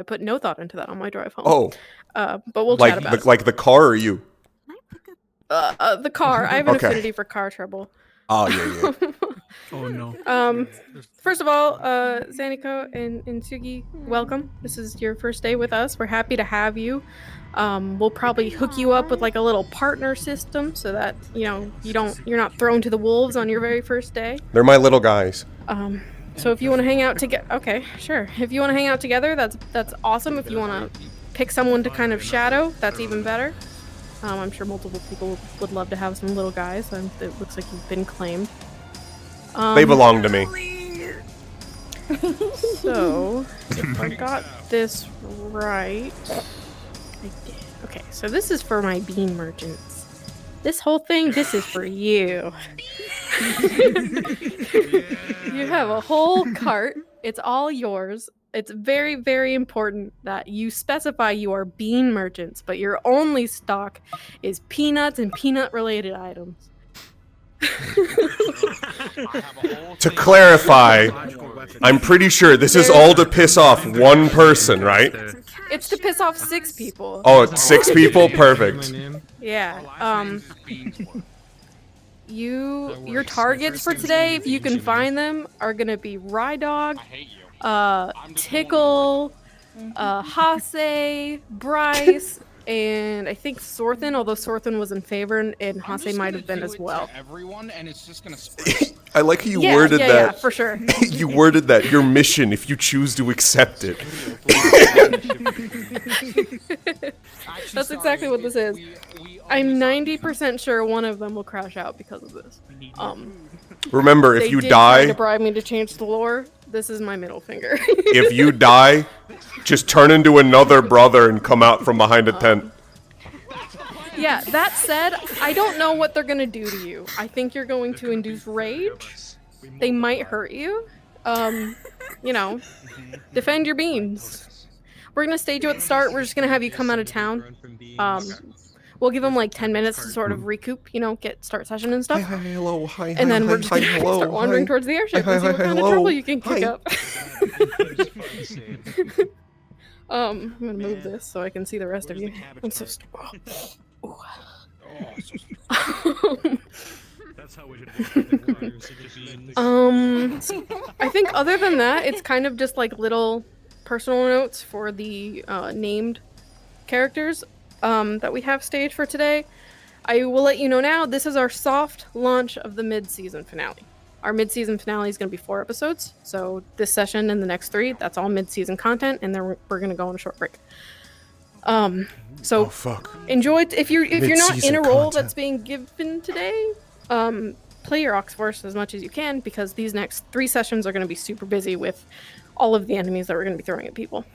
I put no thought into that on my drive home. Oh. But we'll chat about it. Like the car or you? The car. I have an affinity for car trouble. Oh, yeah. Oh, no. First of all, Zaniko and Sugi, welcome. This is your first day with us. We're happy to have you. We'll probably hook you up with like a little partner system so that, you're not thrown to the wolves on your very first day. They're my little guys. So if you want to hang out together, okay, sure. If you want to hang out together, that's awesome. If you want to pick someone to kind of shadow, that's even better. I'm sure multiple people would love to have some little guys, and it looks like you've been claimed. They belong to me. So, if I got this right, I did. Okay, so this is for my bean merchants. This whole thing, this is for you. You have a whole cart. It's all yours. It's very, very important that you specify you are bean merchants, but your only stock is peanuts and peanut-related items. To clarify, I'm pretty sure this is all to piss off one person, right? It's to piss off 6 people. Oh, it's 6 people? Perfect. Yeah. Your targets for today, if you can find them, are gonna be Rydog, Tickle, Hase, Bryce, and I think Sorthan, although Sorthan was in favor and Hase might have been as well. Everyone, and it's just gonna I like how you worded that. Yeah, for sure. You worded that, your mission, if you choose to accept it. That's exactly what this is. I'm 90% sure one of them will crash out because of this. Remember, if you die, try to bribe me to change the lore. This is my middle finger. if you die, just turn into another brother and come out from behind a tent. Yeah, that said, I don't know what they're gonna do to you. I think you're going to induce rage. They might hurt you. Defend your beans. We're gonna stage you at the start. We're just gonna have you come out of town. We'll give them like 10 minutes to sort of recoup, start session and stuff. Hi, hello, hi, and then we're just gonna start wandering towards the airship and see what kind of trouble you can kick up. I'm gonna move this so I can see the rest of you. I'm so I think other than that, it's kind of just like little personal notes for the named characters that we have staged for today. I will let you know now, this is our soft launch of the mid-season finale. Our mid-season finale is going to be 4 episodes, so this session and the next 3, that's all mid-season content, and then we're going to go on a short break. So enjoy it. If you're not in a role that's being given today, play your Oxforce as much as you can, because these next 3 sessions are going to be super busy with all of the enemies that we're going to be throwing at people.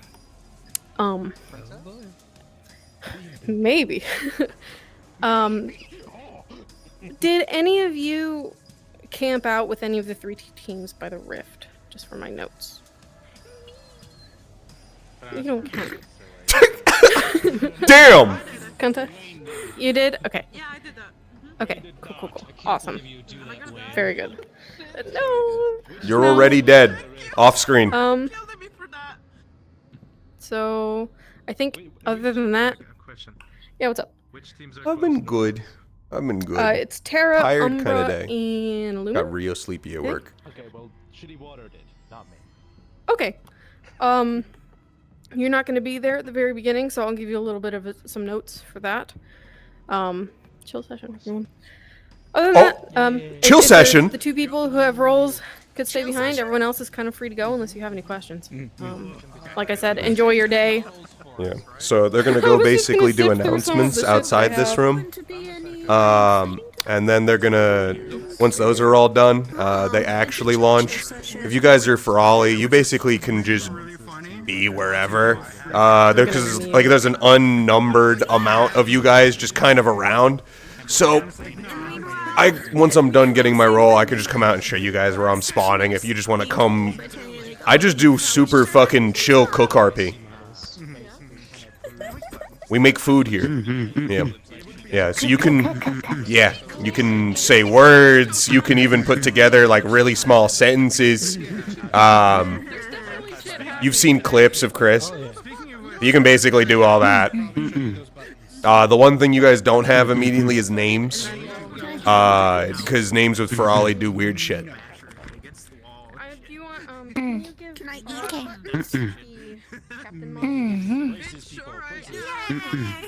Maybe. Did any of you camp out with any of the 3 teams by the rift? Just for my notes. You don't count. Damn! Kanta? You did? Okay. Yeah, I did that. Okay, cool. Awesome. Very good. No! You're already dead. Off screen. So, I think other than that... Yeah, what's up? I've been good. It's Terra, Tired Umbra, kinda day. and Luna. Got real sleepy at work. Okay, well, Shitty Water did, not me. Okay. You're not going to be there at the very beginning, so I'll give you a little bit of some notes for that. Chill session, everyone. Other than that, chill session. The 2 people who have roles could stay behind. Everyone else is kind of free to go unless you have any questions. Like I said, enjoy your day. Yeah. So they're gonna go basically do announcements outside this room. And then they're gonna, once those are all done, they actually launch. If you guys are for Ollie, you basically can just be wherever. There's an unnumbered amount of you guys just kind of around. So once I'm done getting my role, I can just come out and show you guys where I'm spawning. If you just want to come, I just do super fucking chill cook RP. We make food here. Yeah, so you can say words, you can even put together like really small sentences. You've seen clips of Chris. You can basically do all that. The one thing you guys don't have immediately is names. Because names with Ferali do weird shit. Do you want, can you give Can I eat? the captain model?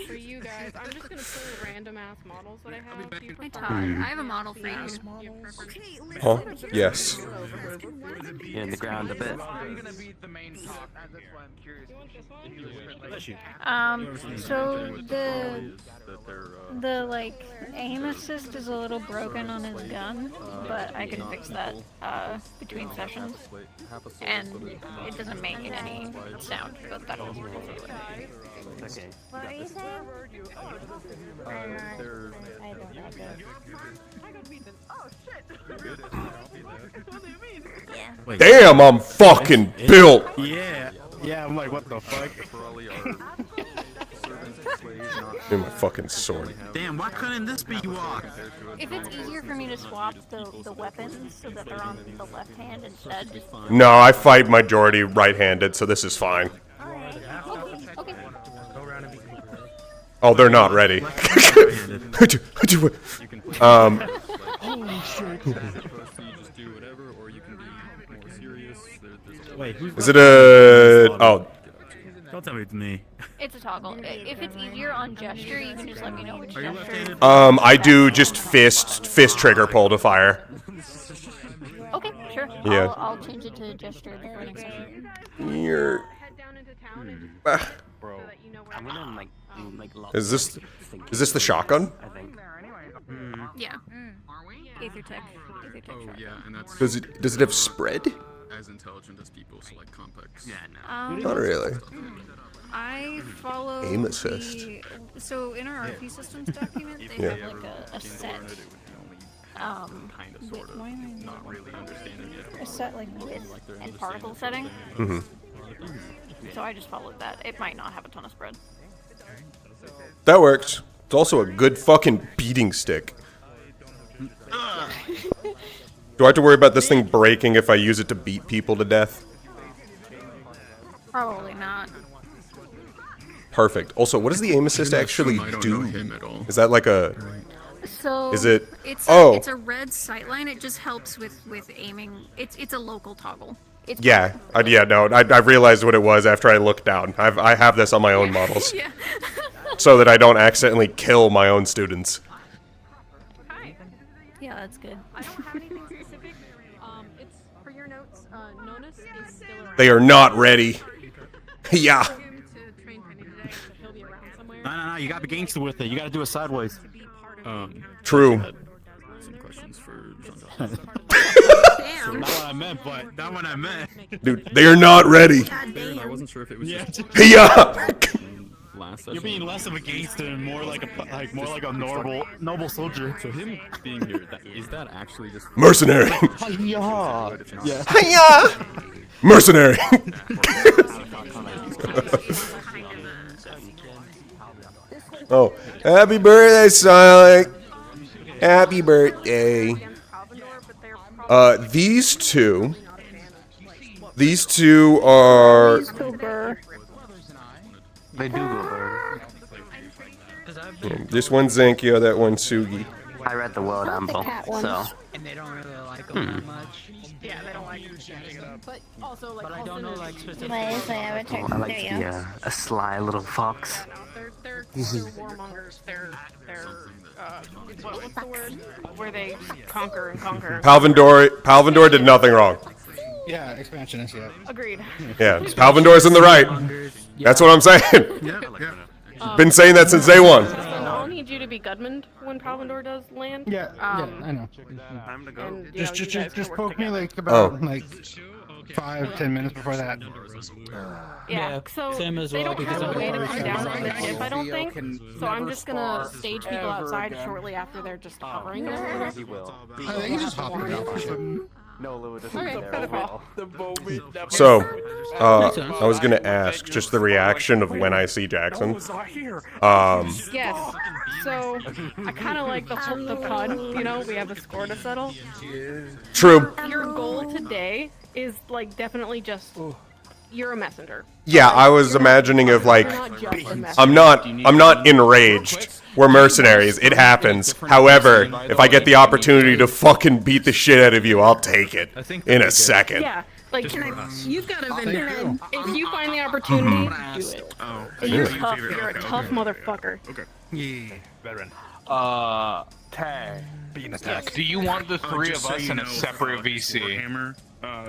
For you guys, I'm just gonna pull random ass models that I have. Do you prefer- I have a model for you. Okay, Huh? Yes. In the ground a bit. you want this one? So the like aim assist is a little broken on his gun, but I can fix that between sessions, and it doesn't make any sound, but that'll hopefully work. Okay. What are you saying? I don't have that. Yeah. Damn, I'm fucking built. Yeah. Yeah, I'm like, what the fuck? In my fucking sword. Damn, why couldn't this be walk? If it's easier for me to swap the weapons so that they're on the left hand instead, just No, I fight majority right-handed, so this is fine. alright. Okay. Oh, they're not ready. Wait, who's Is it a... Oh, Don't tell me it's me. It's a toggle. If it's easier on gesture, you can just let me know which Are you gesture. left-handed? I do just fist trigger pull to fire. Okay, sure. Yeah. I'll change it to gesture before next session. You're... Head down into town and just Ah. Bro, so that you know where I'm to gonna go. like lock Is this the shotgun? I think. Yeah. Aether tech. Oh yeah, and that's Does it have spread? as intelligent as people, so like complex. Yeah, no. Not really. I follow Aim assist. So in our RP systems document, they Yeah. have like a set. Why am I not really understanding it? A set like width and particle setting. Mm-hmm. So I just followed that. It might not have a ton of spread. That works. It's also a good fucking beating stick. Do I have to worry about this thing breaking if I use it to beat people to death? Probably not. Perfect. Also, what does the aim assist actually I don't know do? him at all. Is that like a... So Is it- It's oh. it's a red sightline. It just helps with aiming. It's a local toggle. It's Yeah. I realized what it was after I looked down. I have this on my own models. Yeah. So that I don't accidentally kill my own students. Yeah, that's good. I don't have anything specific. It's for your notes. Nonus is still around. They are not ready. Yeah. For him to train Penny today, so he'll be around somewhere. No, you gotta be gangster with it. You gotta do it sideways. To be part of True. Some questions for Not what I meant, but not what I meant. Dude, they are not ready. I wasn't sure if it was just Yeah. last session. You're being less of a gangster and more like a noble soldier. So him being here, is that actually just Mercenary. Yeah. Hiya. Mercenary. Oh, happy birthday, Silent. Happy birthday. These two are... They do go bird. This one's Zankyo, that one's Sugi. I read the world ample, so. And they don't really like them that much. Yeah, they don't like you changing it up. But also, like, But I don't know, like, specific. What is the avatar? I like to be a sly little fox. They're warmongers. They're what's the word? Where they conquer and conquer. Palvindor did nothing wrong. Yeah, expansionist, yeah. Agreed. Yeah, Palvindor's in the right. That's what I'm saying. Been saying that since day one. I'll need you to be Gudmund when Palvindor does land. Yeah, I know. And, Just poke me like about like 5-10 minutes before that. Yeah, so same as they well, don't because have a I way to don't come like down how from the ship, I don't Theo think. can So I'm never just gonna spar stage people ever outside again. shortly after they're just hovering there. He will. I think you just hop around. No, Lou doesn't Okay, there fair overall. So, I was gonna ask just the reaction of when I see Jackson. Yes. So I kind of like the pun. You know, we have a score to settle. True. Your goal today is like definitely just you're a messenger. Yeah, I was imagining of like, You're not just a messenger. I'm not enraged. We're mercenaries. It happens. However, if I get the opportunity to fucking beat the shit out of you, I'll take it in a second. Yeah, like you've got a vendetta. If you find the opportunity, do it. And you're tough. You're a tough motherfucker. Yeah. Veteran. Tag. Being attacked. Do you want the three of us in a separate VC? Hammer.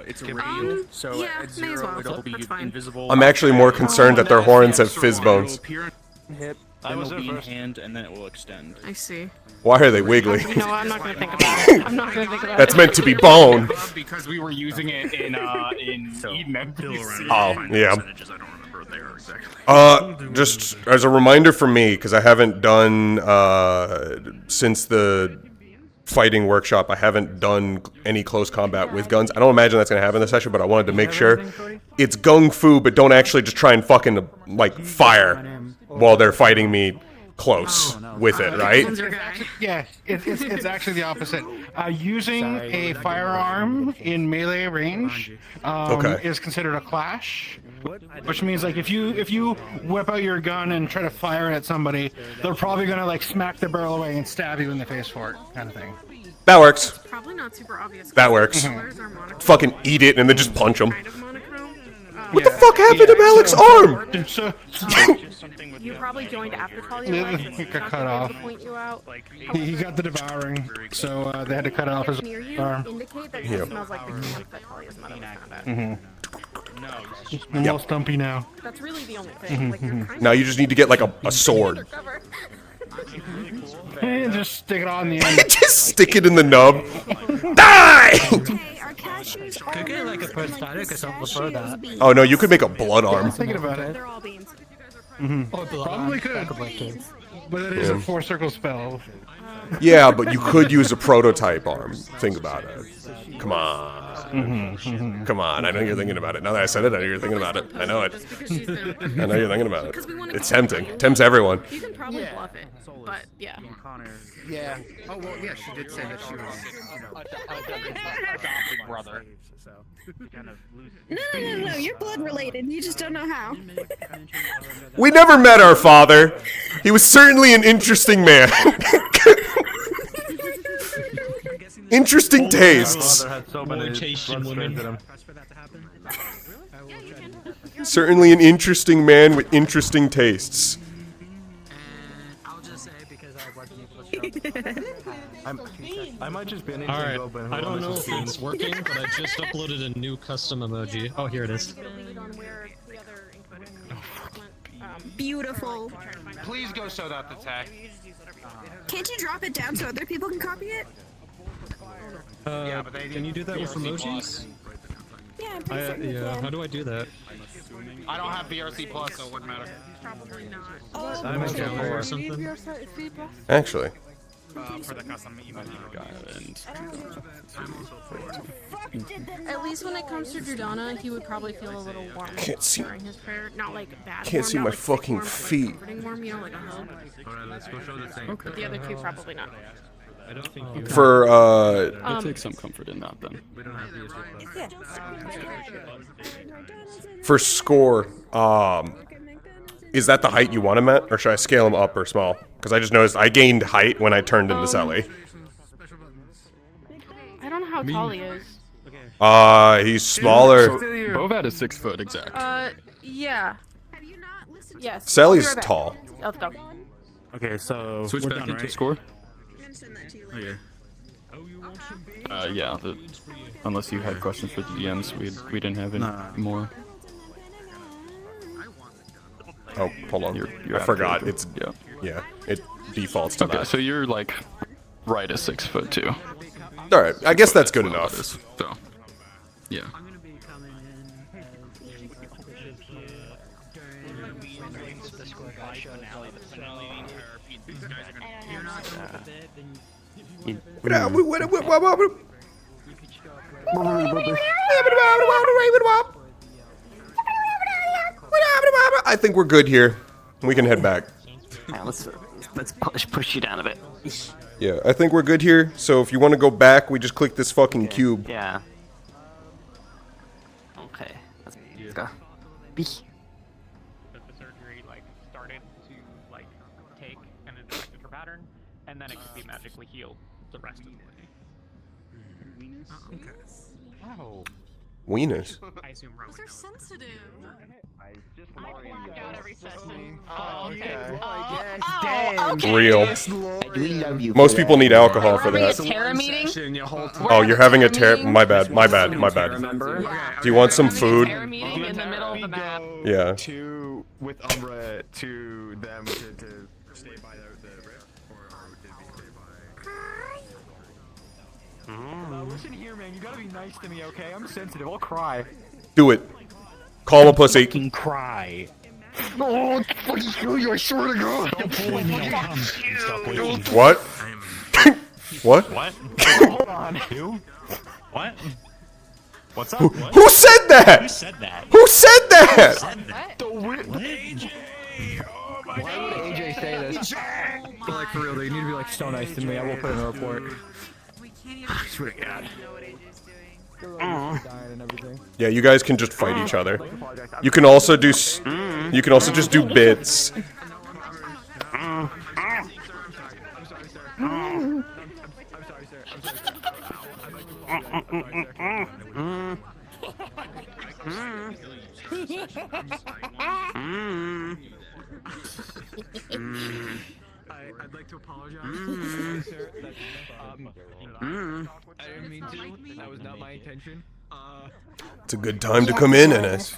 It's a radio, so yeah, at may as zero well. it'll be That's fine. invisible. I'm actually more concerned that their horns have fizz bones. Appear in hip, then it'll be in hand, and then it will extend. I see. Why are they wiggly? You know, I'm not gonna think about it. I'm not gonna think about That's it. meant to be bone. Because we were using it in Eden NPC. Oh, yeah. Percentages, I don't remember what they are exactly. Just as a reminder for me, because I haven't done, since the fighting workshop, I haven't done any close combat with guns. I don't imagine that's going to happen this session, but I wanted to make sure. It's gung fu, but don't actually just try and fucking, like, fire while they're fighting me close with it, right? Yeah, it's actually the opposite. Using a firearm in melee range is considered a clash, which means like if you whip out your gun and try to fire it at somebody, they're probably gonna like smack the barrel away and stab you in the face for it, kind of thing. That works. Probably not super obvious. That works. Fucking eat it and then just punch them. Kind of monochrome. What the fuck happened to Malik's arm? So, You probably joined after Talia left. he got cut off. Point you out. He got the devouring, so they had to cut off his Near you arm. indicate that Yeah. it smells like the camp that Talia's mother was found at. I'm all stumpy now. That's really the only thing. Like, you're kind Now you just need to get like a sword. And just stick it on the end. Just stick it in the nub. Die! Hey, our cashews Could get like a prosthetic or something for that. Oh no, you could make a blood arm. Thinking about it. They're all beans. Or blood. Probably could. But it is a 4-circle spell. Yeah, but you could use a prototype arm. Think about it. Come on. Come on, I know you're thinking about it. Now that I said it, I know you're thinking about it. I know it. just because she's the. I know you're thinking about it. It's tempting. Tempts everyone. You can probably bluff it, but yeah. Yeah. Oh, well, yeah, she did say that she was, brother. No, you're blood related. You just don't know how. We never met our father. He was certainly an interesting man. Interesting tastes. Certainly an interesting man with interesting tastes. I'll just say because I work in I might just ban Alright, I don't know if it's working, but I just uploaded a new custom emoji. Oh, here it is. Beautiful. Please go show that to Tag. Can't you drop it down so other people can copy it? Can you do that with emojis? Yeah, I'm pretty certain you Yeah, can. how do I do that? I don't have VRC Plus, so it wouldn't matter. I'm a or something? Actually. For the custom email. At least when it comes to Jordana, he would probably feel a little warm Can't see- during his prayer. Not like bad. Can't warm, see not my like sick fucking warm, but, like, feet. comforting warm, you know, like a hug. But the other two probably not. For I take some comfort in that then. for score, is that the height you want him at, or should I scale him up or small? Because I just noticed I gained height when I turned into Selly. I don't know how tall he is. He's smaller. Bovat is 6 foot exact. Yeah. Yes. Selly's I'll be right back. tall. Let's go. Okay, so Switch we're back done, into right? score. Okay. Yeah. Unless you had questions for the DMs, we didn't have any more. Oh, hold on. You're I forgot. after- It's yeah. yeah. It defaults to Okay, that. so you're like right at 6 foot too. All right. I guess that's good Well, enough. that is, so, yeah. I think we're good here. We can head back. Yeah, let's push you down a bit. Yeah, I think we're good here. So if you want to go back, we just click this fucking cube. Yeah. Okay. Let's go. that the surgery like started to like take and it affected her pattern, and then it could be magically healed the rest of the way. Okay. Oh. Wieners. I assume Rowan They're knows. sensitive. I blacked out every session. Oh, okay. Real. I do love you. Most people need alcohol for We're having that. a Terra meeting. Oh, you're having a tear. My bad. My bad. My bad. Remember? Do you want some Terra food? meeting in the middle of the map. Yeah. To with Umbra to them to stay by the rift, or did we stay by? Listen here, man. You gotta be nice to me, okay? I'm sensitive. I'll cry. Do it. Call him a pussy. Fucking cry. Oh, fucking kill you! I swear to God. Stop pulling me, I'll come. Stop waiting. What? What? What? Hold on. Who? What? What's up? What? Who said that? Who said that? Who said that? Why would AJ say this? But like for real, they need to be like so nice to me. I will put in a report. I swear to God. Dying and everything. Yeah, you guys can just fight each other. You can also do. You can also just do bits. I'd like to apologize. I didn't mean to. That was not my intention. It's a good time to come in, NS.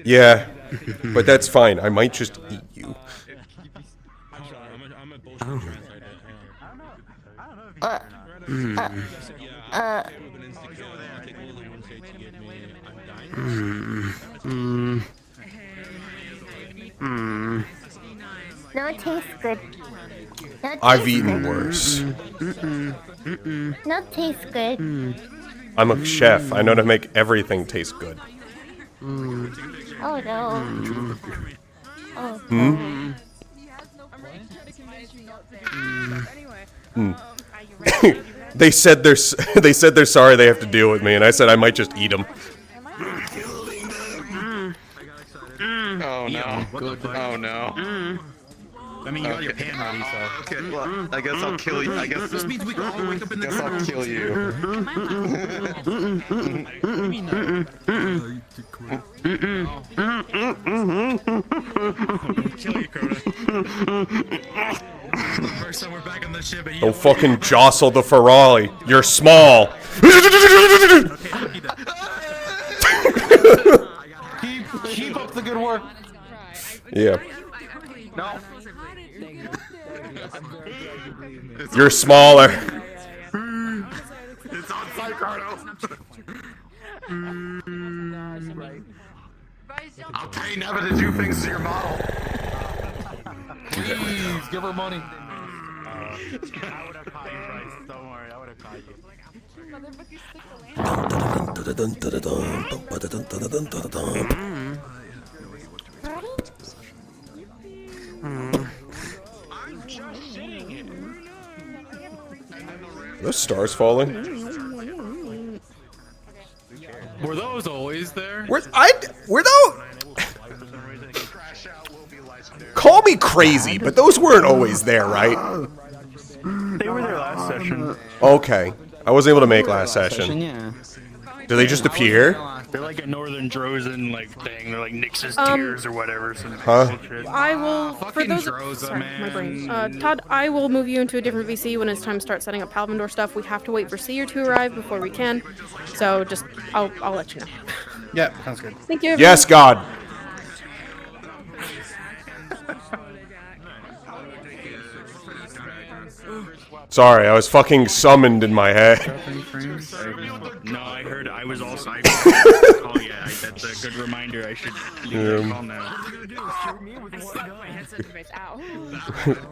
Yeah, but that's fine. I might just eat you. I'm a bullshit translator. I'm dying. No, it tastes good. No, it I've tastes eaten good. worse. No, it tastes good. I'm a chef. I know to make everything taste good. Oh no. Oh Hmm? They said they're sorry they have to deal with me, and I said I might just eat them. Oh no. Oh no. I mean, you got your pan ready, so. Okay, well, I guess I'll kill you. I guess this means we can all wake up in the guess I'll kill you. Kill you, Coda. First time we're back on the ship, and Don't fucking jostle the Ferrari. You're small. Keep up the good work. Yeah. No. You're smaller. It's on site, Cardo. I'll tell you never to do things to your model. Please give her money. I would have caught you, Bryce. Don't worry, I would have caught you. Are those stars falling? Were those always there? Were those? Call me crazy, but those weren't always there, right? They were there last session. Okay. I wasn't able to make last session. Yeah. Do they just appear? They're like a Northern Drozen like thing. They're like Nix's tears or whatever. Some Huh? bullshit. I will, for Fucking those, Droza, sorry, man. my brain. Todd, I will move you into a different VC when it's time to start setting up Palvindor stuff. We have to wait for Seer to arrive before we can, so just, I'll let you know. Yeah, sounds good. Thank you. Yes, God. Sorry, I was fucking summoned in my head. No, I heard. I was also. Oh yeah, that's a good reminder. I should leave that call now.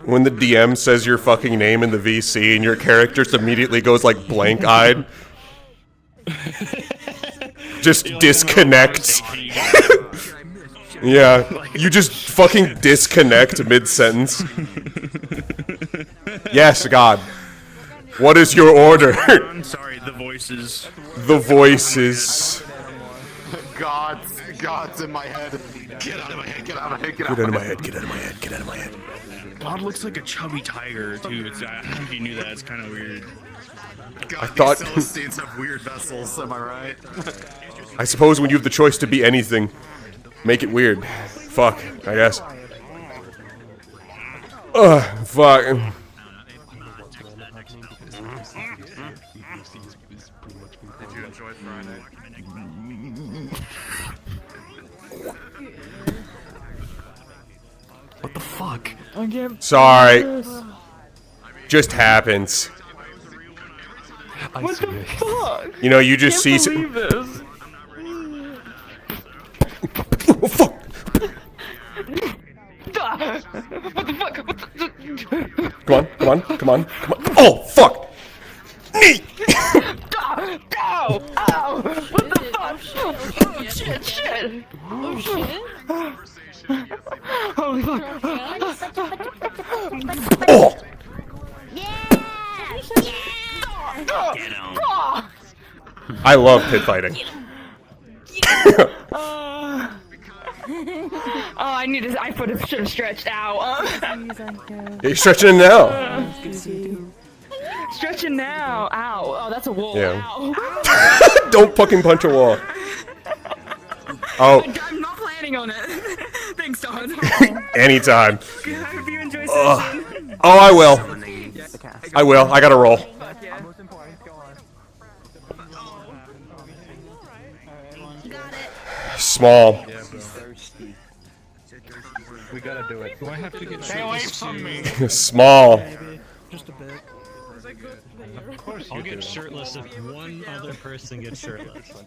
When the DM says your fucking name in the VC and your character just immediately goes like blank-eyed. Just disconnects. Yeah, you just fucking disconnect mid-sentence. Yes, God. What is your order? I'm sorry, the voices. The voices. God, God's in my head. Get out of my head, get out of my head, Get out of my head, get out of my head, get out of my head. God looks like a chubby tiger, too. I don't know if you knew that. It's kind of weird. God, I thought- these Celestines have weird vessels, am I right? I suppose when you have the choice to be anything, make it weird. Fuck, I guess. Ugh, fuck. Did you enjoy Friday? What the fuck? Sorry. Just happens. What the fuck? You know, you just see. Believe this. Oh, fuck! What the fuck? What the... Come on, come on, come on, come on. Oh, fuck! Knee! Ow! Ow! What the fuck? Oh, shit, shit! Oh shit! Holy fuck! Oh! Get him! I love pit fighting. I need to. I put it should have stretched out. You're stretching it now. Stretching now. Ow. Oh, that's a wall. Yeah. Ow. Don't fucking punch a wall. Oh. I'm not planning on it. Thanks, Don. Anytime. I hope you enjoy session. Oh, I will. I will. I gotta roll. Small. We gotta do it. Do I have to get Stay away from me. Small. Just a bit. Of course I'll get shirtless if one other person gets shirtless.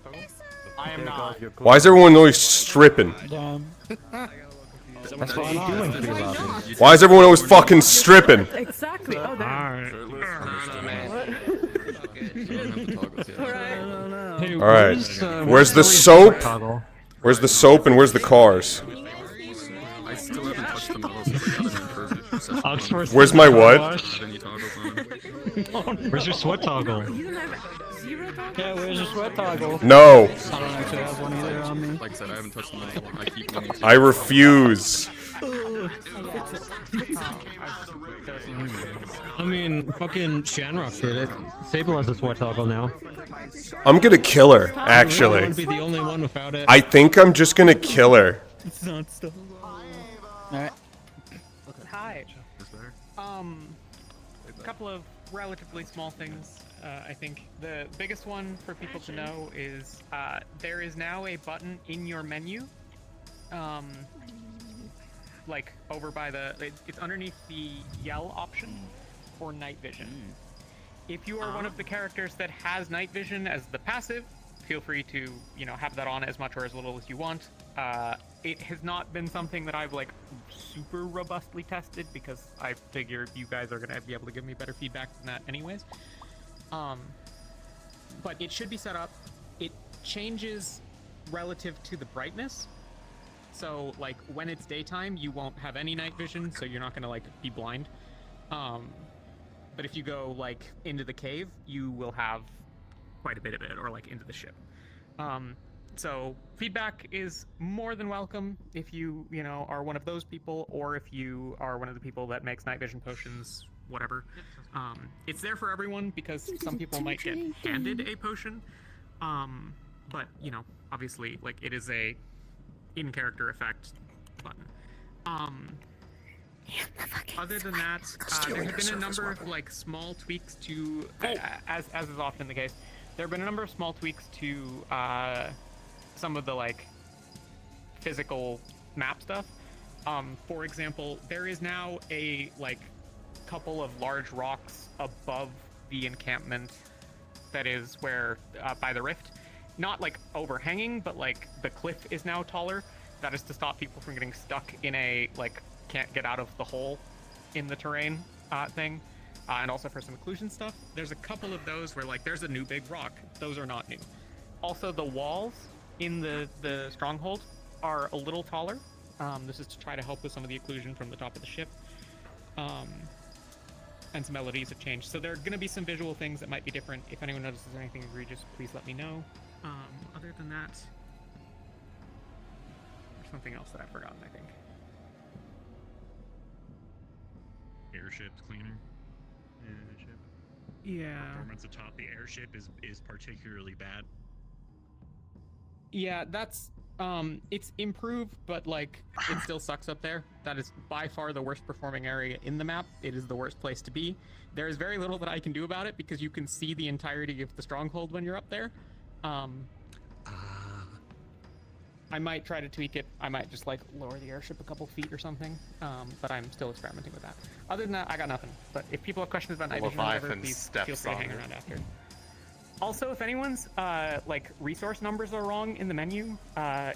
I am not. Why is everyone always stripping? That's what I'm doing for you, Robin. Why is everyone always fucking stripping? Exactly. Oh, that. Hey, Alright. Where's the soap? Where's the soap and where's the cars? I still haven't touched the models. Where's my what? Where's your sweat toggle? Yeah, where's your sweat toggle? No. I don't actually have one either on me. Like I said, I haven't touched the model. I keep wanting to. I refuse. I mean, fucking Shanrock did it. Sable has a sweat toggle now. I'm gonna kill her, I actually. would be the only one without it. I think I'm just gonna kill her. It's not still. Alright. Hi. A couple of relatively small things. I think the biggest one for people to know is there is now a button in your menu, like over by it's underneath the yell option for night vision. If you are one of the characters that has night vision as the passive, feel free to, you know, have that on as much or as little as you want. It has not been something that I've like super robustly tested because I figure you guys are gonna be able to give me better feedback than that anyways. But it should be set up. It changes relative to the brightness. So like when it's daytime, you won't have any night vision, so you're not gonna like be blind. But if you go like into the cave, you will have quite a bit of it, or like into the ship. So feedback is more than welcome if you know, are one of those people, or if you are one of the people that makes night vision potions, whatever. It's there for everyone because some people might get handed a potion. But you know, obviously, like it is a in-character effect button. Other than that, there have been a number of like small tweaks to, as is often the case, there have been a number of small tweaks to some of the like physical map stuff. For example, there is now a like couple of large rocks above the encampment that is where by the rift, not like overhanging, but like the cliff is now taller. That is to stop people from getting stuck in a like can't get out of the hole in the terrain thing, and also for some occlusion stuff. There's a couple of those where like there's a new big rock. Those are not new. Also, the walls in the stronghold are a little taller. This is to try to help with some of the occlusion from the top of the ship. And some LEDs have changed. So there are going to be some visual things that might be different. If anyone notices anything egregious, please let me know. Other than that, something else that I've forgotten, I think. Airship's cleaner. Airship. Yeah. Performance atop the airship is particularly bad. Yeah, that's it's improved, but like it still sucks up there. That is by far the worst performing area in the map. It is the worst place to be. There is very little that I can do about it because you can see the entirety of the stronghold when you're up there. I might try to tweak it. I might just like lower the airship a couple feet or something. But I'm still experimenting with that. Other than that, I got nothing. But if people have questions about night vision or whatever, please feel free to hang around after. Also, if anyone's like resource numbers are wrong in the menu,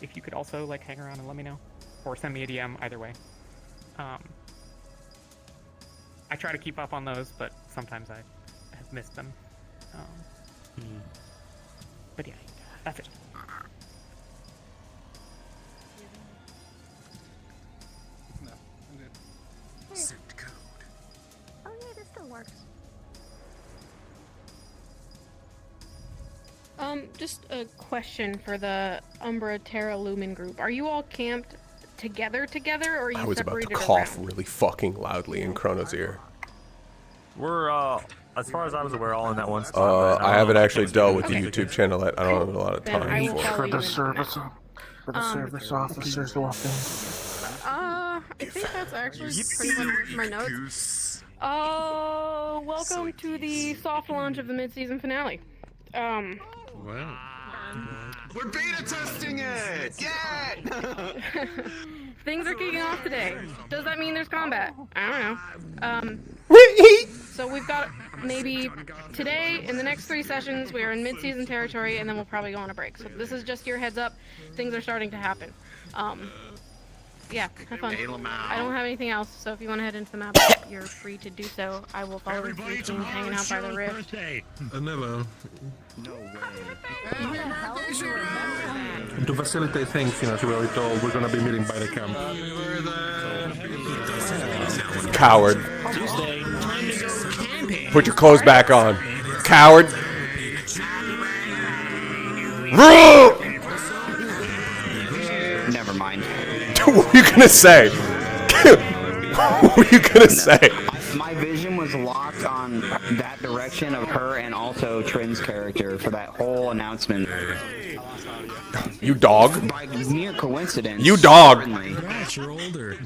if you could also like hang around and let me know, or send me a DM, either way. I try to keep up on those, but sometimes I have missed them. But yeah, that's it. Send code. Oh yeah, this still works. Just a question for the Umbra Terra Lumen group. Are you all camped together, or are you I was about to separated cough around? really fucking loudly in Chrono's ear. We're, as far as I was aware, all in that one spot. I haven't actually dealt with the YouTube channel yet. I don't have a lot of time for For it. the service officers walking. I think that's actually pretty much my notes. Welcome to the soft launch of the mid-season finale. Wow. We're beta testing it! Yeah! Things are kicking off today. Does that mean there's combat? I don't know. So we've got maybe today, in the next 3 sessions, we are in mid-season territory, and then we'll probably go on a break. So this is just your heads up. Things are starting to happen. Yeah, have fun. I don't have anything else, so if you want to head into the map, you're free to do so. I will follow the team hanging out by the rift. Never. No way. To facilitate things, you know, so we were told we're gonna be meeting by the camp. Coward. Put your clothes back on. Coward. Never mind. What were you gonna say? What were you gonna say? My vision was locked on that direction of her and also Trin's character for that whole announcement. You dog? By mere coincidence. You dog. You're older.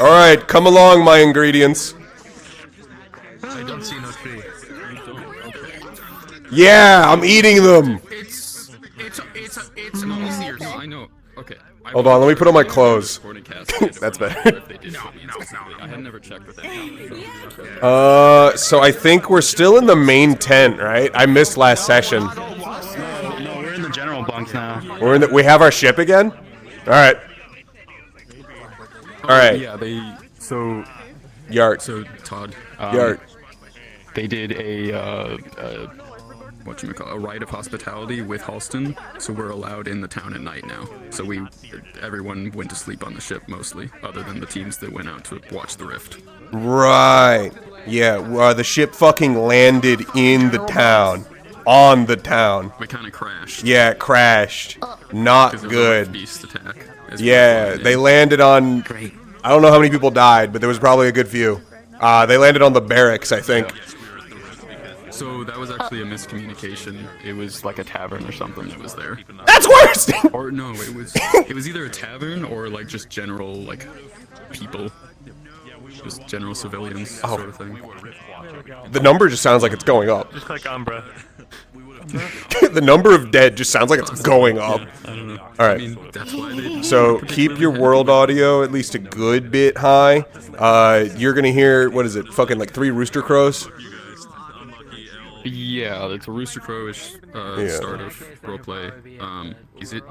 Alright, come along, my ingredients. I don't see no tree. Yeah, I'm eating them. It's easier. No, I know. Okay. Hold on, let me put on my clothes. That's better. I had never checked with that. So I think we're still in the main tent, right? I missed last session. No, we're in the general bunks now. We have our ship again? Alright. Alright. Yeah, so Yart. So Todd. Yart. They did a rite of hospitality with Halston, so we're allowed in the town at night now. So everyone went to sleep on the ship mostly, other than the teams that went out to watch the rift. Right. Yeah, the ship fucking landed in the town. On the town. We kind of crashed. Yeah, it crashed. Not good. Beast attack. Yeah, they landed on... I don't know how many people died, but there was probably a good few. They landed on the barracks, I think. Yeah. So that was actually a miscommunication. It was like a tavern or something that was there. That's worse! Or no, it was either a tavern or like just general like people. Just general civilians sort of thing. The number just sounds like it's going up. Just like Umbra. The number of dead just sounds like it's going up. Yeah, I don't know. Alright. I mean, that's why they So keep your world audio at least a good bit high. You're gonna hear, what is it, fucking like 3 rooster crows? Yeah, it's a rooster crowish start of roleplay. Is it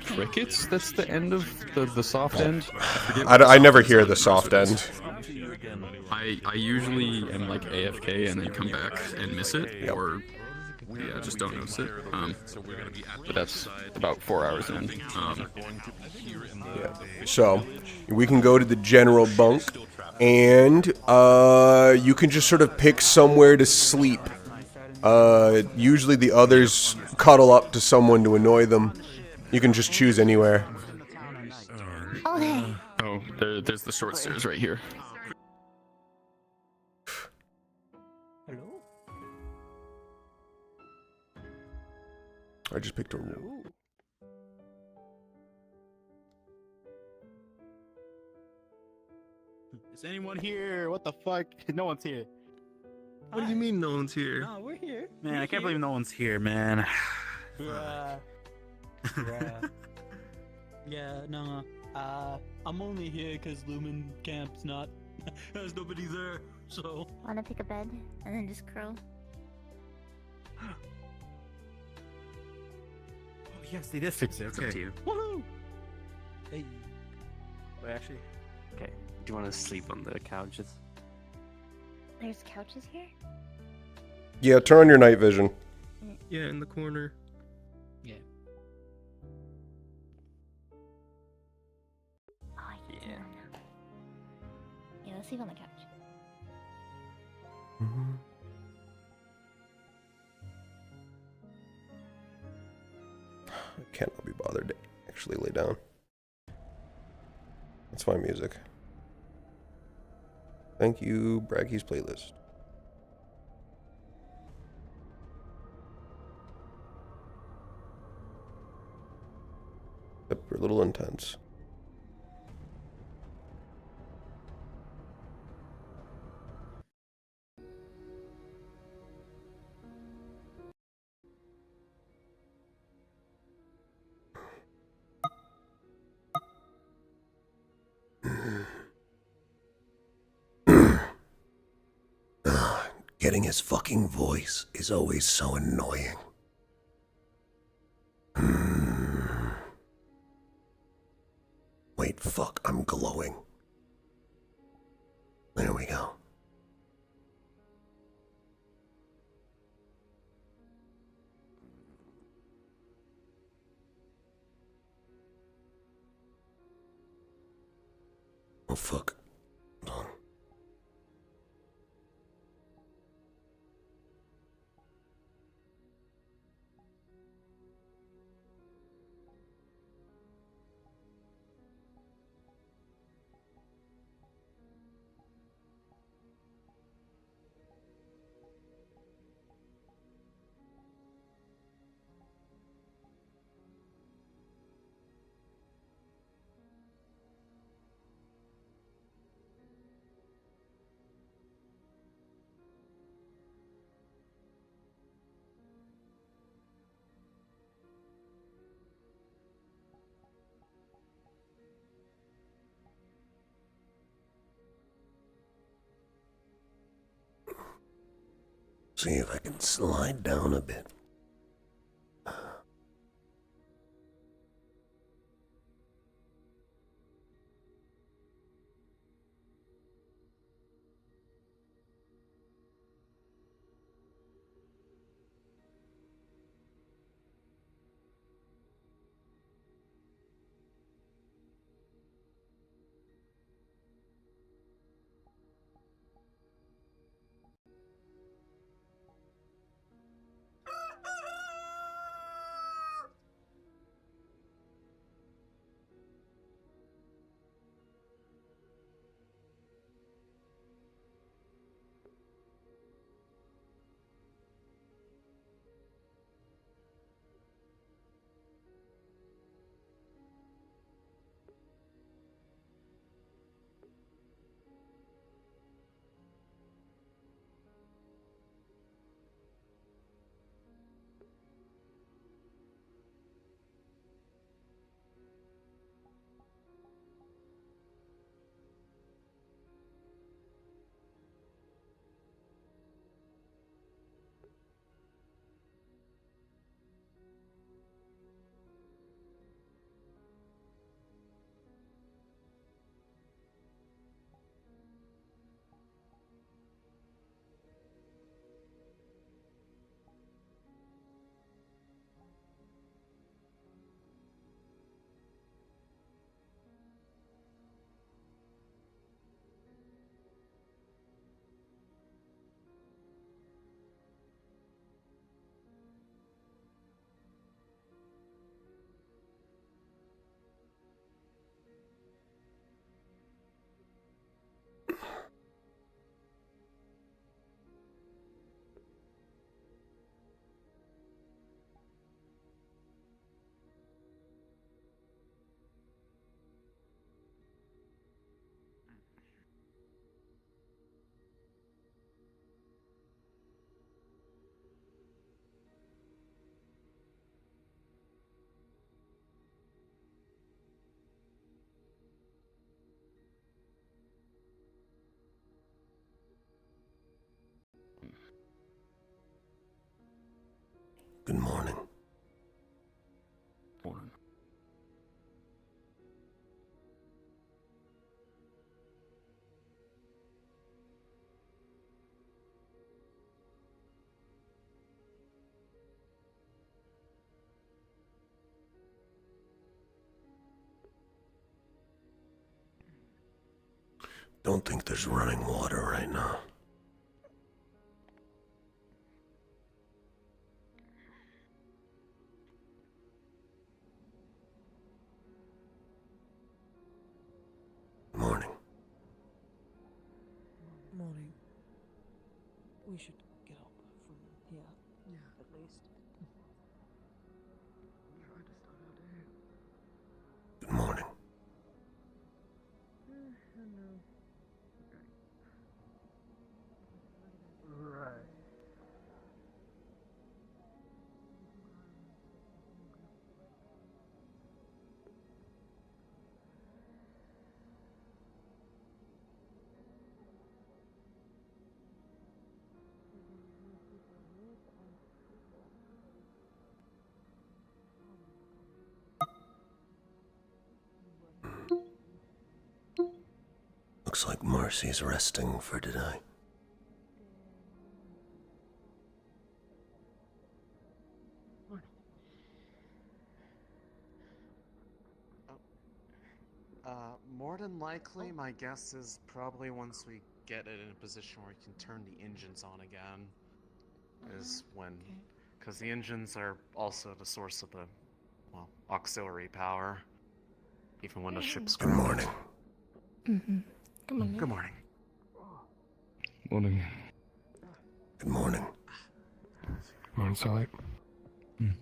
crickets? That's the end of the soft end? I never hear the soft end. I usually am like AFK and then come back and miss it, or just don't notice it. But that's about 4 hours in. So we can go to the general bunk, and you can just sort of pick somewhere to sleep. Usually the others cuddle up to someone to annoy them. You can just choose anywhere. Okay. Oh, there's the short stairs right here. Hello? I just picked a room. Is anyone here? What the fuck? No one's here. What do you mean no one's here? No, we're here. Man, I can't believe no one's here, man. Bruh. Bruh. Yeah, no. I'm only here because Lumen Camp's not. There's nobody there, so. Wanna pick a bed and then just curl? Oh, yes, they did fix it. Okay. to you. Woohoo! Hey. Wait, actually. Okay. Do you want to sleep on the couches? There's couches here? Yeah, turn on your night vision. Yeah, in the corner. Yeah. Oh, I can see one now. Yeah, let's sleep on the couch. I cannot be bothered to actually lay down. That's my music. Thank you, Braggy's playlist. Yep, you're a little intense. Getting his fucking voice is always so annoying. Wait, fuck, I'm glowing. There we go. Oh, fuck. Hold on. See if I can slide down a bit. Good morning. Morning. Don't think there's running water right now. Morning. Morning. We should get up from here. Yeah. At least. Try to start our day. Good morning. Right. Looks like Marcy's resting for today. More than likely, my guess is probably once we get it in a position where we can turn the engines on again, is when, because the engines are also the source of the, well, auxiliary power, even when the ship's Good morning. Mm-hmm. Good morning. Good morning. Morning. Good morning. Morning, Sally. Hello.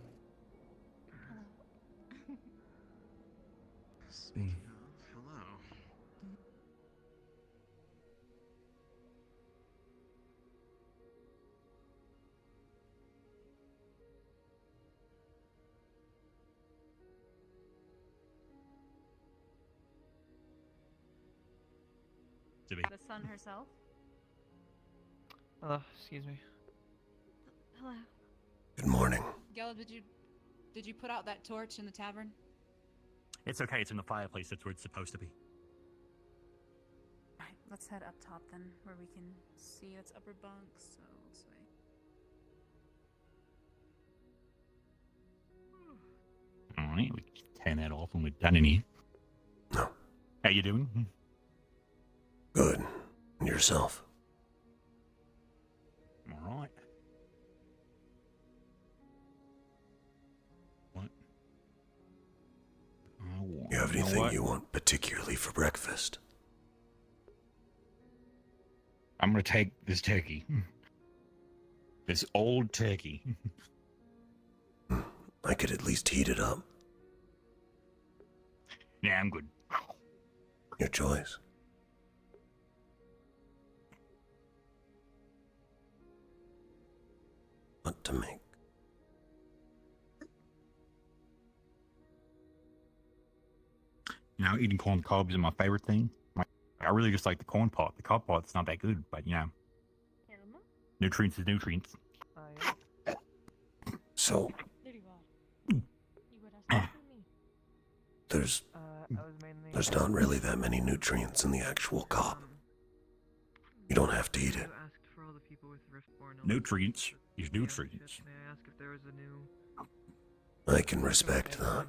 The sun herself? Excuse me. Hello. Good morning. Gella, did you put out that torch in the tavern? It's okay, it's in the fireplace, that's where it's supposed to be. Alright, let's head up top then, where we can see its upper bunks, so this way. Alright, we can turn that off when we're done in here. No. How you doing? Good. And yourself? Alright. What? You have anything you want particularly for breakfast? I'm gonna take this turkey. This old turkey. I could at least heat it up. Yeah, I'm good. Your choice. What to make? You know, eating corn cobs is my favorite thing. I really just like the corn pot. The cob pot's not that good, but you know. Nutrients is nutrients. So, there's not really that many nutrients in the actual cob. You don't have to eat it. Nutrients is nutrients. May I ask if there is a new... I can respect that.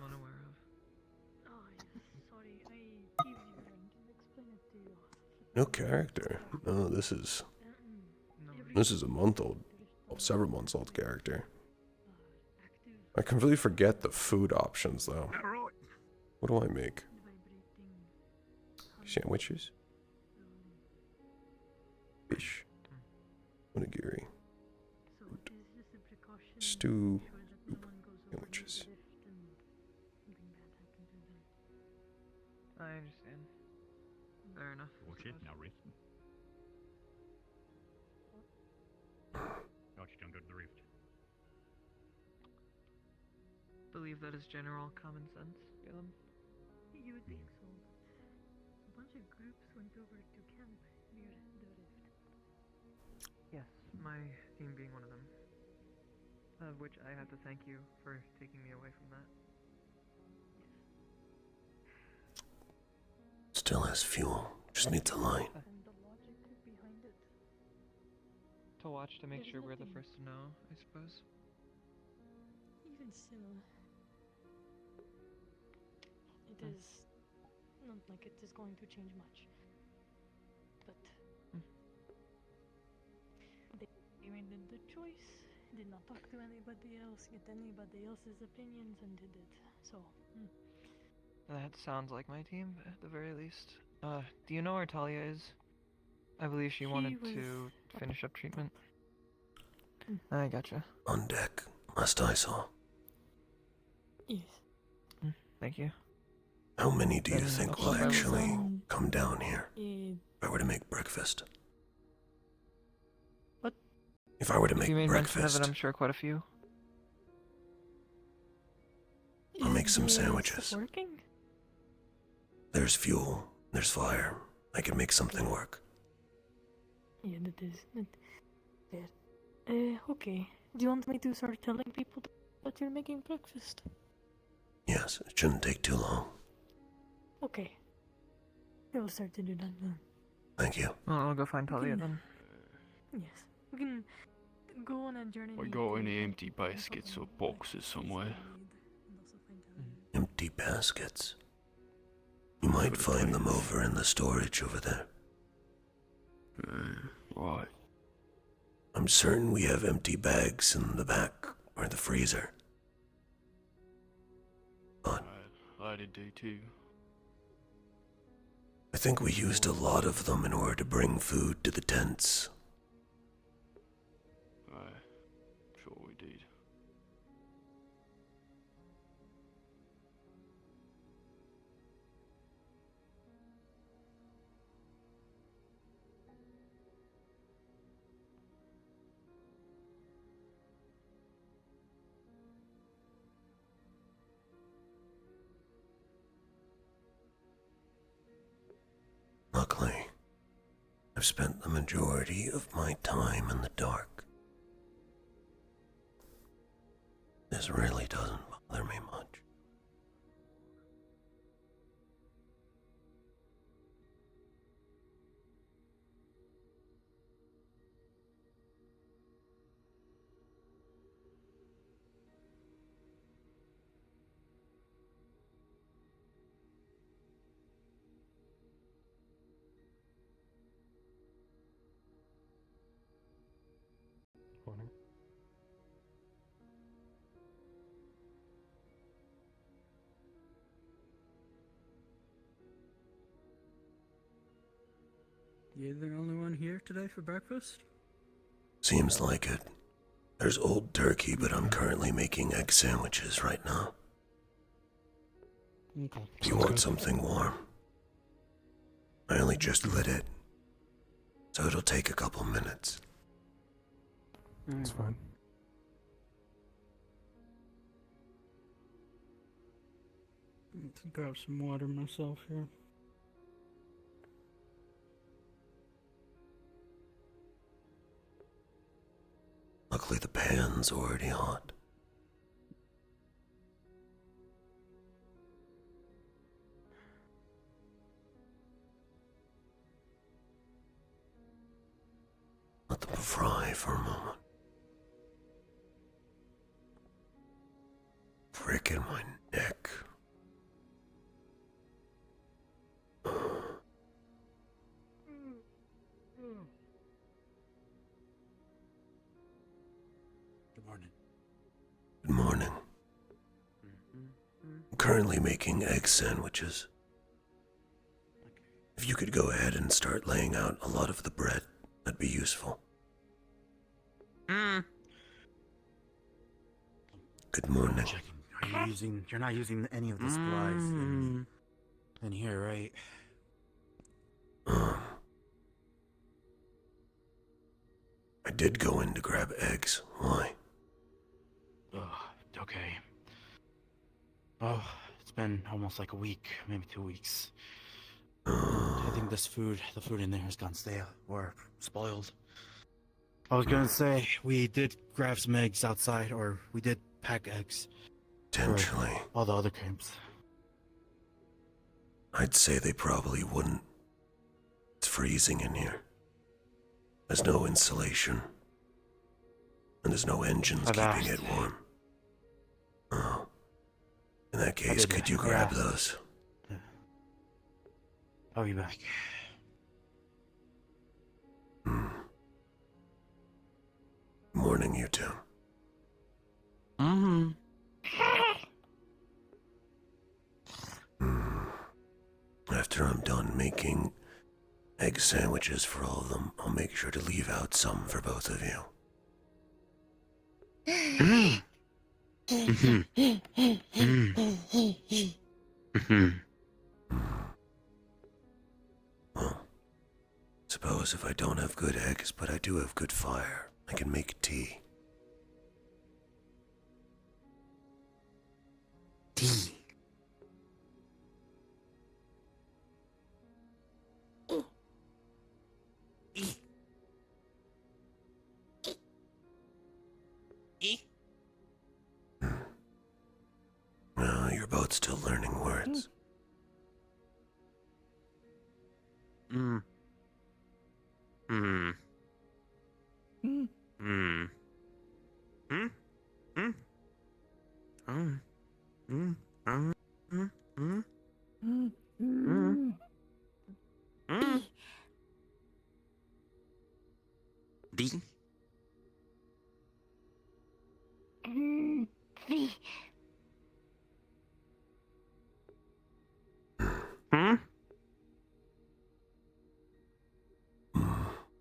No character. No, this is a month-old, several months old character. I completely forget the food options though. What do I make? Sandwiches? Fish. Onigiri. Stew. Soup. Sandwiches. I understand. Fair enough. Watch it, now rift. Watch it, don't go to the rift. Believe that is general common sense, Gillum. You would think so. A bunch of groups went over to camp near the rift. Yes, my team being one of them. which I have to thank you for taking me away from that. Still has fuel. Just needs a light. And the logic behind it. To watch to make There's sure we're the nothing. first to know, I suppose. Even still, it is not like it is going to change much. But they made the choice, did not talk to anybody else, get anybody else's opinions, and did it. So, That sounds like my team, at the very least. Do you know where Talia is? I believe she wanted to finish up treatment. I gotcha. On deck, last I saw. Yes. Thank you. How many do you Then think I'll will come by with actually some- come down here? If I were to make breakfast. What? If I were to If make you made mention of breakfast, it, I'm sure quite a few. I'll make some Is sandwiches. stuff working? There's fuel, there's fire. I can make something work. Yeah, that is. Okay. Do you want me to start telling people that you're making breakfast? Yes, it shouldn't take too long. Okay. I will start to do that then. Thank you. Well, I'll go find Talia then. Yes. We can go on a journey. I got any empty baskets or boxes somewhere? Empty baskets. You might find them over in the storage over there. Right. I'm certain we have empty bags in the back or the freezer. But I did do too. I think we used a lot of them in order to bring food to the tents. Sure we did. Luckily, I've spent the majority of my time in the dark. This really doesn't bother me much. Morning. You're the only one here today for breakfast? Seems like it. There's old turkey, but I'm currently making egg sandwiches right now. Okay. If you want something warm. I only just lit it, so it'll take a couple minutes. That's fine. Let's grab some water myself here. Luckily the pan's already hot. Let them fry for a moment. Frick in my neck. Good morning. Good morning. I'm currently making egg sandwiches. If you could go ahead and start laying out a lot of the bread, that'd be useful. Good morning. Are you using? You're not using any of the supplies in here, right? I did go in to grab eggs. Why? Okay. Oh, it's been almost like a week, maybe 2 weeks. I think the food in there has gone stale or spoiled. I was gonna say, we did grab some eggs outside, or we did pack eggs. Potentially. All the other camps. I'd say they probably wouldn't. It's freezing in here. There's no insulation. And there's no engines keeping it warm. Oh. In that case, could you grab those? Yeah. I'll be back. Morning, you two. After I'm done making egg sandwiches for all of them, I'll make sure to leave out some for both of you. Well, suppose if I don't have good eggs, but I do have good fire, I can make tea. Tea. No, you're both still learning words. D.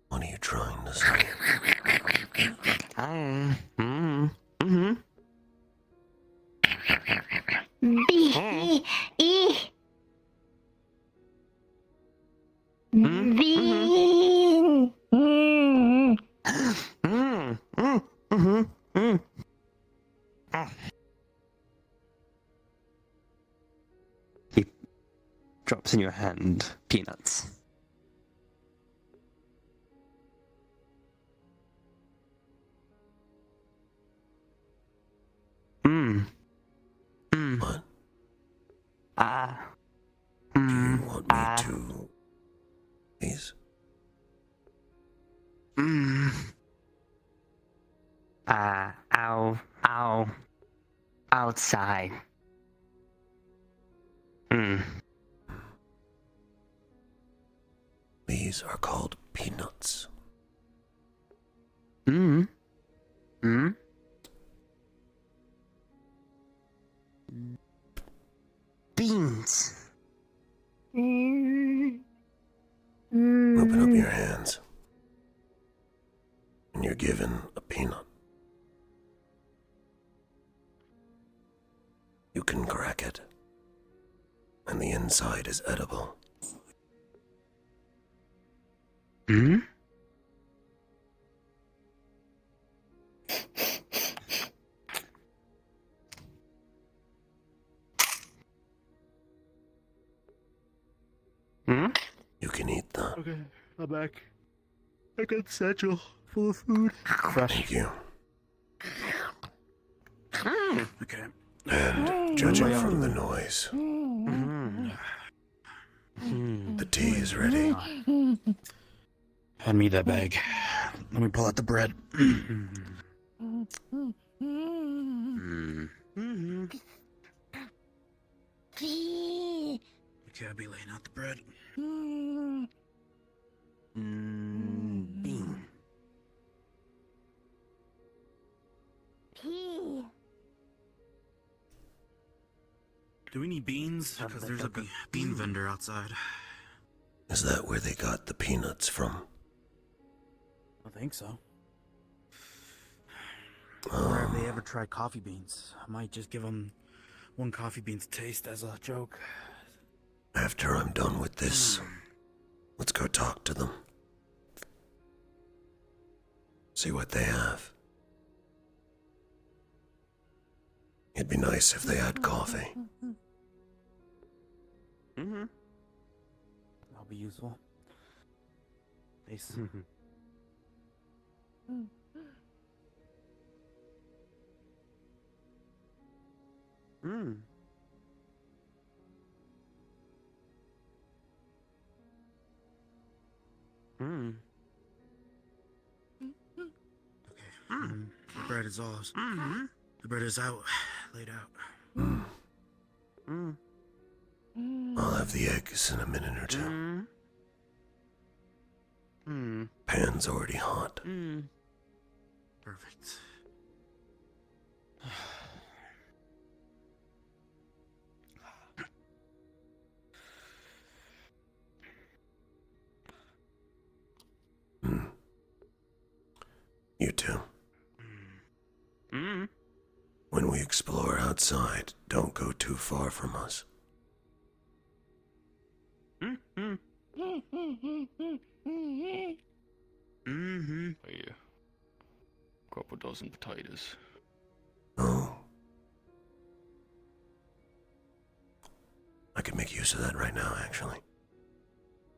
What are you trying to say? B E Bean. He drops in your hand peanuts. What? Do you want me to... Please? Outside. These are called peanuts. Beans. Open up your hands. And you're given a peanut. You can crack it. And the inside is edible. You can eat that. Okay, I'm back. I got the satchel full of food. Thank you. Okay. And judging from the noise, the tea is ready. Hand me that bag. Let me pull out the bread. Okay, I'll be laying out the bread. Bean. P. Do we need beans? Because there's a bean vendor outside. Is that where they got the peanuts from? I think so. Or have they ever tried coffee beans? I might just give them one coffee bean to taste as a joke. After I'm done with this, let's go talk to them. See what they have. It'd be nice if they had coffee. That'll be useful. Nice. Hmm. Hmm. The bread is all. The bread is out, laid out. I'll have the eggs in a minute or two. Pan's already hot. Perfect. You two. When we explore outside, don't go too far from us. Yeah. Couple dozen potatoes. Oh. I could make use of that right now, actually.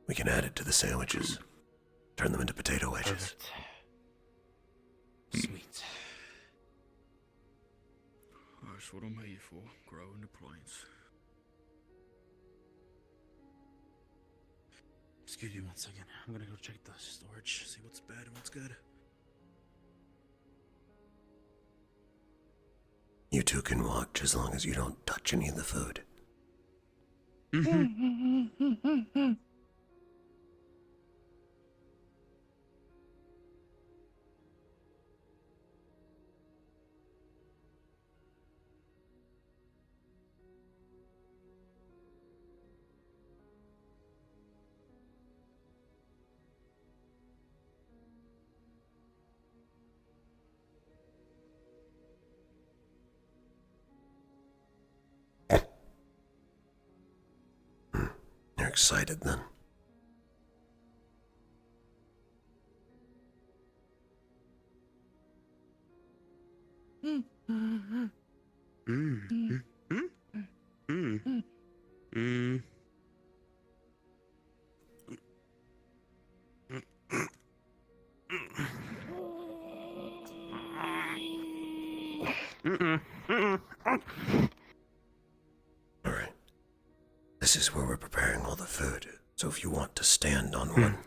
We can add it to the sandwiches. Turn them into potato wedges. Sweet. That's what I'm here for, growing the plants. Excuse me 1 second. I'm gonna go check the storage, see what's bad and what's good. You two can watch as long as you don't touch any of the food. You're excited then? Alright. This is where we're preparing all the food, so if you want to stand on one.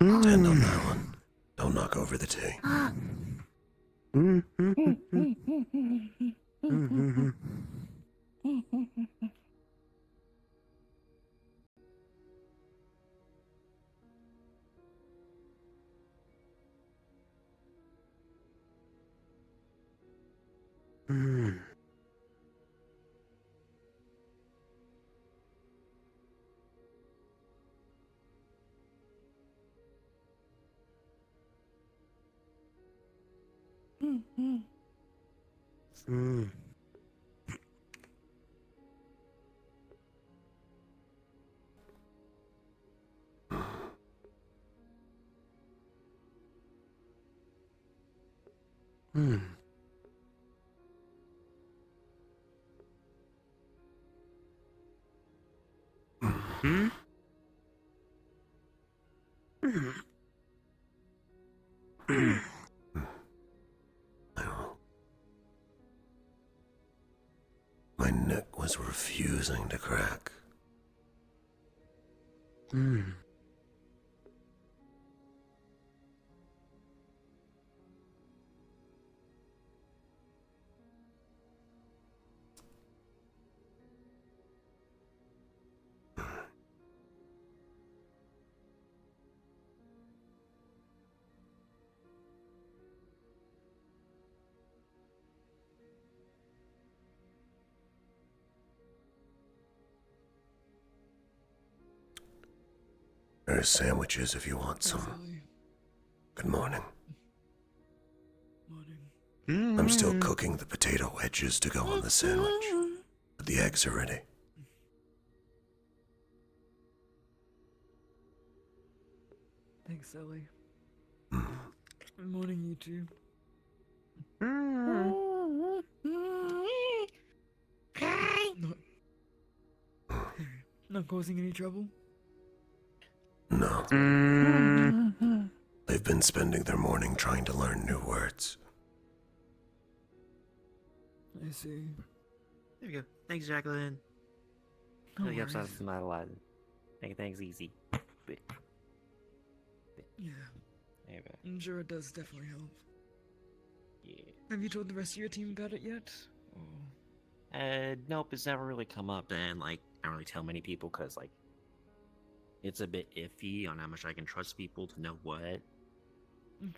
Stand on that one. Don't knock over the tea. My neck was refusing to crack. There's sandwiches if you want some. Good morning. I'm still cooking the potato wedges to go on the sandwich, but the eggs are ready. Thanks, Ellie. Good morning, you two. Not causing any trouble? No. They've been spending their morning trying to learn new words. I see. There we go. Thanks, Jacqueline. No Really upset worries. it's not a lot. Make things easy. Yeah. There we go. I'm sure it does definitely help. Yeah. Have you told the rest of your team about it yet? Or... Nope, it's never really come up, and like, I don't really tell many people because like, it's a bit iffy on how much I can trust people to know what.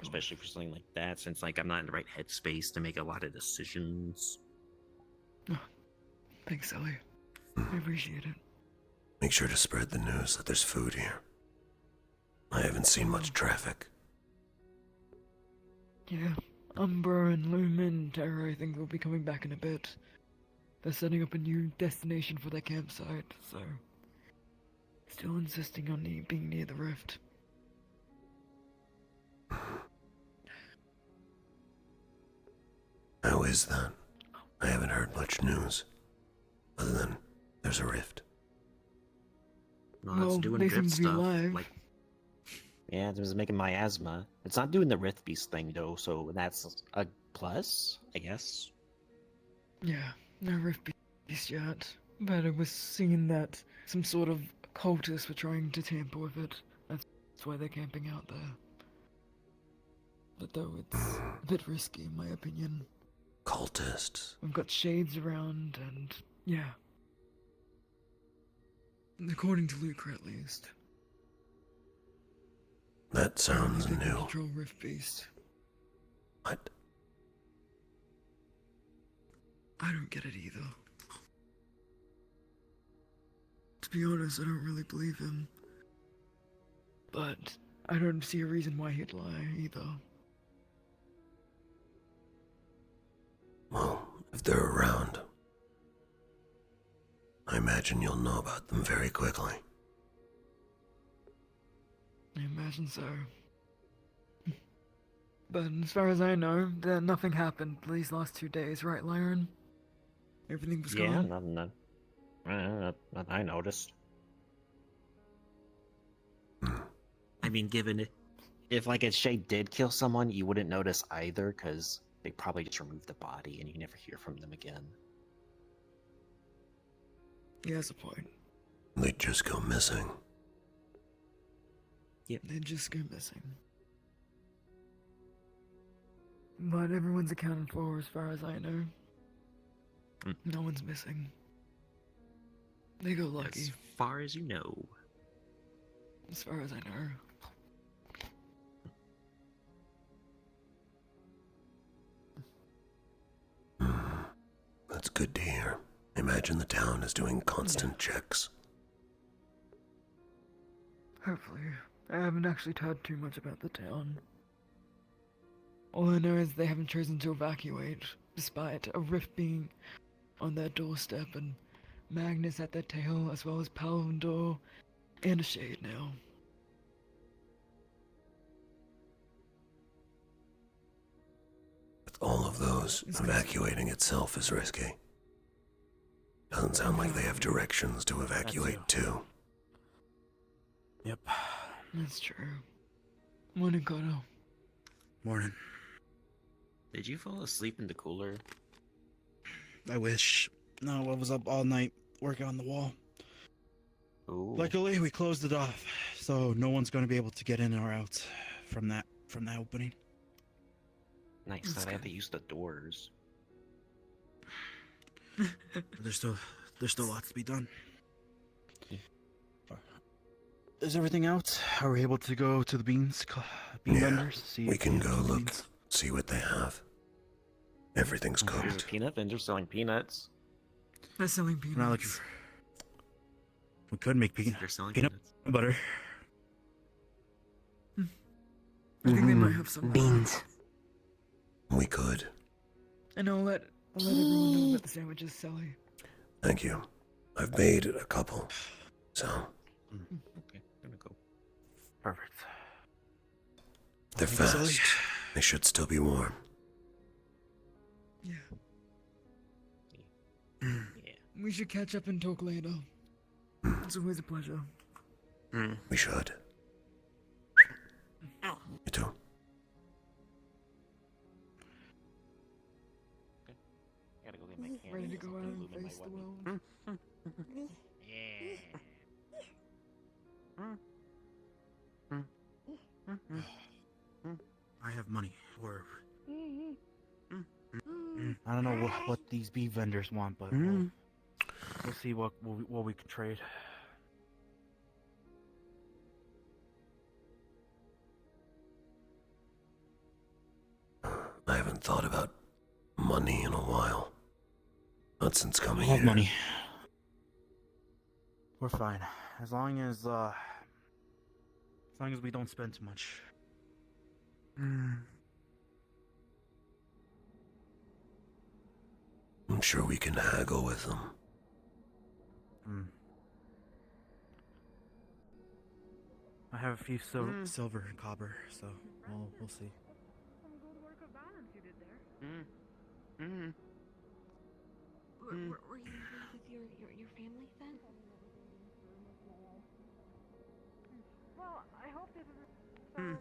Especially for something like that, since like I'm not in the right headspace to make a lot of decisions. Thanks, Ellie. I appreciate it. Make sure to spread the news that there's food here. I haven't seen much traffic. Yeah, Umbra and Lumen and Terra I think will be coming back in a bit. They're setting up a new destination for their campsite, so... Still insisting on being near the rift. How is that? I haven't heard much news. Other than there's a rift. No, it's doing they drift seem to be stuff. alive. Like, yeah, it was making miasma. It's not doing the Rift Beast thing though, so that's a plus, I guess. Yeah, no rift beast yet. But I was seeing that some sort of cultists were trying to tamper with it. That's why they're camping out there. But though it's a bit risky in my opinion. Cultists. We've got shades around and yeah. According to Lucre at least. That sounds They can new. control Rift Beast. What? I don't get it either. To be honest, I don't really believe him. But I don't see a reason why he'd lie either. Well, if they're around, I imagine you'll know about them very quickly. I imagine so. But as far as I know, nothing happened these last 2 days, right, Lyron? Everything was Yeah, gone? nothing I noticed. I mean, given it, if like a shade did kill someone, you wouldn't notice either, because they probably just removed the body and you never hear from them again. He has a point. They'd just go missing. Yep. They just go missing. But everyone's accounted for as far as I know. No one's missing. They go lucky. As far as you know. As far as I know. That's good to hear. Imagine the town is doing constant checks. Hopefully. I haven't actually heard too much about the town. All I know is they haven't chosen to evacuate, despite a rift being on their doorstep and Magnus at their tail, as well as Palador and a Shade now. With all of those, evacuating itself is risky. Doesn't sound like they have directions to evacuate too. Yep. That's true. Morning, Kodo. Morning. Did you fall asleep in the cooler? I wish. No, I was up all night working on the wall. Ooh. Luckily, we closed it off, so no one's going to be able to get in or out from that opening. Nice. Now they have to use the doors. There's still lots to be done. Is everything out? Are we able to go to the bean vendors? See We can go look, see what they have. Everything's There's a cooked. peanut vendor selling peanuts. They're selling peanuts. We're not looking for... We could make They're selling peanut butter. I think they might have some beans. We could. And I'll let everyone know about the sandwiches, Sally. Thank you. I've made a couple, so Okay, I'm gonna go. Perfect. they're Thank you, Sully. fast. They should still be warm. Yeah. We should catch up and talk later. It's always a pleasure. We should. You too. Gotta go get my candy. Ready to go out and face the world. I have money. I don't know what these bee vendors want, but we'll see what we can trade. I haven't thought about money in a while. Not since coming I have here. money. We're fine as long as we don't spend too much. I'm sure we can haggle with them. I have a few silver and copper, so we'll see. Were you with your family then? Well, I hope this is found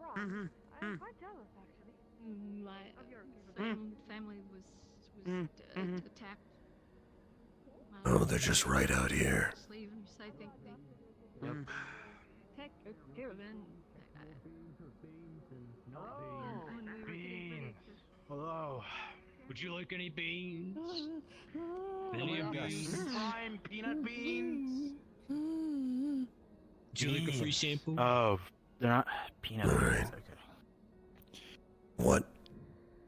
wrong. I'm quite jealous, actually. My family was attacked. Oh, they're just right out here. Slavers, I think they took care of it. Beans. Hello. Would you like any beans? Any of beans? Prime peanut beans. Would you like a free sample? Oh, they're not peanut beans. Alright. Okay. What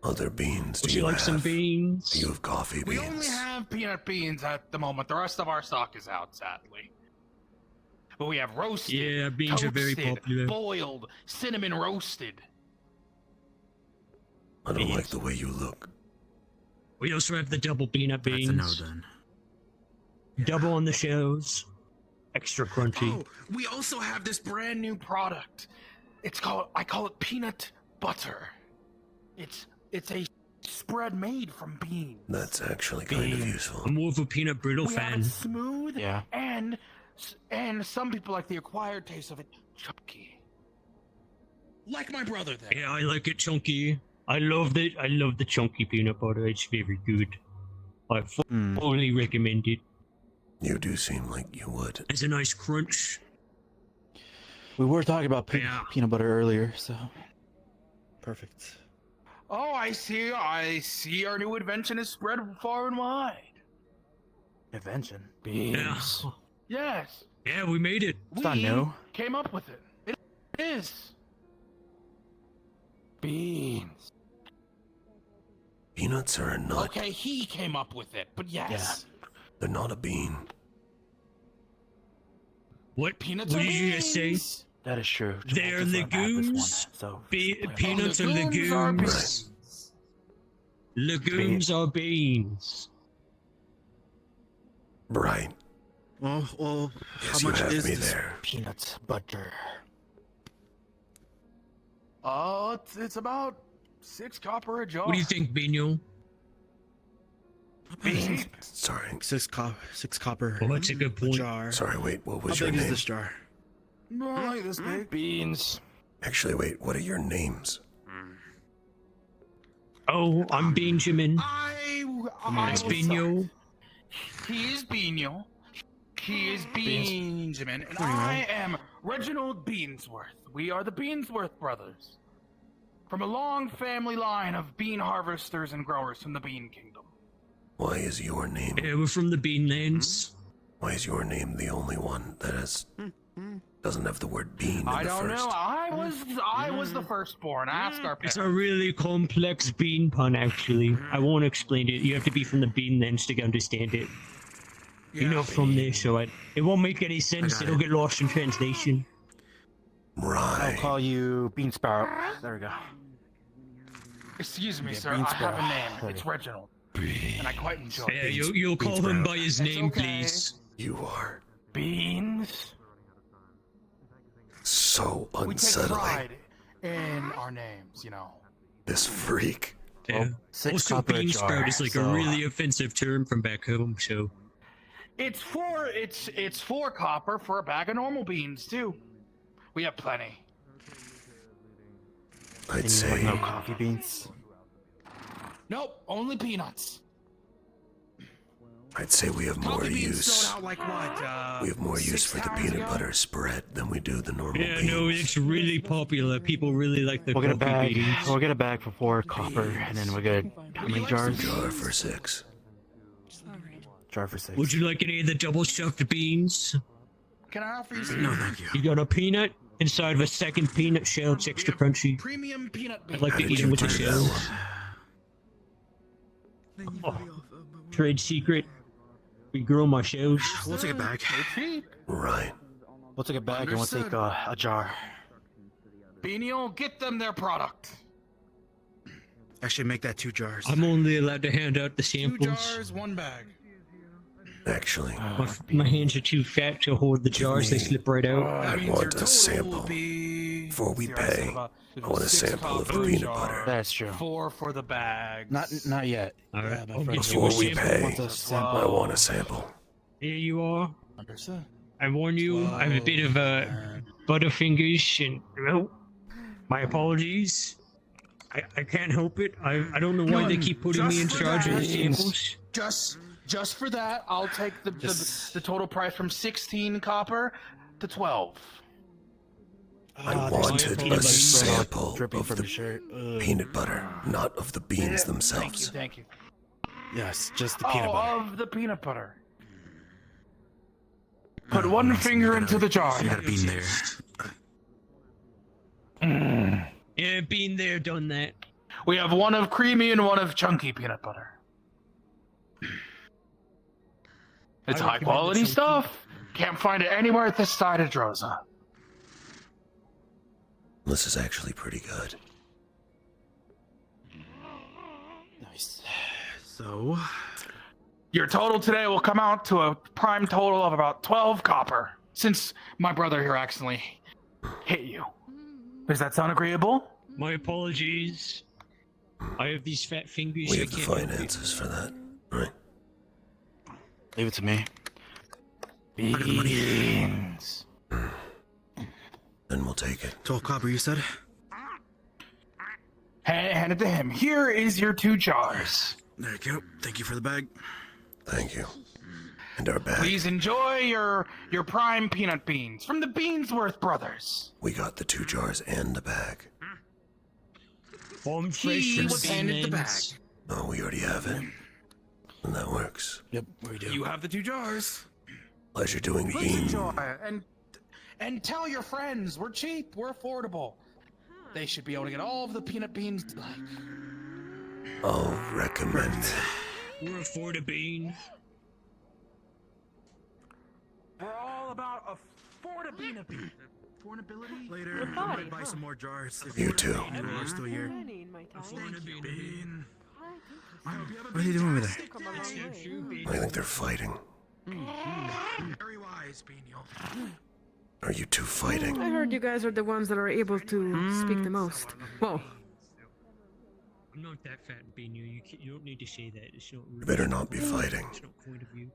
other beans do Would you like have? some beans? Do you have coffee We beans? only have peanut beans at the moment. The rest of our stock is out, sadly. But we have roasted, Yeah, beans are very toasted, popular. boiled, cinnamon roasted. I don't like the way you look. We also have the double peanut beans. That's a no then. Double on the shells. Extra crunchy. Oh, we also have this brand new product. I call it peanut butter. It's a spread made from beans. That's actually kind of useful. I'm more of a peanut brittle We have fan. it smooth, Yeah. and some people like the acquired taste of it chunky. Like my brother there. Yeah, I like it chunky. I love the chunky peanut butter. It's very good. I fully recommend it. You do seem like you would. It's a nice crunch. We were talking about peanut butter earlier, so perfect. Oh, I see. Our new invention is spread far and wide. Invention. Beans. Yes. Yeah, we made it. It's not new. Came up with it. It is. Beans. Peanuts are a nut. Okay, he came up with it, but yes. They're not a bean. What? Peanuts What are did you just say? beans. That is true. They're Jamaica's let have this legumes. one, so Peanuts are legumes are legumes. Legumes are beans. Right. Well, Yes, how you much have is me this there. peanut butter? It's about 6 copper a jar. What do you think, Bino? Beans. Sorry. Six copper. Oh, that's a good point. Jar. Sorry, wait, what was How your big name? is this jar? No, like this big. Beans. Actually, wait, what are your names? Oh, I'm Benjamin. That's Bino. He is Bino. He is Benjamin. And I am Reginald Beansworth. We are the Beansworth brothers. From a long family line of bean harvesters and growers from the Bean Kingdom. Why is your name? Yeah, we're from the Beanlands. Why is your name the only one that doesn't have the word bean in I the don't first? know. I was the firstborn. Ask our It's parents. a really complex bean pun, actually. I won't explain it. You have to be from the Beanlands to understand it. You're not from there, so it won't make any sense. It'll get lost in translation. Right. I'll call you Bean Sprout. There we go. Excuse me, Yeah, sir. Bean I have a Sprout. name. There It's you Reginald. And I quite enjoy Yeah, it. you'll call him by his It's name, okay. please. You are Beans. so We take unsettling. pride in our names, you know. This freak. Yeah. Six Also, copper a bean jar, sprout is like so- a really offensive term from back home, so It's four copper for a bag of normal beans too. We have plenty. I'd say no coffee beans. Nope, only peanuts. I'd say we have more use. Like what? We have more use for the peanut butter spread than we do the normal Yeah, beans. no, it's really popular. People really like the We'll get a coffee bag. beans. We'll get a bag for 4 copper, and then we'll get how many jars? Jar for 6. Jar for 6. Would you like any of the double stuffed beans? Can I offer you some? No, thank you. You got a peanut inside of a second peanut shell. It's extra crunchy. Premium peanut I'd like to How eat did them you with the do that shells. one? Trade secret. We grow my shells. We'll take a bag. Right. We'll take a bag and we'll take a jar. Beaniel, get them their product. Actually, make that 2 jars. I'm only allowed to hand out the 2 samples. jars, 1 bag. Actually, My hands are too fat to hold the jars. They slip right out. I want a sample. Before we pay, I want a sample of the peanut butter. That's true. 4 for the bag. Not yet. All right. my I'll friend get you Before a we sample. pay, I want a sample. Here you are. I warn you, I have a bit of butterfingers and well, my apologies. I can't help it. I don't know why they keep putting me in charge of the samples. Just for that, I'll take the total price from 16 copper to 12. I wanted a sample of the peanut butter, not of the beans themselves. Thank you. Yes, just the peanut butter. Of the peanut butter. Put 1 finger into the jar. You got a bean there. Yeah, been there, done that. We have 1 of creamy and 1 of chunky peanut butter. It's high quality stuff. Can't find it anywhere this side of Droza. This is actually pretty good. Nice. So, Your total today will come out to a prime total of about 12 copper, since my brother here accidentally hit you. Does that sound agreeable? My apologies. I have these fat fingers. We I have the can't help it. finances for that, right? Leave it to me. Beans. Then we'll take it. 12 copper, you said? Hand it to him. Here is your 2 jars. There you go. Thank you for the bag. Thank you. And our bag. Please enjoy your prime peanut beans from the Beansworth brothers. We got the 2 jars and the bag. I'm He fresh was handed the bag. beans. Oh, we already have it. And that works. Yep, we do. You have the 2 jars. Pleasure doing Please bean. enjoy and tell your friends we're cheap, we're affordable. They should be able to get all of the peanut beans they like. I'll recommend. We're afford a bean. We're all about affordability. Affordability? Later, Good I body, might buy huh? some more jars. If You too. You're still here. Afford a bean. What are they doing over there? I think they're fighting. Very wise, Beaniel. Are you two fighting? I heard you guys are the ones that are able to speak the most. Well, I'm not that fat, Bean. You don't need to say that. It's not rude. You better not be fighting. It's not kind of you.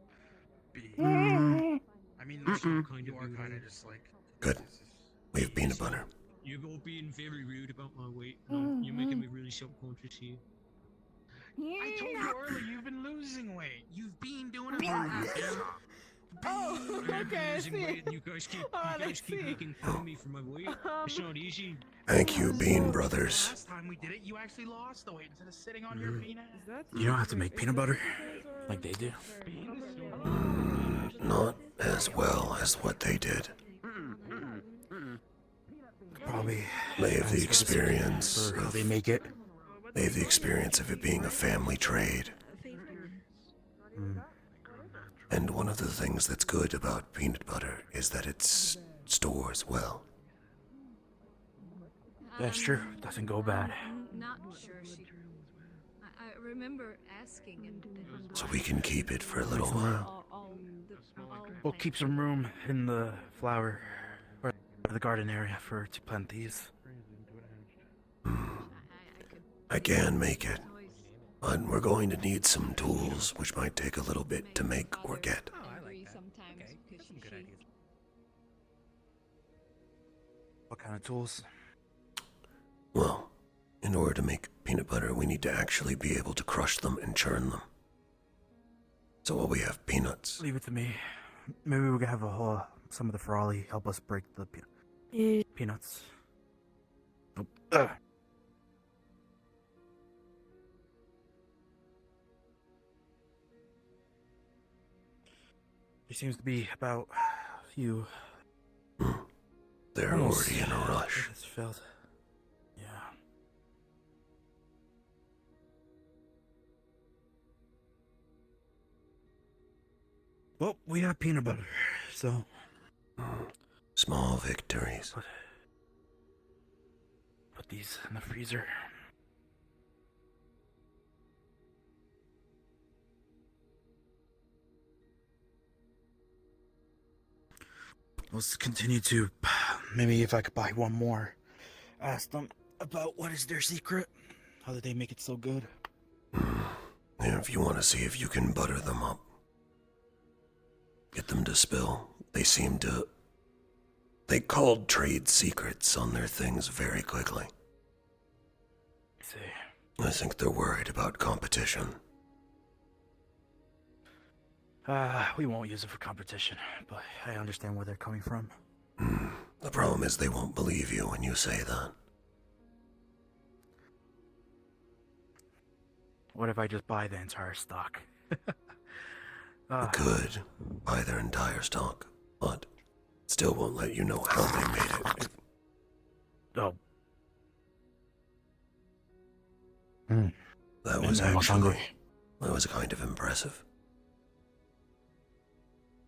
I mean, It's not kind you of are you. kind of just like. Good. We have peanut butter. You're all being very rude about my weight. No, you're making me really self-conscious here. I told you earlier, you've been losing weight. You've been doing it. oh, okay, I Losing see. weight and you guys keep making fun of me for my weight. It's not easy. Thank you, Bean Brothers. Last time we did it, you actually lost the weight instead of sitting on your peanut. You don't have to make peanut butter. Like they do. Not as well as what they did. Probably. They have the experience For how of, they make it. they have the experience of it being a family trade. And one of the things that's good about peanut butter is that it stores well. That's true. Doesn't go bad. I'm not sure she. I remember asking and. So we can keep it for a little while. We'll keep some room in the flower or the garden area for to plant these. I can make it. But we're going to need some tools, which might take a little bit to make or get. What kind of tools? Well, in order to make peanut butter, we need to actually be able to crush them and churn them. So while we have peanuts... Leave it to me. Maybe we could have some of the Ferrari help us break the peanuts. Oh. There seems to be about a few. They're already in a rush. It's filled. Yeah. Well, we have peanut butter, so. Small victories. Put these in the freezer. Let's continue to, maybe if I could buy one more, ask them about what is their secret? How did they make it so good? And if you want to see if you can butter them up, get them to spill. They called trade secrets on their things very quickly. I think they're worried about competition. We won't use it for competition, but I understand where they're coming from. The problem is they won't believe you when you say that. What if I just buy the entire stock? You could buy their entire stock, but still won't let you know how they made it. Oh. That was kind of impressive.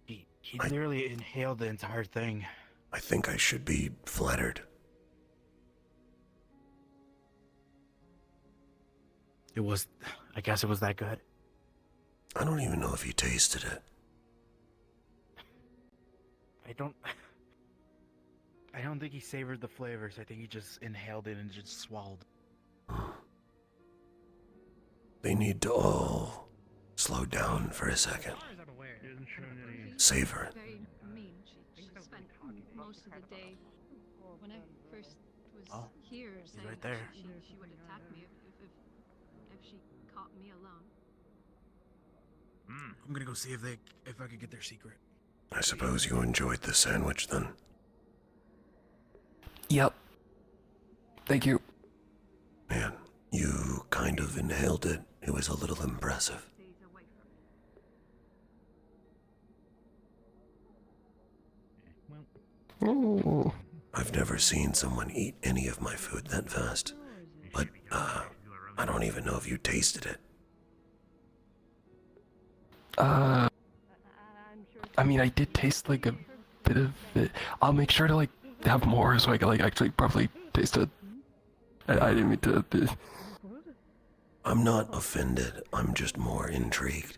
He literally inhaled the entire thing. I think I should be flattered. I guess it was that good. I don't even know if he tasted it. I don't think he savored the flavors. I think he just inhaled it and just swallowed. They need to all slow down for a second. Savor it. Very mean. She spent most of the day when I first was here saying right there. she would attack me if she caught me alone. I'm gonna go see if I could get their secret. I suppose you enjoyed the sandwich then. Yep. Thank you. Man, you kind of inhaled it. It was a little impressive. Ooh. I've never seen someone eat any of my food that fast. But, I don't even know if you tasted it. I mean, I did taste like a bit of it. I'll make sure to have more so I can actually properly taste it. I didn't mean to. I'm not offended. I'm just more intrigued.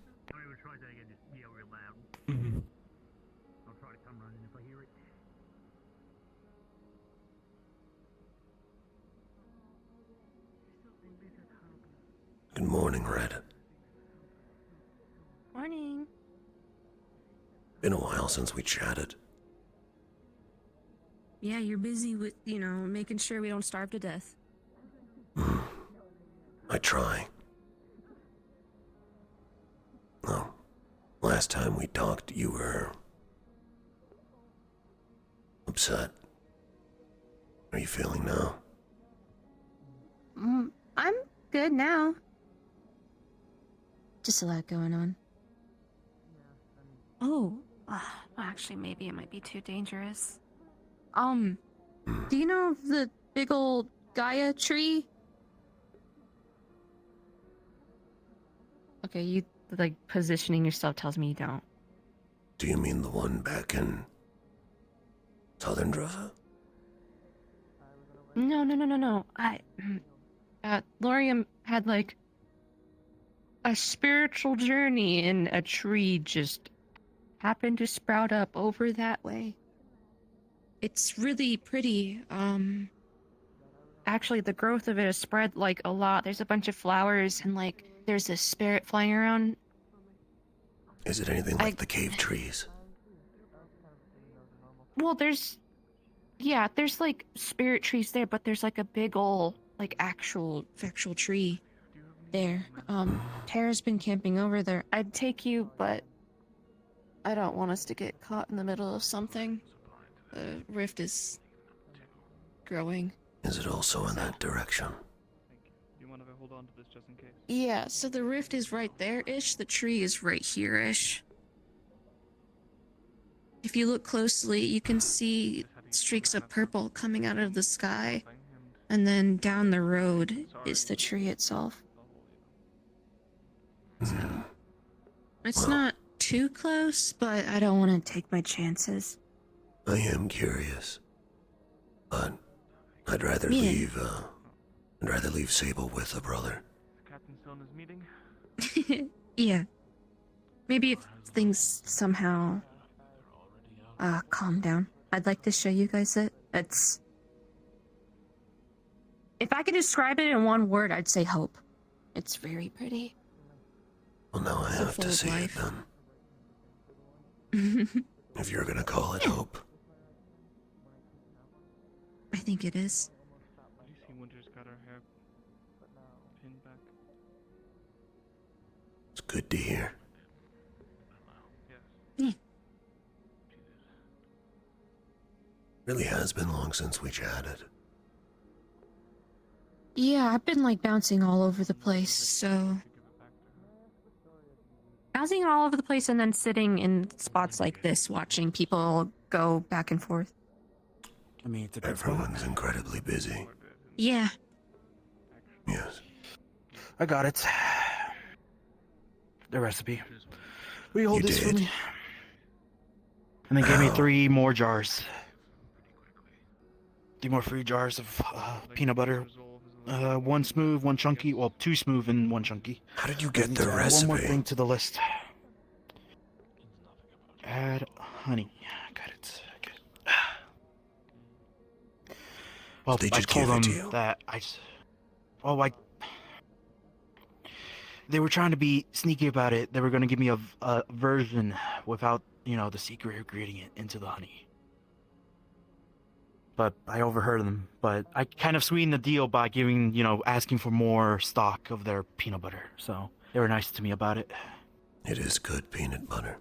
Good morning, Red. Morning. Been a while since we chatted. Yeah, you're busy with, making sure we don't starve to death. I try. Oh, last time we talked, you were upset. How are you feeling now? I'm good now. Just a lot going on. Oh, actually, maybe it might be too dangerous. Do you know the big old Gaia tree? Okay, you, positioning yourself tells me you don't. Do you mean the one back in Southern Druffa? No. Lorium had, a spiritual journey, and a tree just happened to sprout up over that way. It's really pretty. Actually, the growth of it has spread, a lot. There's a bunch of flowers, and, there's a spirit flying around. Is it anything like the cave trees? Well, there's Yeah, there's like spirit trees there, but there's like a big ol' like actual tree there. Tara's been camping over there. I'd take you, but I don't want us to get caught in the middle of something. The rift is growing. Is it also in that direction? You want to hold on to this just in case? Yeah, so the rift is right there-ish. The tree is right here-ish. If you look closely, you can see streaks of purple coming out of the sky. And then down the road is the tree itself. It's not too close, but I don't want to take my chances. I am curious, but I'd rather Yeah. leave Sable with a brother. Captain still in his meeting? Yeah. Maybe if things somehow calm down. I'd like to show you guys it. It's... If I could describe it in one word, I'd say hope. It's very pretty. Well, now I have to see it then. If you're gonna call it hope. I think it is. You see Winter's got her hair pinned back. It's good to hear. Yeah. Really has been long since we chatted. Yeah, I've been like bouncing all over the place, so... Bouncing all over the place and then sitting in spots like this, watching people go back and forth. I mean, it's a good Everyone's incredibly busy. Yeah. Yes. I got it. The recipe. Will you hold this for me? And then give me 3 more jars. 3 more free jars of peanut butter. 1 smooth, 1 chunky. Well, 2 smooth and 1 chunky. How did you get the recipe? One more thing to the list. Add honey. Got it. Well, They I just told give it to them you? that they were trying to be sneaky about it. They were going to give me a version without, the secret ingredient into the honey. But I overheard them. But I kind of sweetened the deal by asking for more stock of their peanut butter. So they were nice to me about it. It is good peanut butter.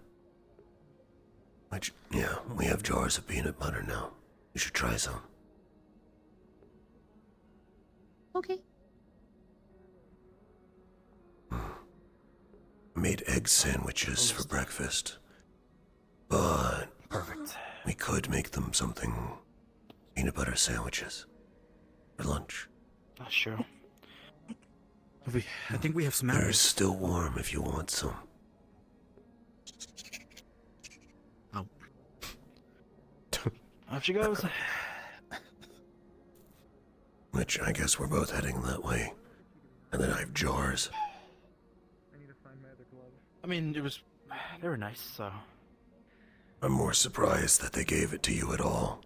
Which, yeah, we have jars of peanut butter now. You should try some. Okay. I made egg sandwiches for breakfast. But... Perfect. We could make them something... peanut butter sandwiches. For lunch. Sure. I think we have some apples. They're still warm if you want some. Off she goes. Which I guess we're both heading that way. And then I have jars. I mean, they were nice, so... I'm more surprised that they gave it to you at all.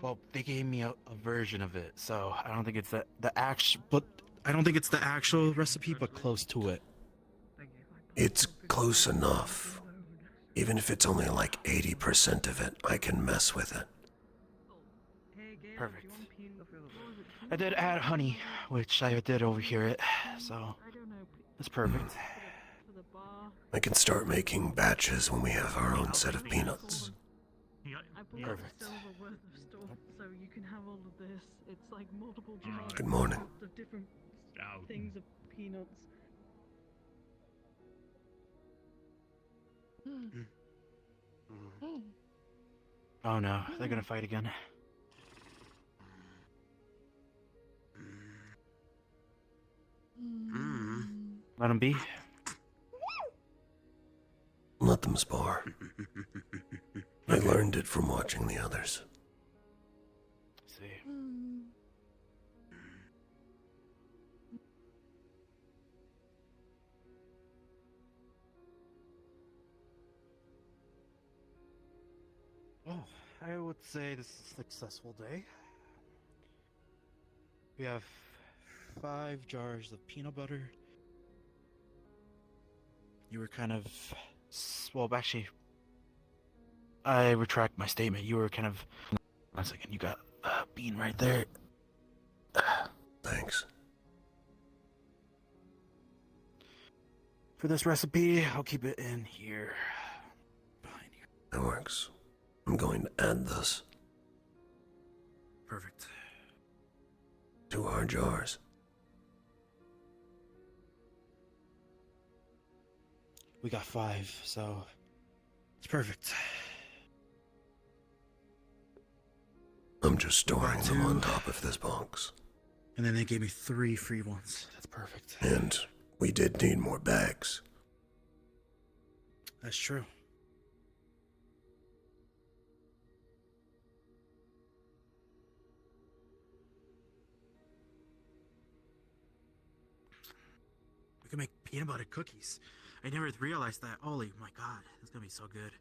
Well, they gave me a version of it, so I don't think it's I don't think it's the actual recipe, but close to it. It's close enough. Even if it's only like 80% of it, I can mess with it. Perfect. I did add honey, which I did overhear it, so it's perfect. I can start making batches when we have our own set of peanuts. Perfect. So you can have all of this. It's like multiple jars. Good morning. Of different things of peanuts. Oh no, they're gonna fight again. Let them be. Let them spar. I learned it from watching the others. See. Well, I would say this is a successful day. We have 5 jars of peanut butter. You were kind of... Well, actually... I retract my statement. You were kind of... 1 second, you got Bean right there. Thanks. For this recipe, I'll keep it in here. That works. I'm going to add this Perfect. to our jars. We got 5, so it's perfect. I'm just storing them on top of this box. And then they gave me 3 free ones. That's perfect. And we did need more bags. That's true. We can make peanut butter cookies. I never realized that. Holy my god, that's gonna be so good.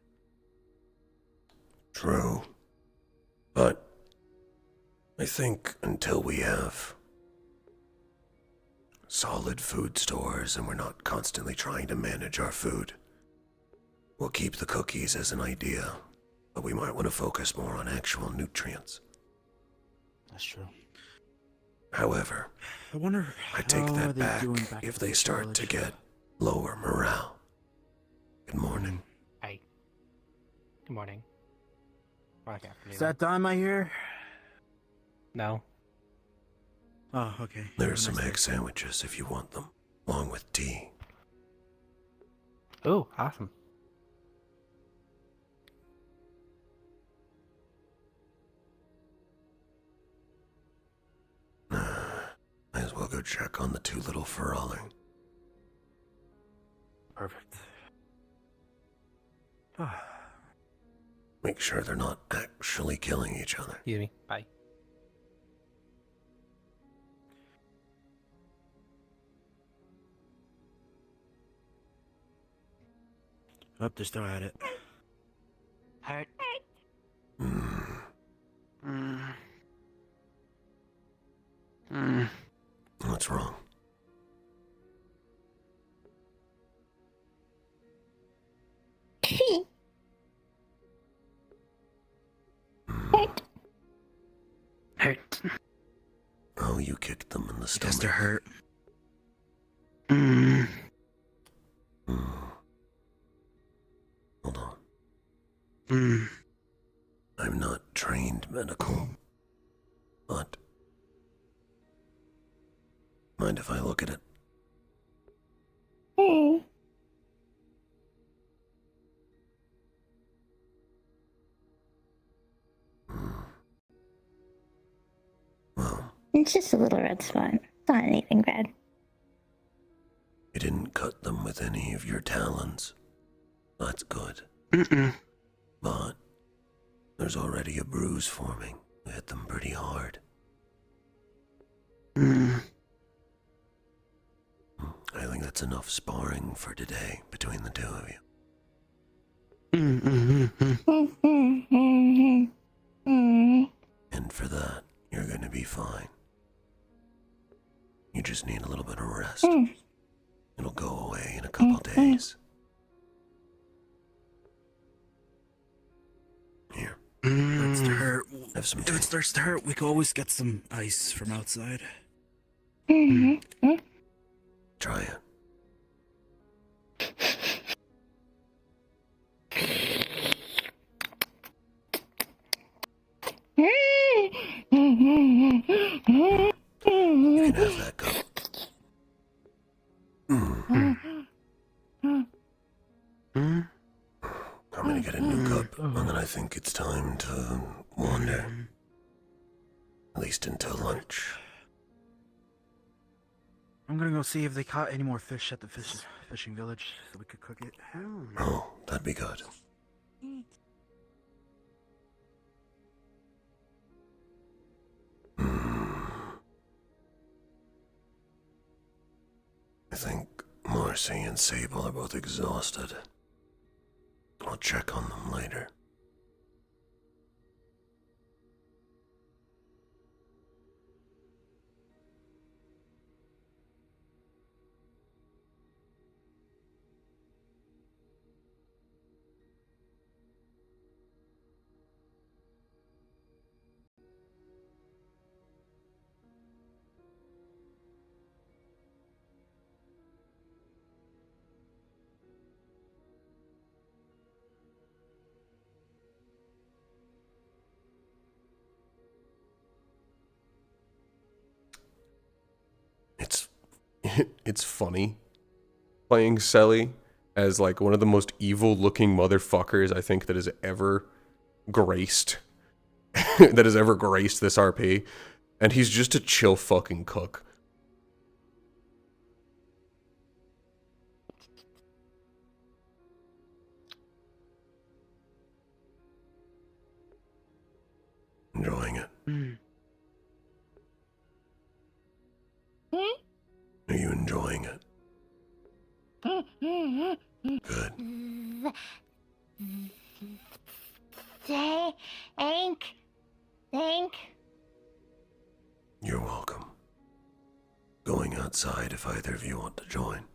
True. But I think until we have solid food stores and we're not constantly trying to manage our food, we'll keep the cookies as an idea, but we might want to focus more on actual nutrients. That's true. However, I wonder I take how that they're back doing back if at they the start village. to get lower morale. Good morning. Hi. Good morning. Or like afternoon. Is that time I hear? No. Oh, okay. There's Have a some nice egg day. sandwiches if you want them, along with tea. Oh, awesome. Might as well go check on the 2 little furalling. Perfect. Make sure they're not actually killing each other. Excuse me. Bye. Oh, they're still at it. Hurt. What's wrong? Hurt. Oh, you kicked them in the stomach. Guess they're hurt. Hold on. I'm not trained medical, but mind if I look at it? It's just a little red spot. It's not anything bad. You didn't cut them with any of your talons. That's good. But there's already a bruise forming. You hit them pretty hard. I think that's enough sparring for today between the 2 of you. And for that, you're gonna be fine. You just need a little bit of rest. It'll go away in a couple days. Here. Starts to hurt. Have some If it starts to hurt, we can always get some ice from outside. Try it. You can have that cup. I'm gonna get a new cup, and then I think it's time to wander. At least until lunch. I'm gonna go see if they caught any more fish at the fishing village so we could cook it. Oh, that'd be good. I think Marcy and Sable are both exhausted. I'll check on them later. it's funny playing Selly as like one of the most evil looking motherfuckers I think that has ever graced this RP, and he's just a chill fucking cook. Enjoying it. Are you enjoying it? Good. Thank. You're welcome. Going outside if either of you want to join.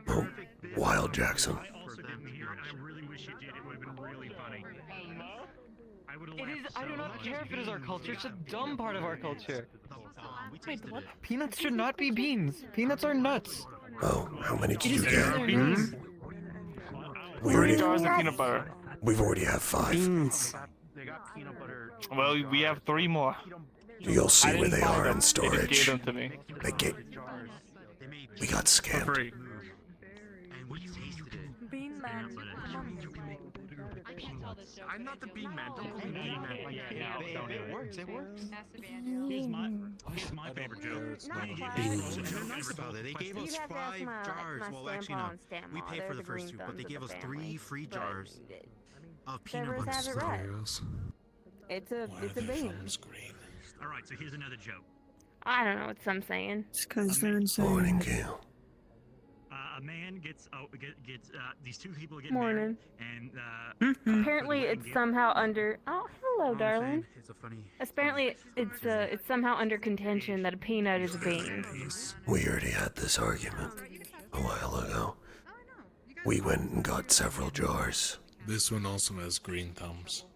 Oh, Wild Jackson. I do not care if it is our culture. It's a dumb part of our culture. Wait, what? Peanuts should not be beans. Peanuts are nuts. Oh, how many did you get? We 3 jars of peanut butter. We've already have 5. Beans. Well, we have 3 more. You'll see where they are in They storage. just gave them to me. We got scammed. Bean man. I'm not the bean man. Don't call me bean man. It works. It works. Here's my favorite joke. They're nice about it. They gave us 5 jars. Well, actually, no. We paid for the first 2, but they gave us 3 free jars of peanut butter. It's a bean. All right, so here's another joke. I don't know what I'm saying. It's because they're insane. Morning, Gail. A man gets these 2 people get Morning. married, and Apparently, it's somehow under. Oh, hello, darling. it's a funny. Apparently, it's somehow under contention that a peanut is a bean. We already had this argument a while ago. We went and got several jars. This one also has green thumbs.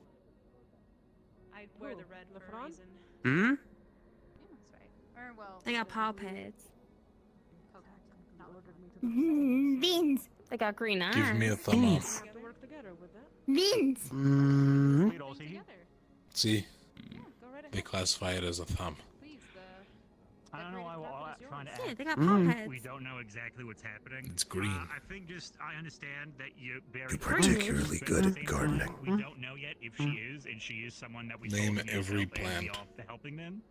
I wear the red for a reason. Hmm? They got paw pads. Beans. They got green eyes. Give me a thumb up. Beans. See? They classify it as a thumb. I don't know why we're all trying to act. Yeah, they got paw pads. We don't know exactly what's happening. It's green. I think I understand that you're You're particularly good at gardening. We don't know yet if she is, and she is someone that we Name totally need every help, and plant. we are the helping them.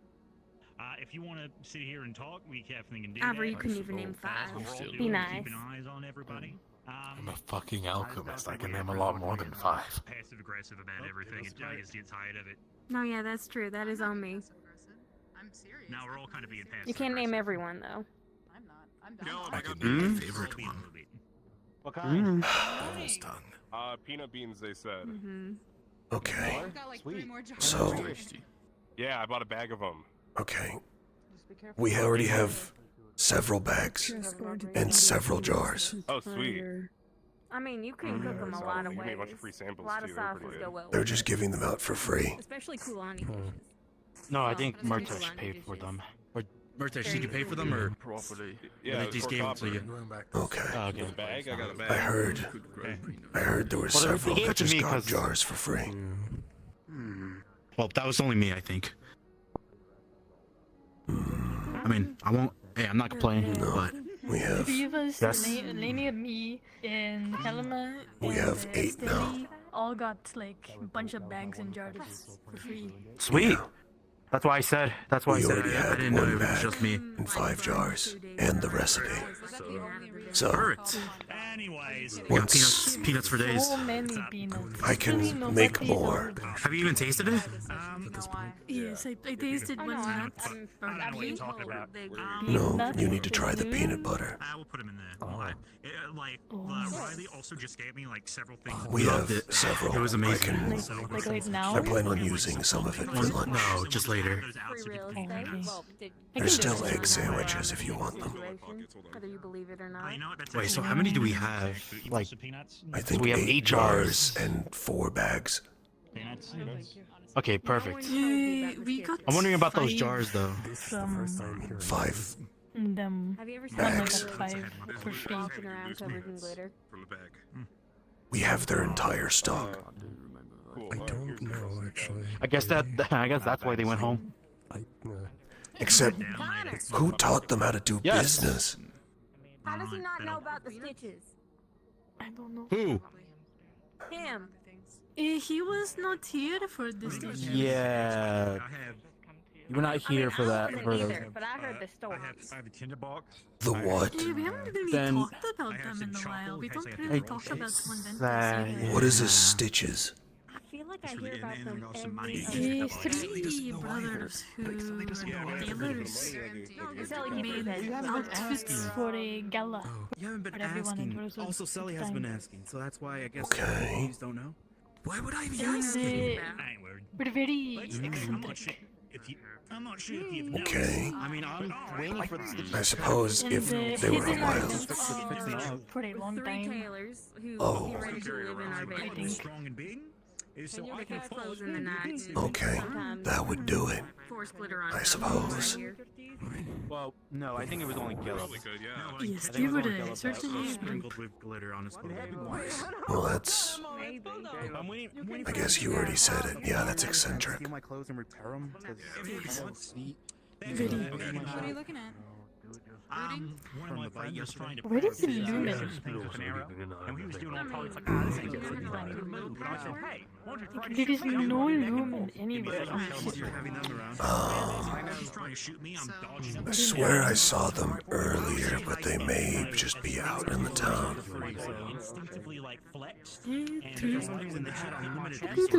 If you want to sit here and talk, we definitely can do Avery, that. you couldn't even name 5. We're all Be doing nice. keeping eyes on everybody. I'm a fucking alchemist. I can name a lot more than 5. Passive aggressive about everything. I just get tired of it. No, yeah, that's true. That is on me. Now we're all kind of being passive. You can't name everyone though. I can name my favorite one. What kind? Devil's tongue. Peanut beans, they said. Okay. Sweet. So, Yeah, I bought a bag of them. okay. We already have several bags and several jars. Oh, sweet. I mean, you can cook them a lot of You ways. made a bunch of free samples, a lot of too. They're sauces pretty go good. well. They're just giving them out for free. Especially Kulani dishes. No, I So, think especially Murtash Kulani paid for dishes. them. Murtash, did you pay for them or properly? Yeah, they it was just for gave them to copper. you. Okay. Okay. The bag? I got a bag. I heard there were Well, they several gave that it to just me got 'cause- jars for free. Well, that was only me, I think. I mean, I won't. Hey, I'm not complaining, but We have Three of us, Yes. Lainey and me, and Helena, We and have 8 now. Steffi, all got like a bunch of bags and jars for free. sweet. That's why I said. That's why I We said. already I had didn't know one it was bag just me. and 5 jars and the recipe. So Anyways, once Peanuts for days. So many peanuts. I can make more. Have you even tasted it? Yes, I tasted one nut. No, you need to try the peanut butter. I will put them in there. Riley also just gave me like several things. We have several. It was amazing. Like right now. I plan on using some of it for lunch. No, just later. There's still egg sandwiches if you want them. Whether you believe it or not. Wait, so how many do we have? Like, I think we have 8 8 jars and 4 bags. Okay, perfect. We got I'm wondering about those 5 jars, though. From 5 them. Have you ever seen One bags. got 5 for free. walking around covered in glitter? From the bag. We have their entire stock. I don't know, actually. I guess that's why they went home. Except, who taught them how to do Yes. business? How does he not know about the stitches? I don't know. Who? Him. He was not here for this. Yeah. You were not here for that. I For wasn't the... either, but I heard the story. I have a tinderbox. The what? We haven't really Then- talked about them in a while. We don't really talk about one vendors either. What is a stitches? I feel like I hear about them every The 3 brothers who were tailors made outfits for a gala. You haven't been for everyone in asking. Erosion Also, Sally at the has been time. asking, so that's why I guess Okay. you just don't know. Why would I be And asking? we're very eccentric. I'm not sure if you've Okay. I mean, I'm waiting for the stitches. I suppose And if the they were a hidden while. agents for a long 3 time. tailors who Oh. be ready to live in our village. strong and big. So And you I pick can our follow clothes in the night. Okay, that would do it. Force glitter on I top suppose. here. Well, no, I think it was only Gillup. Probably could, yeah. Yes, I think you it were was only a Gillup certain that was age. sprinkled with glitter on his clothes. Well, that's. Maybe. I'm waiting I guess you already said it. Yeah, that's eccentric. Steal my clothes and repair them. Really? What are you looking at? One of my friends was trying to Where is the practice, lumen? with an arrow, and he was doing all probably like, this ain't good. He's trying to move. And I said, hey, why don't you try to There is shoot me? I'm no going back and lumen forth. anywhere on the ship. She's trying to shoot me. I'm dodging. I swear I saw them earlier, but they may just be out in the town. Instinctively like flexed.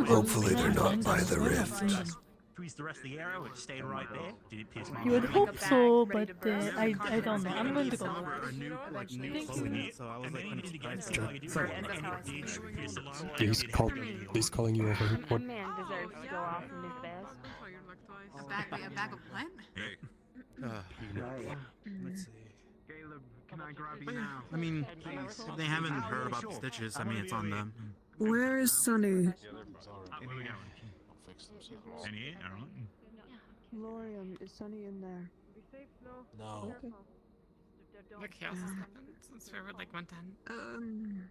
Hopefully they're not by the rift. Tweezed the rest of the arrow. It stayed right there. Did it pierce my You would arm? hope so, but I don't know. I'm going to go. So I was like, kind of surprised. He's calling you over. A What? man deserves to go off and do his best. A bag of what? Let's see. Caleb, can I grab you now? I mean, if they haven't heard about the stitches, I mean, it's on them. Where is Sunny? Any? I don't know. Lorian, is Sunny in there? No. Okay. What chaos has happened since we were like 110?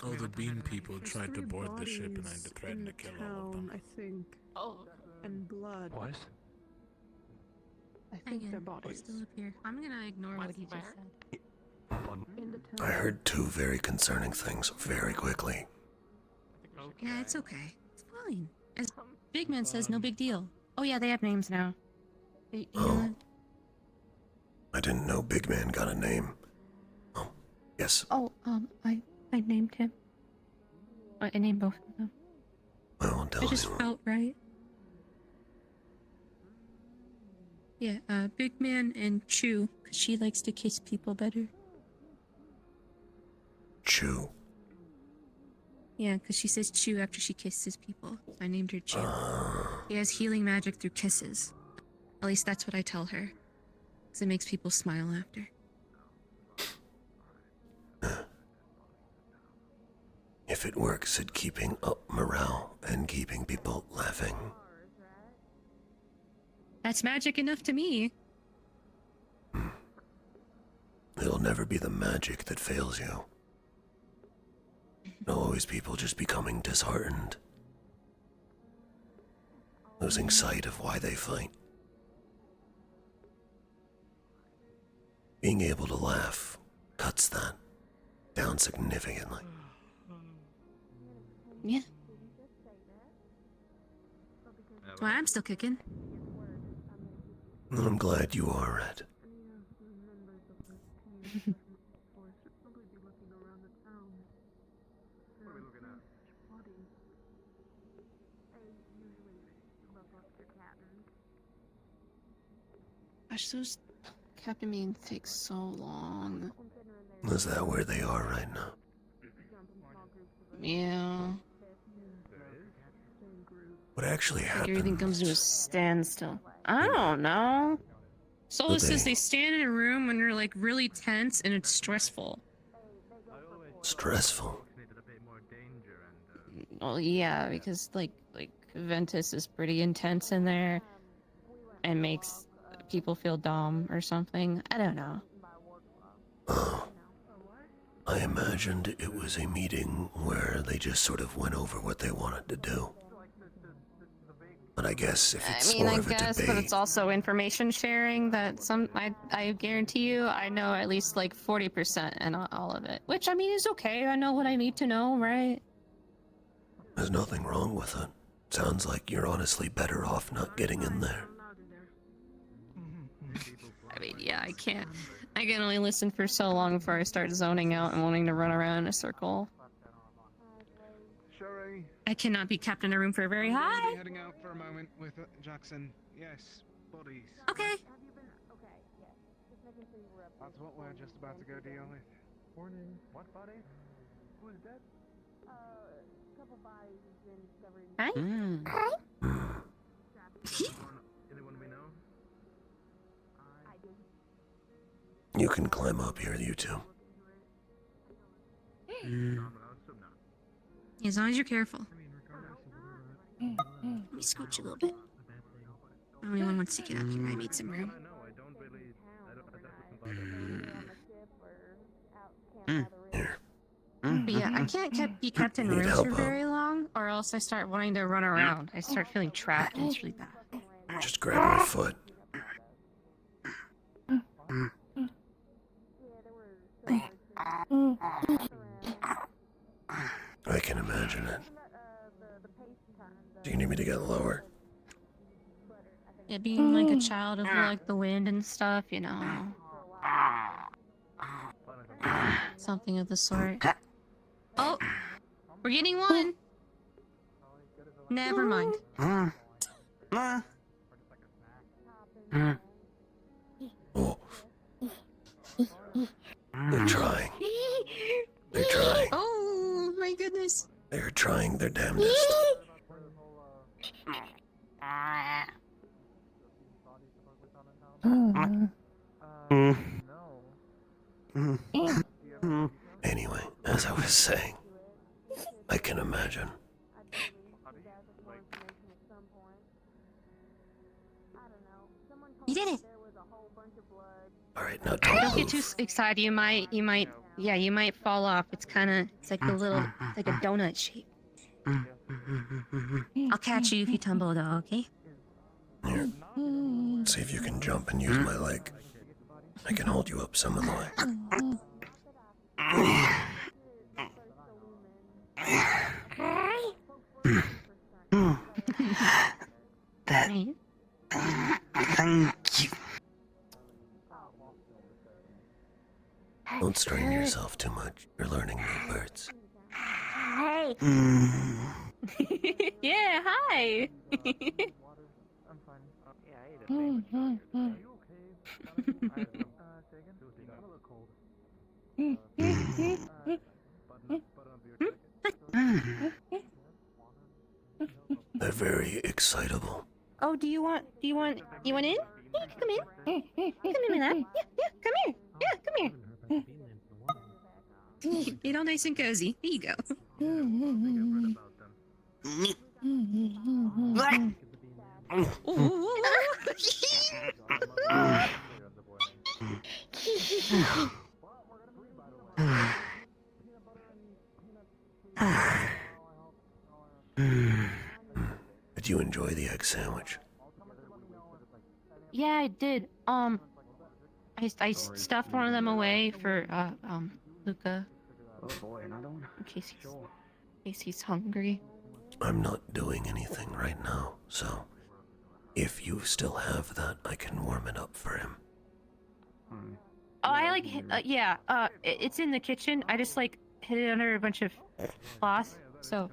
All the bean people tried to board the ship and I threatened to kill all of them. I think. Oh, And blood. What? I think they're bodies. Still up here. I'm gonna ignore what he just said. In the I town. heard 2 very concerning things very quickly. Yeah, it's okay. It's fine. As Big Man says, no big deal. Oh yeah, they have names now. You know Oh. that? I didn't know Big Man got a name. Oh, yes. Oh, I named him. I named both of them. I won't tell It just anyone. felt right. Yeah, Big Man and Chew, because she likes to kiss people better. Chew. Yeah, because she says chew after she kisses people. I named her Chew. She has healing magic through kisses. At least that's what I tell her. Because it makes people smile after. If it works at keeping up morale and keeping people laughing. That's magic enough to me. It'll never be the magic that fails you. There'll always people just becoming disheartened. Losing sight of why they fight. Being able to laugh cuts that down significantly. Yeah. That's why I'm still kicking. And I'm glad you are, Red. Gosh, those Captain Beans take so long. Is that where they are right now? Yeah. What actually Like happened? everything comes to a standstill. I don't know. Solo Did says they- they stand in a room when they're like really tense and it's stressful. Stressful. Well, yeah, because like Ventus is pretty intense in there and makes people feel dumb or something. I don't know. Oh. I imagined it was a meeting where they just sort of went over what they wanted to do. But I guess if it's more of a debate... but it's also information sharing that I guarantee you, I know at least like 40% and all of it. Which, I mean, is okay. I know what I need to know, right? There's nothing wrong with it. Sounds like you're honestly better off not getting in there. I mean, yeah, I can only listen for so long before I start zoning out and wanting to run around in a circle. I cannot be kept in a room for very high. Heading out for a moment with Jackson. Yes, bodies. Okay. That's what we're just about to go deal with. Morning. What body? Who is dead? A couple bodies have been discovered. Hi. Anyone we know? You can climb up here, you two. As long as you're careful. Let me scooch a little bit. Everyone wants to get up here. I made some room. Here. But yeah, I can't be kept in rooms for very long, or else I start wanting to run around. I start feeling trapped, and it's really bad. Just grab my foot. I can imagine it. Do you need me to get lower? Yeah, being like a child of like the wind and stuff, you know. Something of the sort. Oh! We're getting one! Never mind. Oh. They're trying. They're trying. Oh my goodness. They're trying their damnedest. Anyway, as I was saying, I can imagine. You did it! Alright, now Don't get too excited. You might fall off. It's like like a donut shape. I'll catch you if you tumble though, okay? Here. See if you can jump and use my leg. I can hold you up some of the way. Thank you. Don't strain yourself too much. You're learning new words. Hey. Yeah, hi. They're very excitable. Oh, do you want in? Yeah, come in. Come in, my love. Yeah, come here. Yeah, come here. Get all nice and cozy. There you go. Did you enjoy the egg sandwich? Yeah, I did. I stuffed one of them away for Luca. Oh boy, another one? In case he's hungry. I'm not doing anything right now, so if you still have that, I can warm it up for him. Oh, I like it's in the kitchen. I just like hid it under a bunch of cloth. So,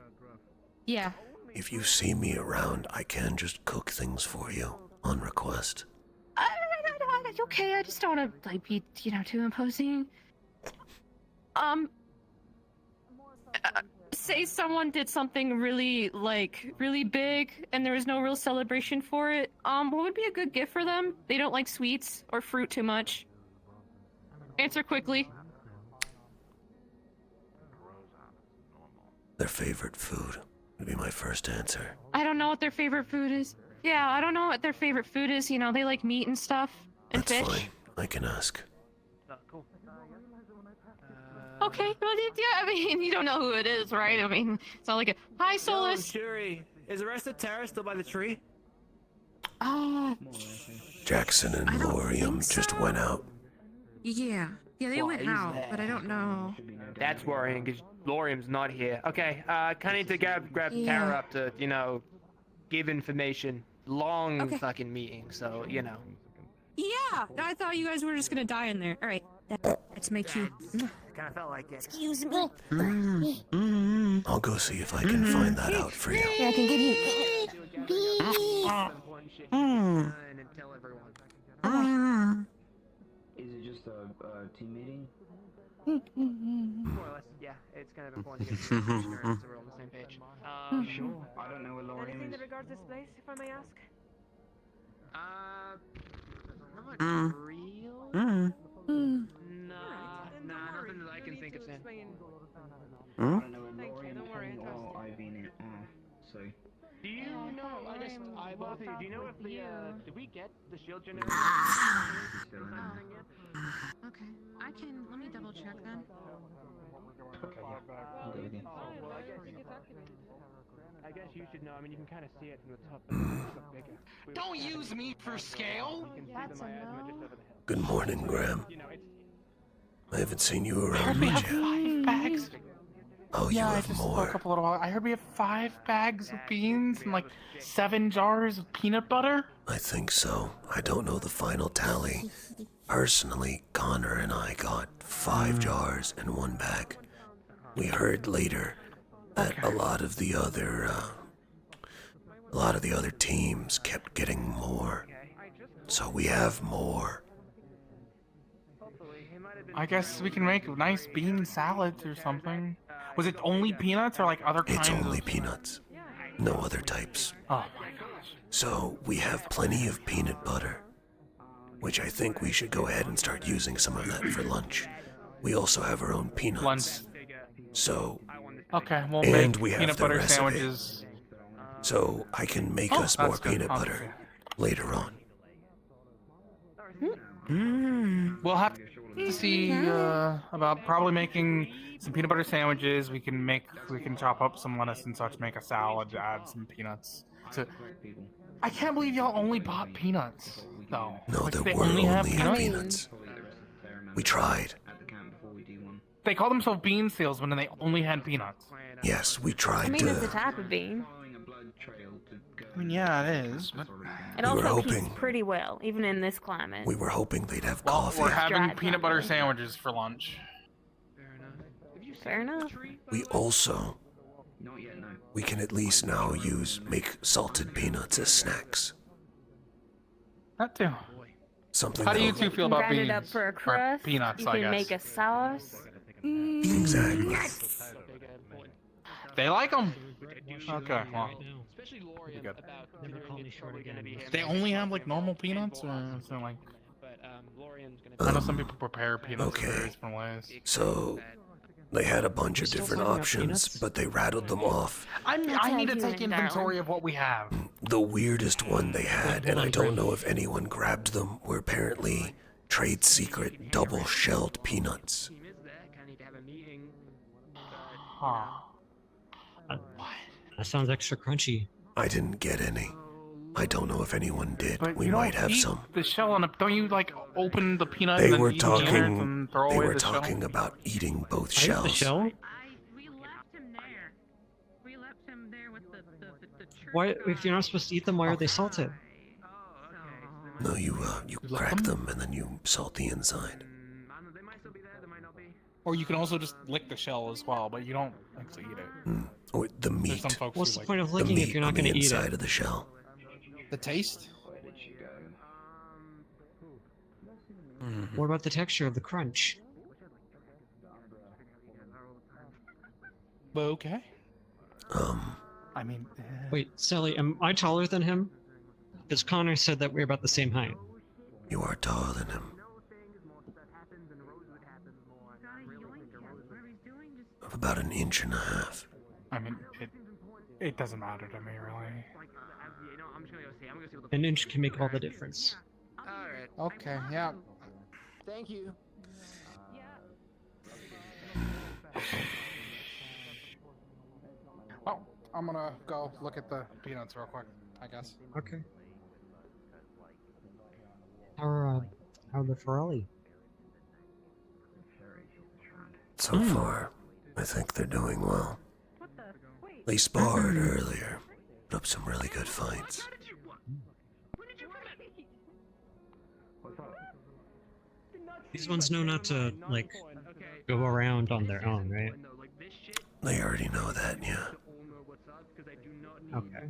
yeah. If you see me around, I can just cook things for you on request. Okay, I just don't want to like be, too imposing. Say someone did something really big and there was no real celebration for it. What would be a good gift for them? They don't like sweets or fruit too much. Answer quickly. Their favorite food. would be my first answer. I don't know what their favorite food is. Yeah, I don't know what their favorite food is. You know, they like meat and stuff and That's fish. fine. I can ask. Okay, well, yeah, I mean, you don't know who it is, right? I mean, it's not like a, hi, Solus. Shuri, is the rest of Terra still by the tree? Jackson and Lorium just went out. Yeah, they went out, but I don't know. That's worrying because Lorium's not here. Okay, kind of need to grab Yeah. Tara up to, you know, give information. Long fucking meeting, so, you know. Yeah, I thought you guys were just gonna die in there. All right, that's my cue. Kind of felt like it. Excuse me. I'll go see if I can find that out for you. Yeah, I can give you. Is it just a team meeting? More or less, yeah. It's kind of important to get so we're on the same page. Sure. I don't know where Lorium Anything is. that regards this place, if I may ask? Not real? Nah, nothing that I can think of saying. I don't know where Lorium is or I've been in so. Do you know, I guess, both of you, do you know if the, did we get the shield generator? Okay, let me double check then. I guess you should know. I mean, you can kind of see it from the top. Don't use me for scale. Good morning, Graham. I haven't seen you around We much have yet. 5 bags. Oh, you Yeah, I have just more. spoke up a little while. I heard we have 5 bags of beans and like 7 jars of peanut butter. I think so. I don't know the final tally. Personally, Connor and I got 5 jars and 1 bag. We heard later that a lot of the other teams kept getting more. So we have more. I guess we can make nice bean salads or something. Was it only peanuts or like other kinds? It's only of... peanuts. No other types. Oh my gosh. So we have plenty of peanut butter, which I think we should go ahead and start using some of that for lunch. We also have our own peanuts. Lunch. So, Okay, we'll and make we have peanut the butter recipe. sandwiches. So I can make Oh, us more that's good. peanut butter later on. We'll have to see about probably making some peanut butter sandwiches. We can chop up some lettuce and such, make a salad, add some peanuts. So, I can't believe y'all only bought peanuts, though. No, Like, there they were only have only peanuts. We tried. They call themselves bean salesmen, and they only had peanuts. Yes, we I tried mean, it's a to. type of bean. I mean, yeah, it is. But It We were also keeps hoping. pretty well, even in this climate. We were hoping they'd have well, coffee. we're having Dried peanut butter coffee. sandwiches for lunch. Fair enough. We also. We can at least now make salted peanuts as snacks. That too. Something How do you that'll- two feel about Grind beans? it up for a Or crust. peanuts, you I can guess. make a sauce. Exactly. They like them. Okay, well. Especially Pretty Lorium good. about considering it's probably gonna be him. They only have like normal peanuts, or is there like? But Lorium's gonna I know some people prepare peanuts in okay. various different ways. So, they had a bunch of different options, but they rattled them off. I need to you take in, inventory of what we have. The weirdest one they had, and I don't know if anyone grabbed them, were apparently trade secret double-shelled peanuts. team is there, kinda need to have a meeting. Huh. That sounds extra crunchy. I didn't get any. I don't know if anyone did. But We you don't might have eat some. the shell on it. Don't you like open the peanut They and then were eat the innards talking. and throw They away were the shell? talking about eating both I ate the shells. shell? We left him there. We left him there with the church. Why, if you're not supposed to eat them, why are they salted? No, you crack them and then you salt the inside. They might still be there, they might not be. Or you can also just lick the shell as well, but you don't actually eat it. Or the There's meat. some folks What's who the like point of The licking if meat you're on not going the to eat inside it? of the shell. the taste. What about the texture of the crunch? Okay. I mean, Wait, Sally, am I taller than him? Because Connor said that we're about the same height. You are taller than him. Of about 1.5 inches. I mean, It doesn't matter to me, really. An inch can make all the difference. Alright. Okay, yeah. Thank you. Well, I'm gonna go look at the peanuts real quick, I guess. Okay. How the Ferrari? So far, I think they're doing well. They sparred earlier, put up some really good fights. These ones know not to, like, go around on their own, right? They already know that, yeah. Okay,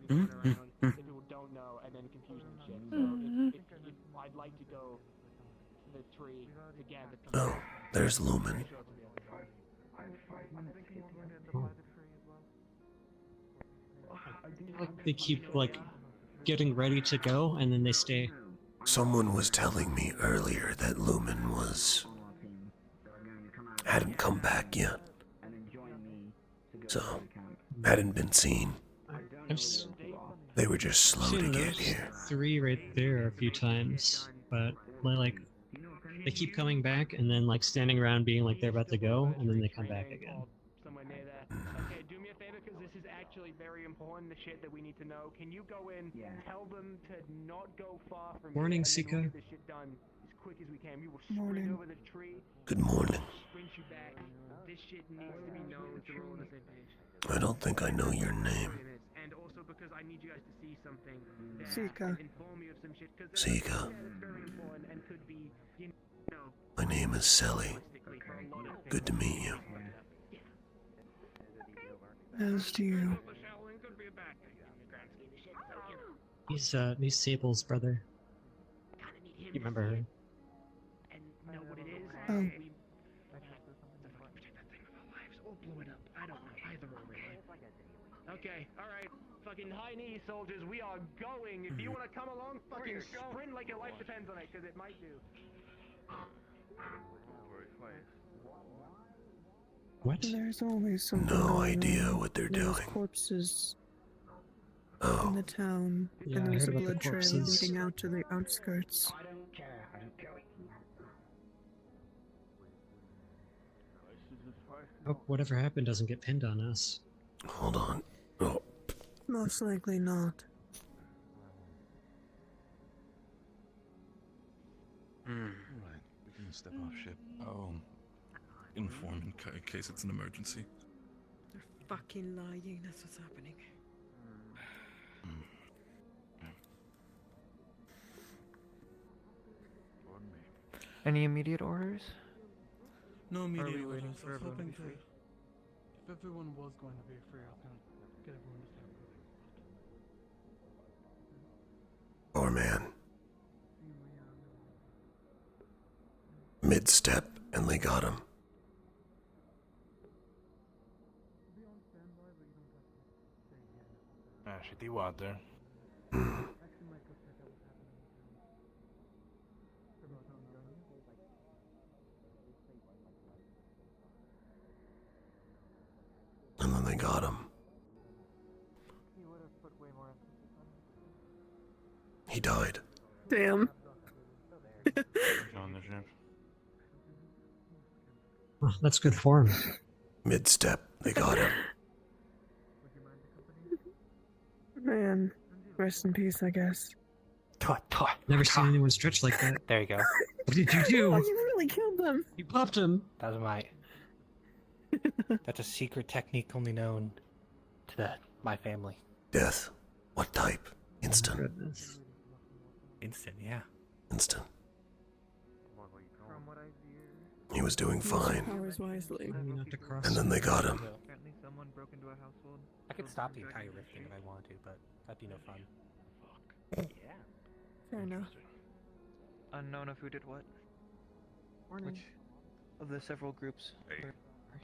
good. Oh, there's Lumen. Like, they keep, like, getting ready to go, and then they stay. Someone was telling me earlier that Lumen hadn't come back yet. So, hadn't been seen. They were just slow to get here. 3 right there a few times, but like they keep coming back and then like standing around being like they're about to go, and then they come back again. Okay, do me a favor, because this is actually very important, the shit that we need to know. Can you go in, tell them to not go far from Morning, here, and then Sika. we'll get this shit done as quick as we can. We will sprint over the tree. Good morning. Sprint you back. This shit needs to be known, so we're all on the same page. I don't think I know your name. And also because I need you guys to see something that Sika. inform you of some shit, because Sika. very important and could be, you know, My name is Selly. Good to meet you. As do you. He's Sable's brother. You remember her? know what it is. Oh. Blew it up. I don't know either already. Okay, alright. Fucking high knee, soldiers. We are going. If you want to come along, fucking sprint like your life depends on it, because it might do. What? There's always something. No idea what they're There's doing. corpses Oh. in the town, Yeah, and I there's a heard about the blood trail corpses. leading out to the outskirts. Hope whatever happened doesn't get pinned on us. Hold on. Oh. Most likely not. Right, we can step off ship. I'll inform in case it's an emergency. They're fucking lying. That's what's happening. Any immediate orders? No Or immediate are we orders. waiting I was for everyone to hoping be free? If everyone was going to be free, I was going to get everyone to stay. Poor man. Mid-step, and they got him. Shit, you out there. And then they got him. He died. Damn. On the ship. Oh, that's good form. Mid-step, they got him. Man, rest in peace, I guess. Never seen anyone stretch like that. There you go. What did you do? Oh, you really killed them. You popped him. That was my. That's a secret technique only known to my family. Death. What type? Instant. Goodness. Instant, yeah. Instant. He was doing fine. Powers wisely. And then they got him. Apparently someone broke into a household. I could stop the entire rifting if I wanted to, but that'd be no fun. Yeah. Fair enough. Unknown of who did what? Which of the several groups? Hey.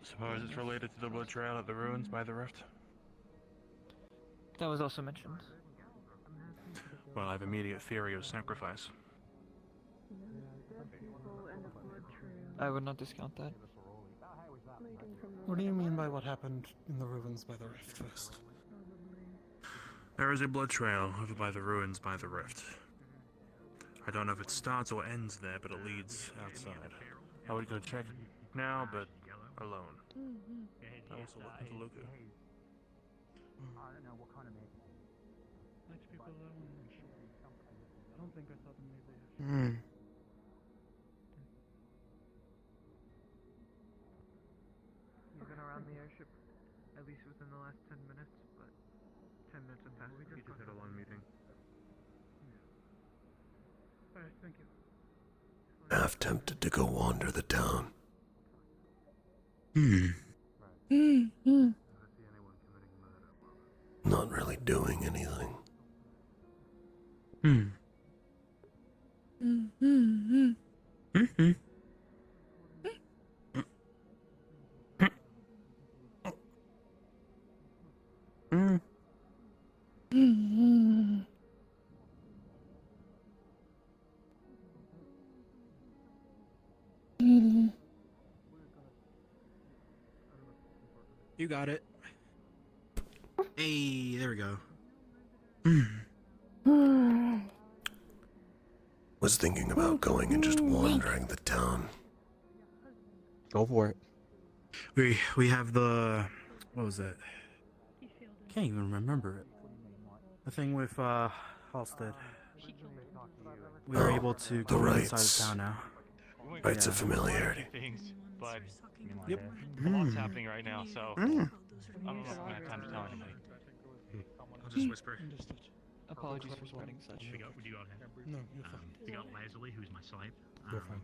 Suppose it's related to the blood trail at the ruins by the rift? That was also mentioned. Well, I have immediate theory of sacrifice. I would not discount that. What do you mean by what happened in the ruins by the rift first? There is a blood trail over by the ruins by the rift. I don't know if it starts or ends there, but it leads outside. I would go check now, but alone. I also look into Luca. I don't know what kind of meat. Which people I don't think I saw them maybe. You've been around the airship at least within the last 10 minutes, but 10 minutes have passed. We just had a long meeting. Alright, thank you. Half tempted to go wander the town. Not really doing anything. You got it. Hey, there we go. Was thinking about going and just wandering the town. Go for it. We have the, what was it? Can't even remember it. The thing with Halstead. We were able to go inside the town now. Rights of familiarity. Things, but Yep. a lot's happening right now, so I don't know if I'm gonna have time to tell anybody. I'll just whisper. Apologies for spreading such. We got him. No, you're fine. We got Leslie, who's my slave. You're fine.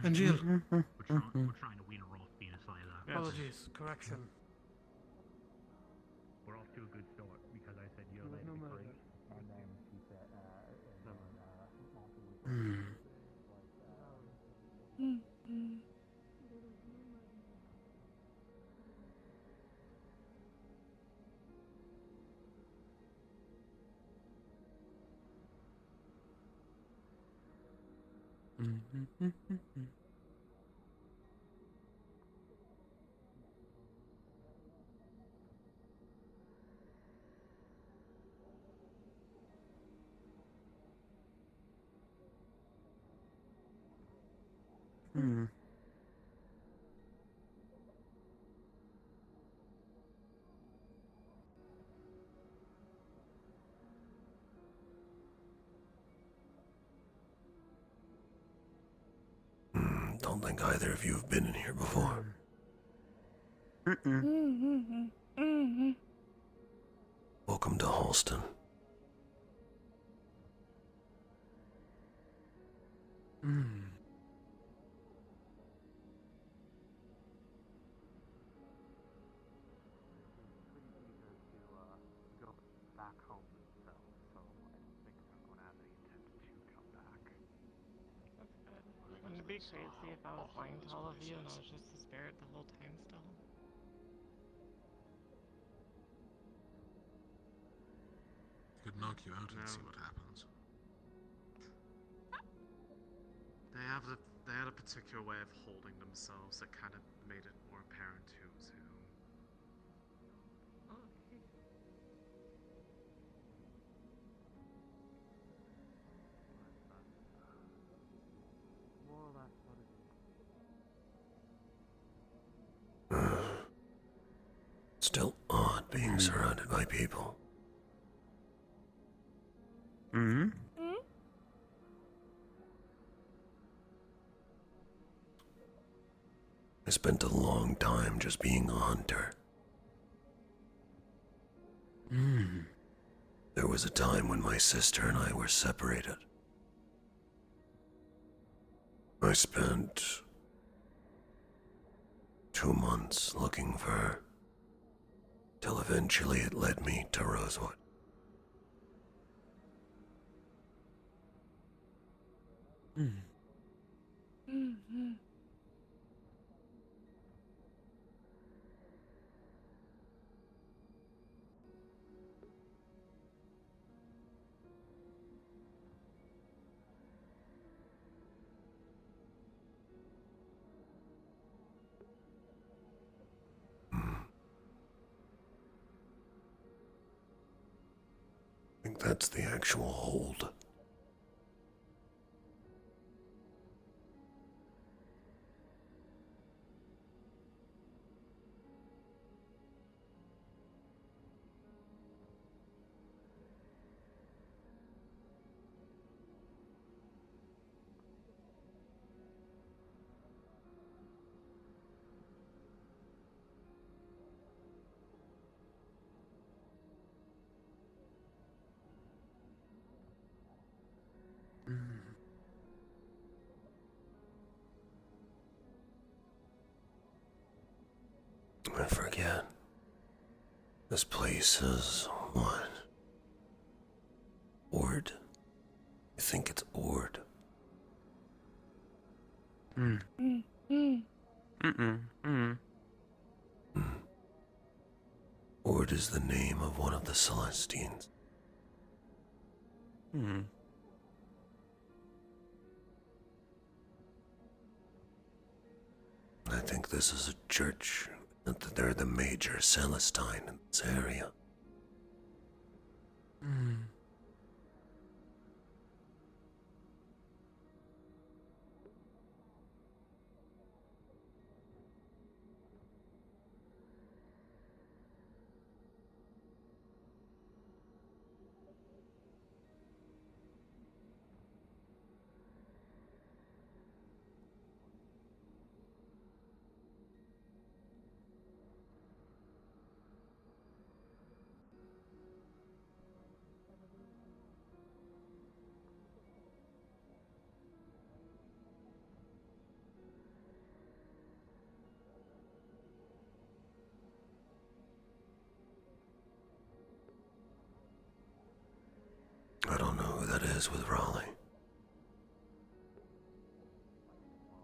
And Jill. We're trying to wean her off being a slave, though. Apologies, correction. We're off to a good start because I said you're letting me free. And then she said, Don't think either of you have been in here before. Welcome to Halston. Go back home themselves, so I don't think they're going to have any intent to come back. That's good. Wouldn't it be crazy if I was lying to all of you and I was just a spirit the whole time still? You could knock you out and see what happens. They had a particular way of holding themselves that kind of made it more apparent who's who. More or less what it is. Still odd being surrounded by people. I spent a long time just being a hunter. There was a time when my sister and I were separated. I spent 2 months looking for her, till eventually it led me to Rosewood. think that's the actual hold. I forget. This place is what? Ord? I think it's Ord. Ord is the name of one of the Celestines. I think this is a church, that they're the major Celestine in this area. I don't know who that is with Raleigh.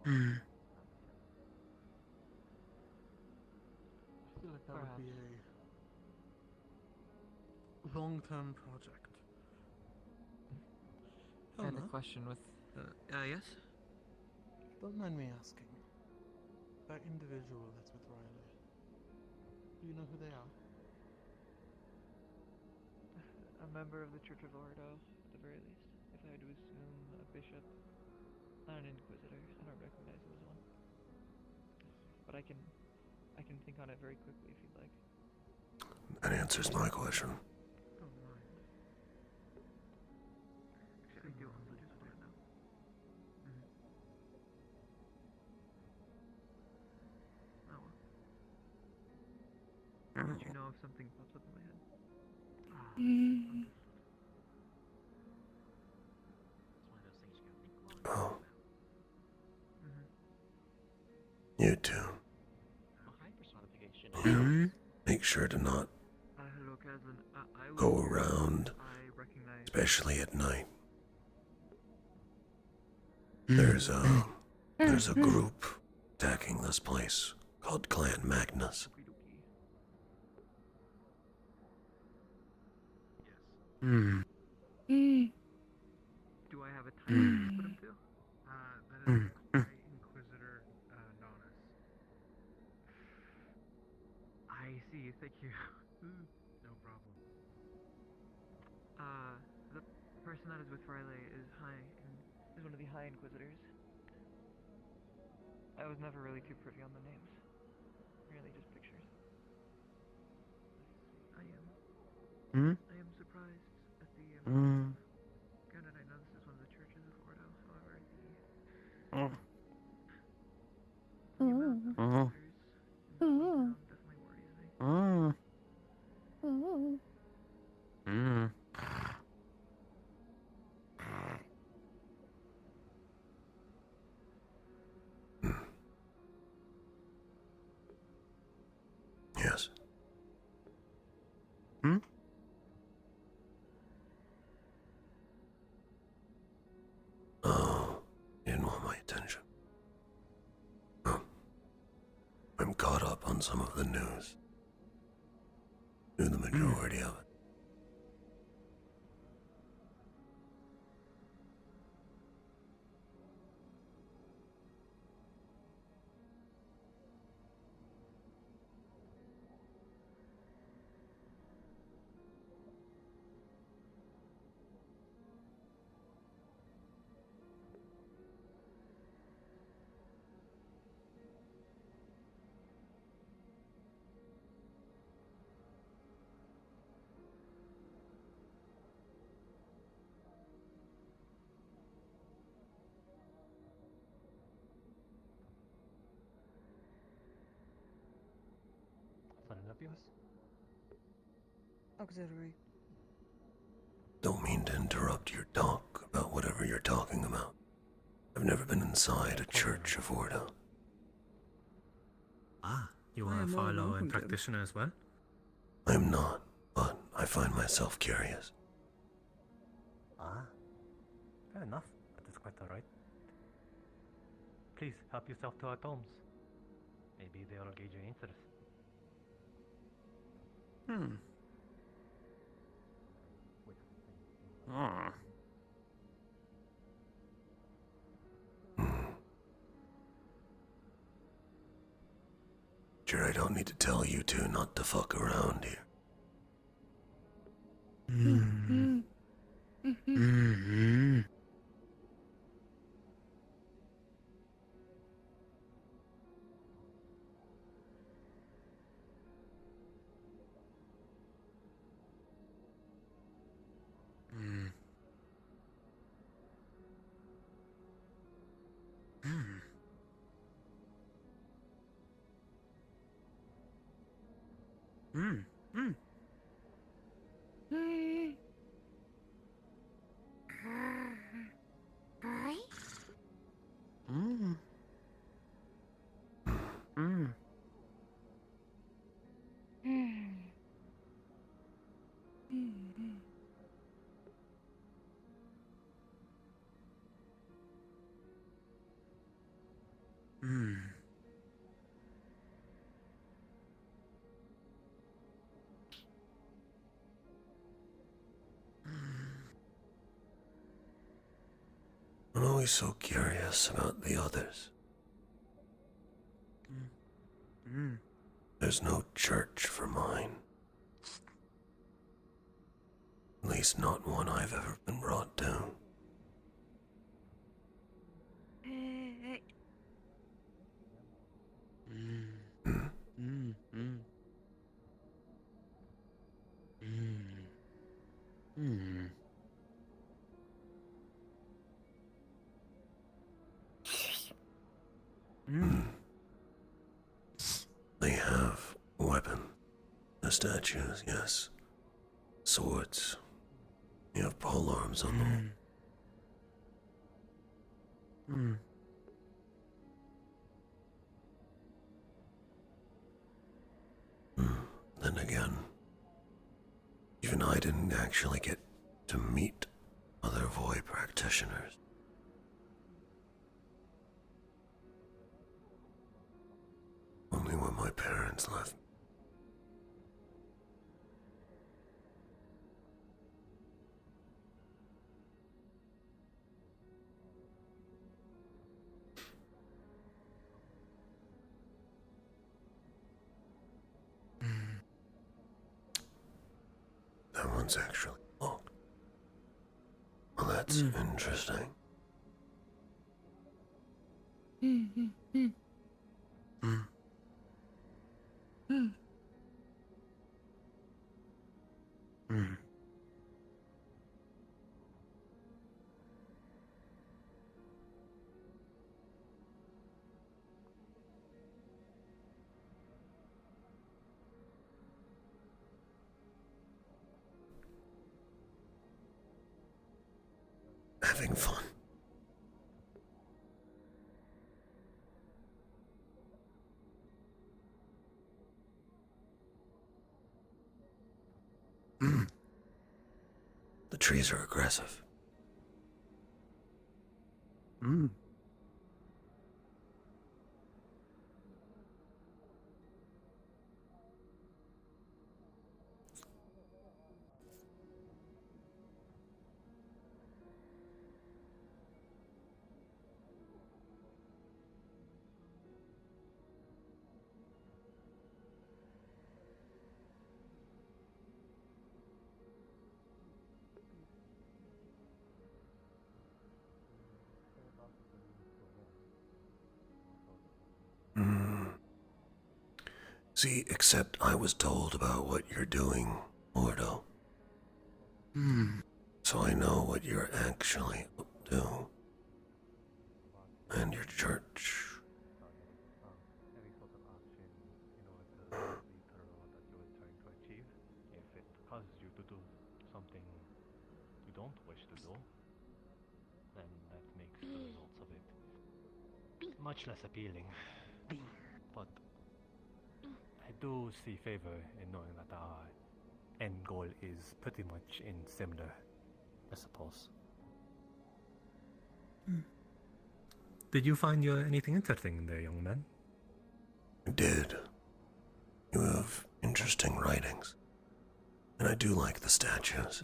That would be a long-term project. I had a question with. Yes? Don't mind me asking. That individual that's with Riley. Do you know who they are? A member of the Church of Ordo, at the very least. If I had to assume a bishop, not an inquisitor. I don't recognize him as one. But I can think on it very quickly if you'd like. That answers my question. Don't mind. Actually, I do also just want to know. Oh well. I'll let you know if something pops up in my head. Oh. You too. You make sure to not Hello, Caslin. I go around, especially at night. There's a group attacking this place called Clan Magnus. Do I have a title to put him to? That is High Inquisitor Nonus. I see. Thank you. No problem. The person that is with Riley is is one of the High Inquisitors. I was never really too privy on the names. Really just pictures. I am surprised at the granted, I know this is one of the churches of Ordo, however, the amount of visitors in this town definitely worries me. Yes. Oh, you didn't want my attention. I'm caught up on some of the news. Knew the majority of it. Auxiliary. Don't mean to interrupt your talk about whatever you're talking about. I've never been inside a church of Ordo. Ah, you are a follower and practitioner as well? I'm not, but I find myself curious. Ah, fair enough. That is quite alright. Please help yourself to our tomes. Maybe they'll gauge your interest. Sure, I don't need to tell you two not to fuck around here. I'm always so curious about the others. There's no church for mine. At least not one I've ever been brought to. They have weapons. The statues, yes. Swords. You have pole arms on them. Then again, even I didn't actually get to meet other void practitioners. Only when my parents left. That one's actually locked. Well, that's interesting. Having fun. The trees are aggressive. See, except I was told about what you're doing, Ordo. So I know what you're actually up to. And your church. cause you to do something you don't wish to do, then that makes the results of it much less appealing. But I do see favor in knowing that our end goal is pretty much in similar, I suppose. Did you find anything interesting in there, young man? I did. You have interesting writings. And I do like the statues.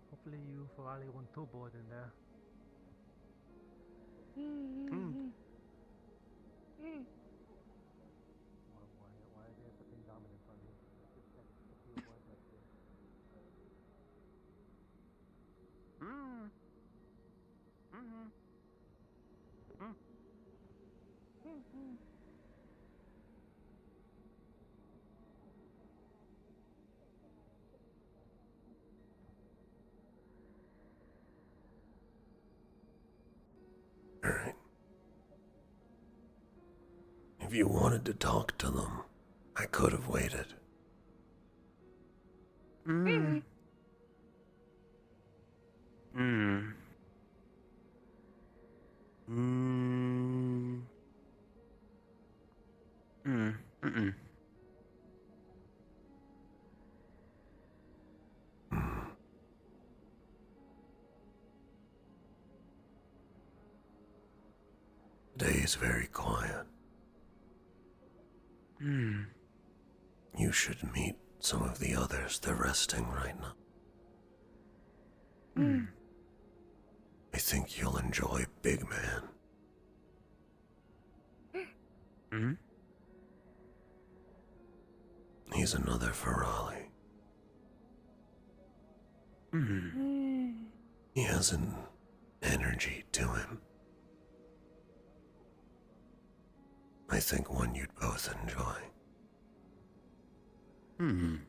Hopefully you Ferrari weren't too bored in there. Why are they putting dominance on me? Let's just check a few words like this. Alright. If you wanted to talk to them, I could have waited. The day is very quiet. You should meet some of the others. They're resting right now. I think you'll enjoy Big Man. He's another Ferrari. He has an energy to him. I think one you'd both enjoy. And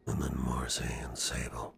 then Marcy and Sable.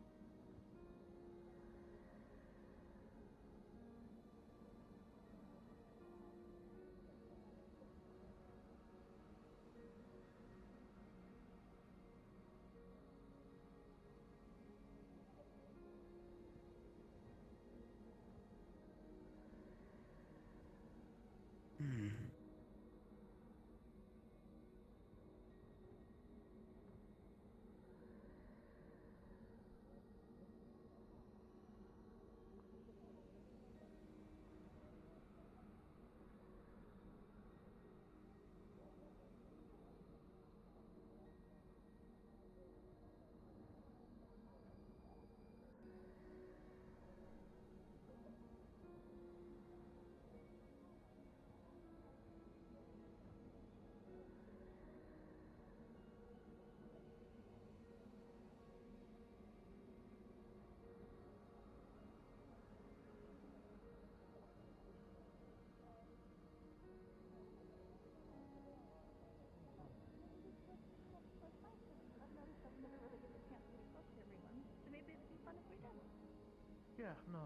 Yeah, no,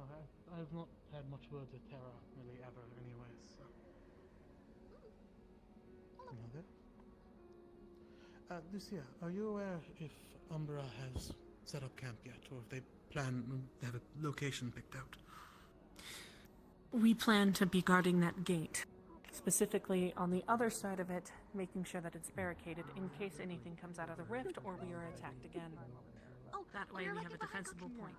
I've not had much words with Terra really ever anyways, so. Hello there. Lucia, are you aware if Umbra has set up camp yet, or if they plan to have a location picked out? We plan to be guarding that gate. Specifically on the other side of it, making sure that it's barricaded in case anything comes out of the rift or we are attacked again. That way we have a defensible point.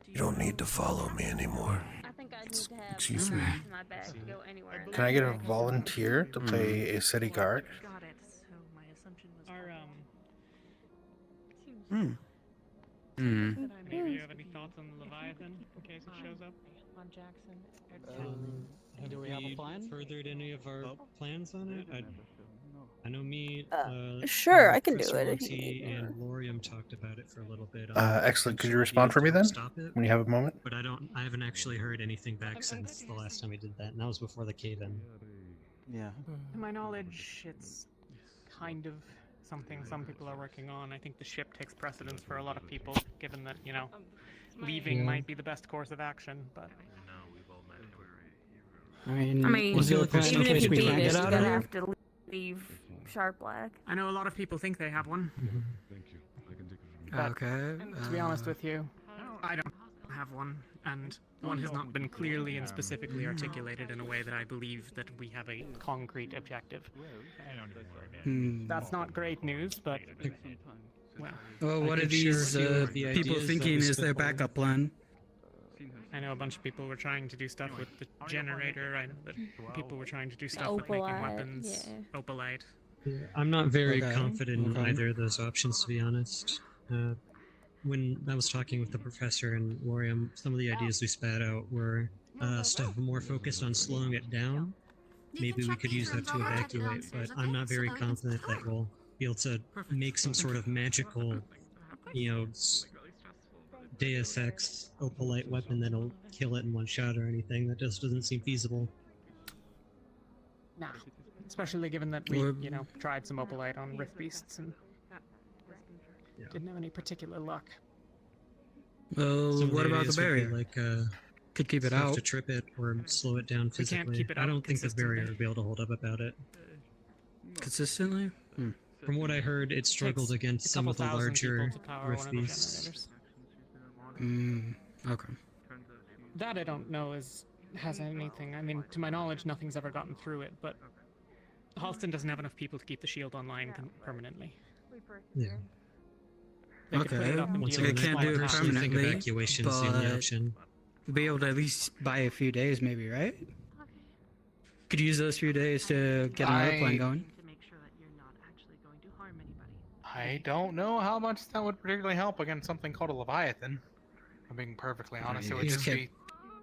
You don't need to follow me anymore. I think I need to have Excuse me. in my bag to go anywhere. Can I get a volunteer to play a city guard? Got it. So my assumption was Maybe you have any thoughts on the Leviathan in case it shows up? On Jackson. Do we have a plan? Furthered any of our plans on it? I know me. Sure, I can Chris do it if you Monty need. and Lorium talked about it for a little bit. Excellent. Could you respond for me then, when you have a moment? But I haven't actually heard anything back since the last time we did that, and that was before the cave-in. Yeah. To my knowledge, it's kind of something some people are working on. I think the ship takes precedence for a lot of people, given that, you know, leaving might be the best course of action, but... I mean, even if you beat it, you're gonna have to leave Sharp Black. I know a lot of people think they have one. Thank you. I can take it from But Okay. to be honest with you, I don't have one, and one has not been clearly and specifically articulated in a way that I believe that we have a concrete objective. That's not great news, but Well, what are these people thinking is their backup plan? I know a bunch of people were trying to do stuff with the generator. I know that people were trying to do stuff with making weapons. Opalite. Yeah, I'm not very confident in either of those options, to be honest. When I was talking with the professor and Lorium, some of the ideas we spat out were stuff more focused on slowing it down. Maybe we could use that to evacuate, but I'm not very confident that we'll be able to make some sort of magical, you know, Deus Ex Opalite weapon that'll kill it in one shot or anything. That just doesn't seem feasible. Nah. Especially given that we, you know, tried some Opalite on Rift Beasts and didn't have any particular luck. Well, Some of what the about the ideas would be barrier? Like, could keep it have out. to trip it or slow it down We can't physically. keep it I out don't think the barrier consistently. would be able to hold up about it. Consistently? From what I heard, it struggled against some of the larger Rift Beasts. Okay. That I don't know has anything. I mean, to my knowledge, nothing's ever gotten through it, but Halston doesn't have enough people to keep the shield online permanently. Yeah. They could put it up and Once deal again, with can't do it personally think permanently, evacuation is the only option. Be able to at least buy a few days, maybe, right? Could use those few days to get another plan going. I don't know how much that would particularly help against something called a Leviathan. If I'm being perfectly honest, it would just be.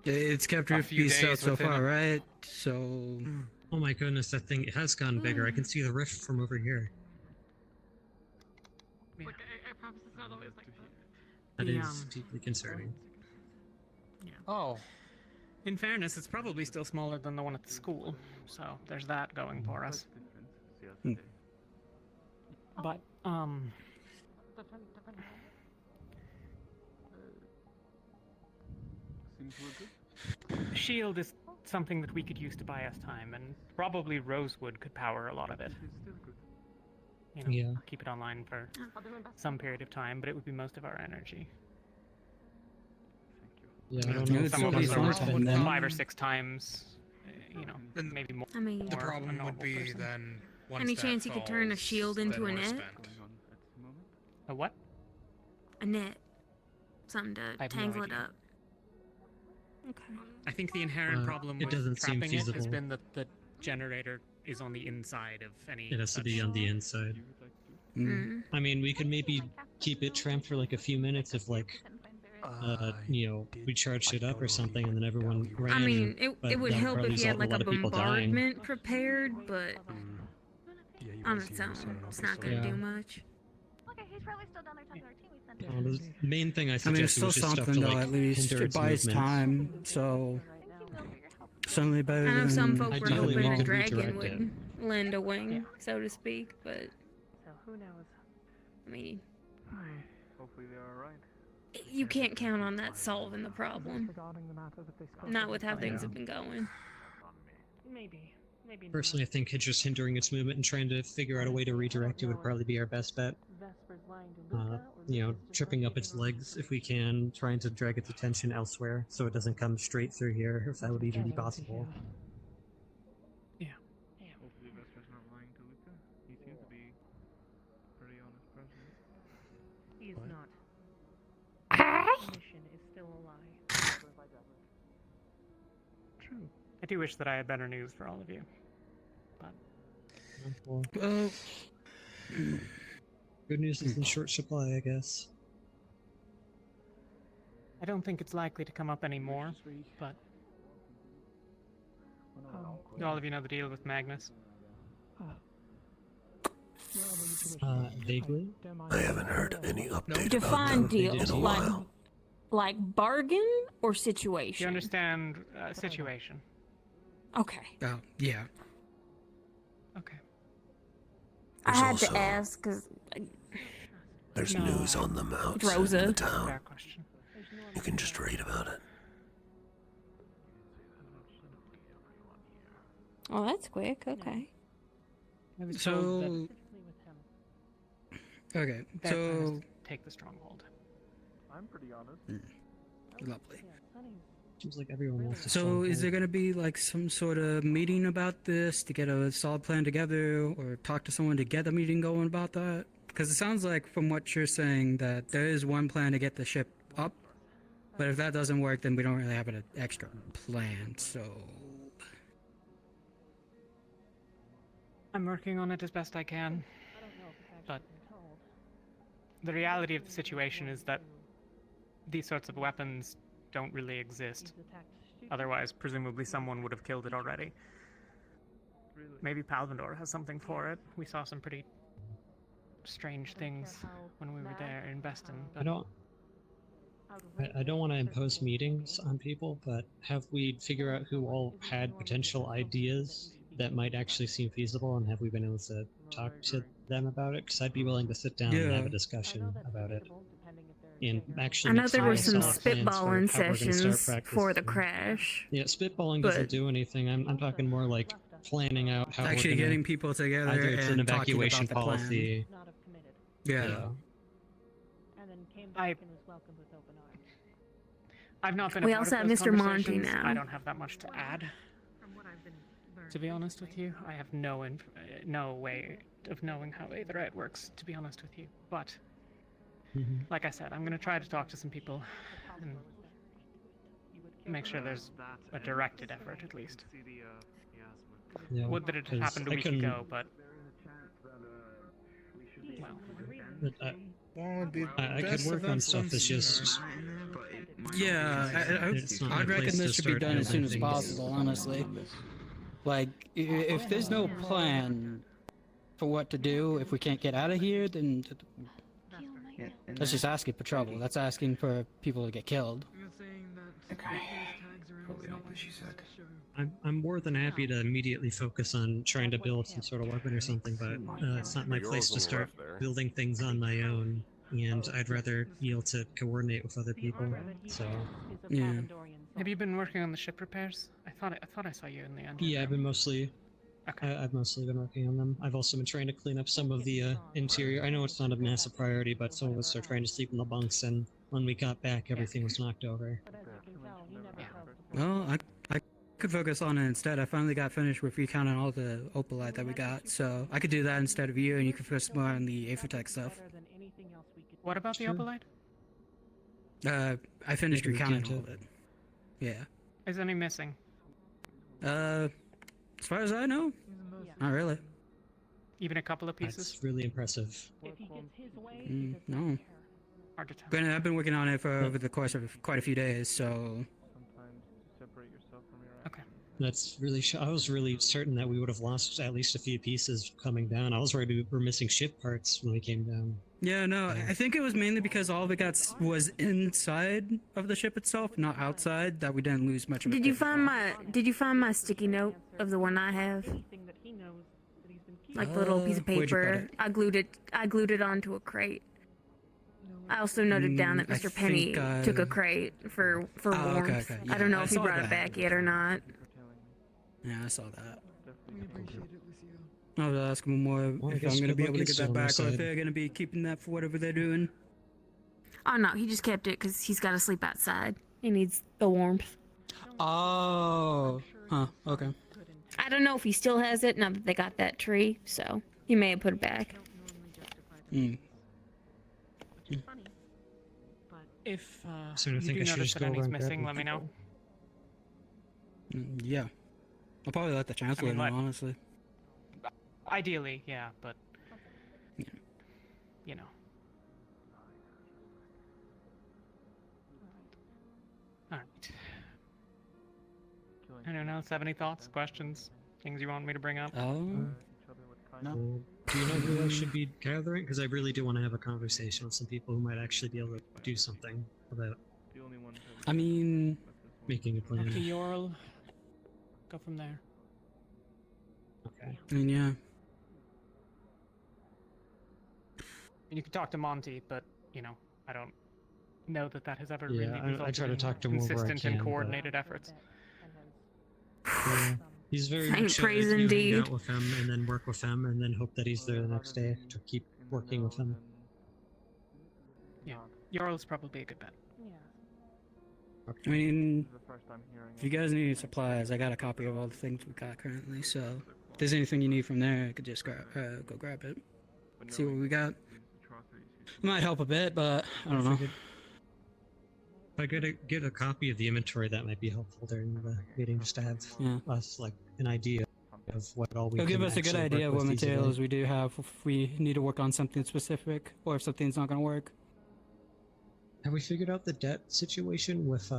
It's kept a Rift few Beast out days so within far, it. right? So. Oh my goodness, that thing has gotten bigger. I can see the rift from over here. I promise it's not always like That The, is deeply concerning. Oh. In fairness, it's probably still smaller than the one at the school, so there's that going for us. But, Shield is something that we could use to buy us time, and probably Rosewood could power a lot of it. You know, keep it online for some period of time, but it would be most of our energy. Yeah, You I know, don't know if some of it'll us be are something then. 5 or 6 times, you know, maybe more. I mean, The more problem a would normal be person. then. Once Any that chance you could turn a falls, shield into then a we're net? spent. A what? A net. Something to I have no tangle it idea. up. Okay. I think the inherent problem it with doesn't seem trapping it has feasible. been that the generator is on the inside of any. It has to be such- on the inside. I mean, we could maybe keep it trapped for like a few minutes if, like, you know, we charged it up or something, and then everyone ran. I mean, but it would that would help probably if you had result in like a lot of people dying. bombardment prepared, but on its own, it's not gonna do much. Okay, he's probably still down there talking to our team. We sent The main thing I I mean, it's suggested still was just stuff something to, though. like, At least hinder it its buys movement. time, so certainly better I know than. some folk were Ideally, we hoping a could dragon redirect it. would lend a wing, so to speak, but So who knows? I mean, Hopefully they are right. you can't count on that solving the problem. Regarding the matter that they spoke Not of with how the things fire. have been going. Maybe. Maybe not. Personally, I think just hindering its movement and trying to figure out a way to redirect it would probably be our best bet. Vesper's lying to Luca, or You know, Luca's just tripping up its legs if we can, trying to drag its attention elsewhere so it doesn't come straight through here, if that would even be possible. Hopefully Vesper's not lying to Luca. He seems to be a pretty honest person. He is not. The mission is still a lie. True. I do wish that I had better news for all of you. But Well, good news is in short supply, I guess. I don't think it's likely to come up anymore, but do all of you know the deal with Magnus? Vaguely. I haven't heard any update Define about them deal, in a like while. like bargain or Do situation? you understand situation? Okay. oh, yeah. Okay. I had to ask because There's No. news on them outside Rosa. the town. Fair question. You can just read about it. Oh, that's quick. Okay. I was told that So, okay, their plan is so to take the stronghold. I'm pretty honest. lovely. Seems like everyone wants to. So, is there going to be like some sort of meeting about this to get a solid plan together, or talk to someone to get a meeting going about that? Because it sounds like, from what you're saying, that there is one plan to get the ship up, but if that doesn't work, then we don't really have an extra plan. So, I'm working on it as best I can, but the reality of the situation is that these sorts of weapons don't really exist. Otherwise, presumably someone would have killed it already. Maybe Palvandor has something for it. We saw some pretty strange things when we were there in Beston. I don't want to impose meetings on people, but have we figure out who all had potential ideas that might actually seem feasible, and have we been able to talk to them about it? Because I'd be willing to sit down and have a discussion about it. And actually, I know make there were solid some plans for spitballing how we're gonna start sessions for the practicing. crash. Yeah, spitballing but- doesn't do anything. I'm talking more like planning out how actually we're gonna, getting people together either it's an and talking evacuation about the plan. policy. Yeah. I've not been. We a part also of have those Mr. Monty conversations. now. I don't have that much to add. To be honest with you, I have no way of knowing how Aetherite works. To be honest with you, but like I said, I'm going to try to talk to some people and make sure there's a directed effort at least. Yeah, Would that it had 'cause happened a I week couldn't- ago, but well. But I could work on stuff that's just. Yeah, It's not my I'd reckon place this to should be start done as soon as building possible, honestly. Like, if there's no plan for what to do, if we can't get out of here, then that's just asking for trouble. That's asking for people to get killed. Probably not what she said. I'm more than happy to immediately focus on trying to build some sort of weapon or something, but it's not my place to start building things on my own, and I'd rather be able to coordinate with other people. So yeah. Have you been working on the ship repairs? I thought I saw you in the end. Yeah, I've mostly been working on them. I've also been trying to clean up some of the interior. I know it's not a massive priority, but some of us are trying to sleep in the bunks, and when we got back, everything was knocked over. Well, I could focus on it instead. I finally got finished with recounting all the opalite that we got, so I could do that instead of you, and you could focus more on the Aethertech stuff. What about the opalite? I finished Maybe we recounting can't all of it. Yeah. Is any missing? As far as I know, not really. Even a couple of pieces? That's really impressive. No. Hard to tell. Granted, I've been working on it for over the course of quite a few days, so. That's really. I was really certain that we would have lost at least a few pieces coming down. I was worried we were missing ship parts when we came down. Yeah, no, I think it was mainly because all of it was inside of the ship itself, not outside, that we didn't lose much of it. Did you find my sticky note of the one I have? Like the little piece of Where'd you put paper. it? I glued it onto a crate. I also noted down that I Mr. Penny think, took a crate for Oh, warmth. okay. I don't know Yeah, if he saw brought it that. back yet or not. Yeah, I saw that. I was asking more Well, I if guess I'm going to good be luck able to is get still that on our back, or if side. they're going to be keeping that for whatever they're doing. Oh no, he just kept it because he's got to sleep outside. He needs the warmth. Oh. Huh, okay. I don't know if he still has it now that they got that tree, so he may have put it back. Hmm. If So I you think do I should notice just that go over any's and grab missing, them. let me know. Yeah. I'll probably let the chancellor know, like- honestly. Ideally, yeah, but you know. All right. Anyone else have any thoughts, questions, things you want me to bring up? Do you know who I should be gathering? Because I really do want to have a conversation with some people who might actually be able to do something about I mean, making a plan. Okay, Yorl. Go from there. Okay. I mean, yeah. You can talk to Monty, but you know, I don't know that that has ever Yeah, really I resulted try to in talk to him wherever I consistent can, and but- coordinated efforts. Yeah. He's very Faint much praise hang indeed. out with him and then work with him and then hope that he's there the next day to keep working with him. Yeah, Jarl's probably a good bet. I mean, if you guys need supplies, I got a copy of all the things we got currently. So if there's anything you need from there, I could just go grab it. See what we got. Might help a bit, but I don't know. If I get a copy of the inventory, that might be helpful during the meeting, just to have us like an idea of what all we It'll can give us a good actually idea of work what with easily. materials we do have if we need to work on something specific, or if something's not going to work. Have we figured out the debt situation with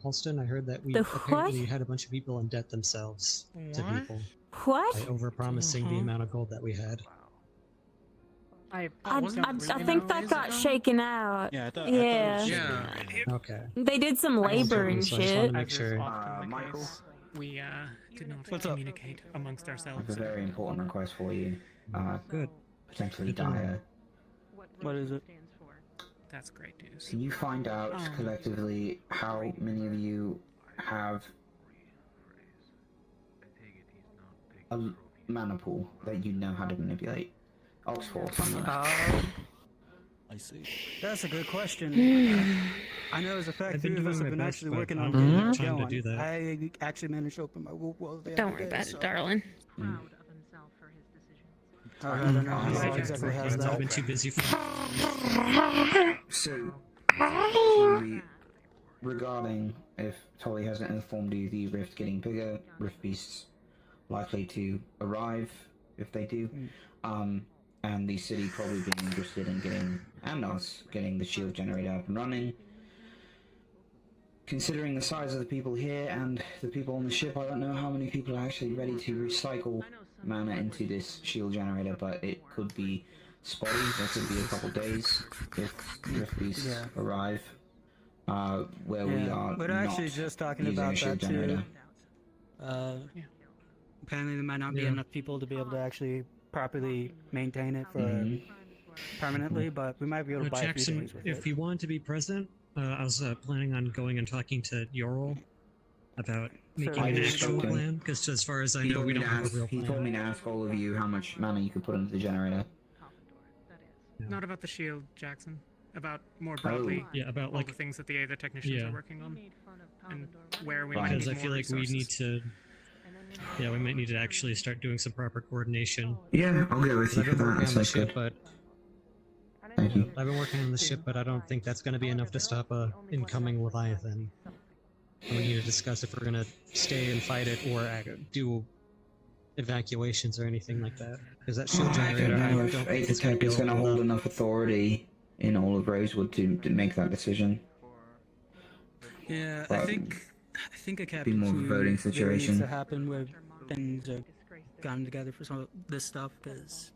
Halston? I heard that we The apparently what? had a bunch of people in debt themselves to What? people What? by overpromising the amount of gold that we had. I think that got shaken out. Yeah, I thought Yeah. Okay. They did some labor and So I just wanted shit. to make sure. Michael, we did not What's up? communicate amongst I ourselves. have a very important request for you. Good. Potentially Good to know. dire. What is it? That's great news. Can you find out collectively how many of you have a mana pool that you know how to manipulate? Oxford, I see. That's a good question. I know as a fact, I've been three of us doing have been my best, actually but working I on don't getting have that time to going. do that. I actually managed to open my wolf walls the Don't other worry day, about so- it, darling. I don't know who exactly has I've been that. too busy for. So, regarding if Tolly hasn't informed you, the rift getting bigger, rift beasts likely to arrive if they do, and the city probably being interested in getting, and us, getting the shield generator up and running. Considering the size of the people here and the people on the ship, I don't know how many people are actually ready to recycle mana into this shield generator, but it could be spotty. There could be a couple days if Rift Beasts arrive, where we are We're not actually just talking using about a shield that generator. too. Apparently there might not be Yeah. enough people to be able to actually properly maintain it for permanently, but we might be able to buy a few Jackson, days with if it. you want to be present, I was planning on going and talking to Yorl about making I an just actual spoke to him. plan, because as far as I He know, told we me don't to have ask- a real He plan. told me to ask all of you how much mana you could put into the generator. Not about the shield, Jackson. About more broadly, Yeah, about all like the things that the other technicians yeah. are working on, and where we might Because need I feel more like we need resources. to. Yeah, we might need to actually start doing some proper coordination. Yeah, I'll get with you I've for been that. working That on the sounds ship, good. but Thank you. I've been working on the ship, but I don't think that's going to be enough to stop a incoming Leviathan. And we need to discuss if we're going to stay and fight it or do evacuations or anything like that. Because that shield I generator, don't I know don't if think it's going to be is able going to to hold hold up. enough authority in all of Rosewood to make that decision. Yeah, But I think a captain more of a voting really needs situation. to happen where things are gotten together for some of this stuff, because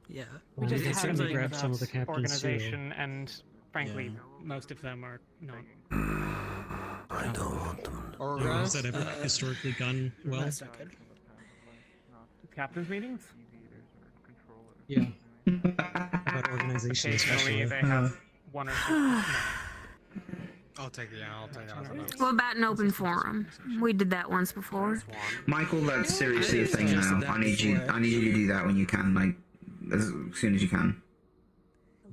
yeah, We just can have certainly a grab some of the captains too. organization, and frankly, most of them are not. I don't want them. Has that ever historically gone well? That's not good. Captains meetings? Yeah. About organization Occasionally, especially. they have one or two. I'll take it. Yeah, I'll take it. What about an open forum? We did that once before. Michael, that's seriously a thing suggested now. that I need you to do that when you can, like as soon as you can.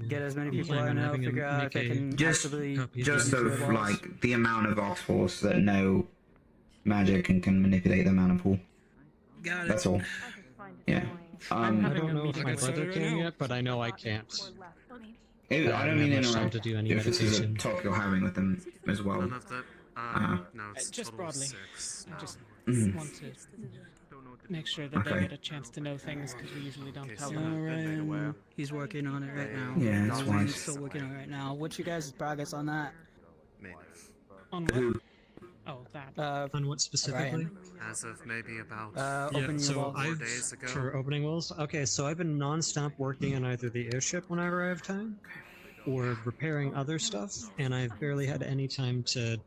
Get as many I'm people planning I on know, having him figure out if make they a can Just actively just use of the walls. like the amount of Oxforce that know magic and can manipulate the mana pool. Got it. That's all. Yeah. I don't know if my brother can yet, but I know I can't. I don't haven't mean had to much time interrupt. to do any If this is a meditation. talk you're having with them as well. None of that. No, it's Just total of broadly, 6. I just Mhm. want to make sure that they Okay. get a chance to know things because we usually don't tell them. Alright, he's working on it right now. Yeah, that's He's wise. still working on it right now. What's your guys' progress on that? On what? Who? Oh, that. On what specifically? As of maybe about Yeah, opening your so walls. 4 I've days ago. for opening walls. Okay, so I've been non-stop working on either the airship whenever I have time, or repairing other stuff, and I've barely had any time to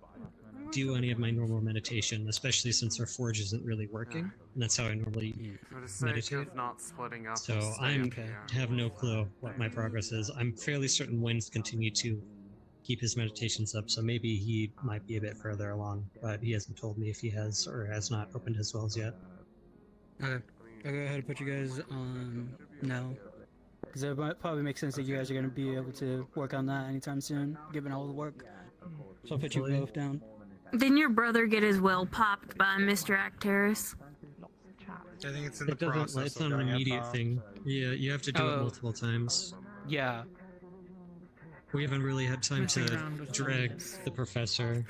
do any of my normal meditation, especially since our forge isn't really working, and that's how I normally For the sake meditate. of not splitting up, So we'll stay I up here. have no clue what my progress is. I'm fairly certain Wynn's continue to keep his meditations up, so maybe he might be a bit further along, but he hasn't told me if he has or has not opened his wells yet. Okay. I'll go ahead and put you guys on now. Because it might probably make sense that you guys are going to be able to work on that anytime soon, given all the work. So I'll put you both down. Didn't your brother get his well popped by Mr. Acteris? I think it's in the It doesn't. process. It's not an immediate thing. Yeah, you have to do it multiple times. Yeah. We haven't really had time Messing to around with drag things. the professor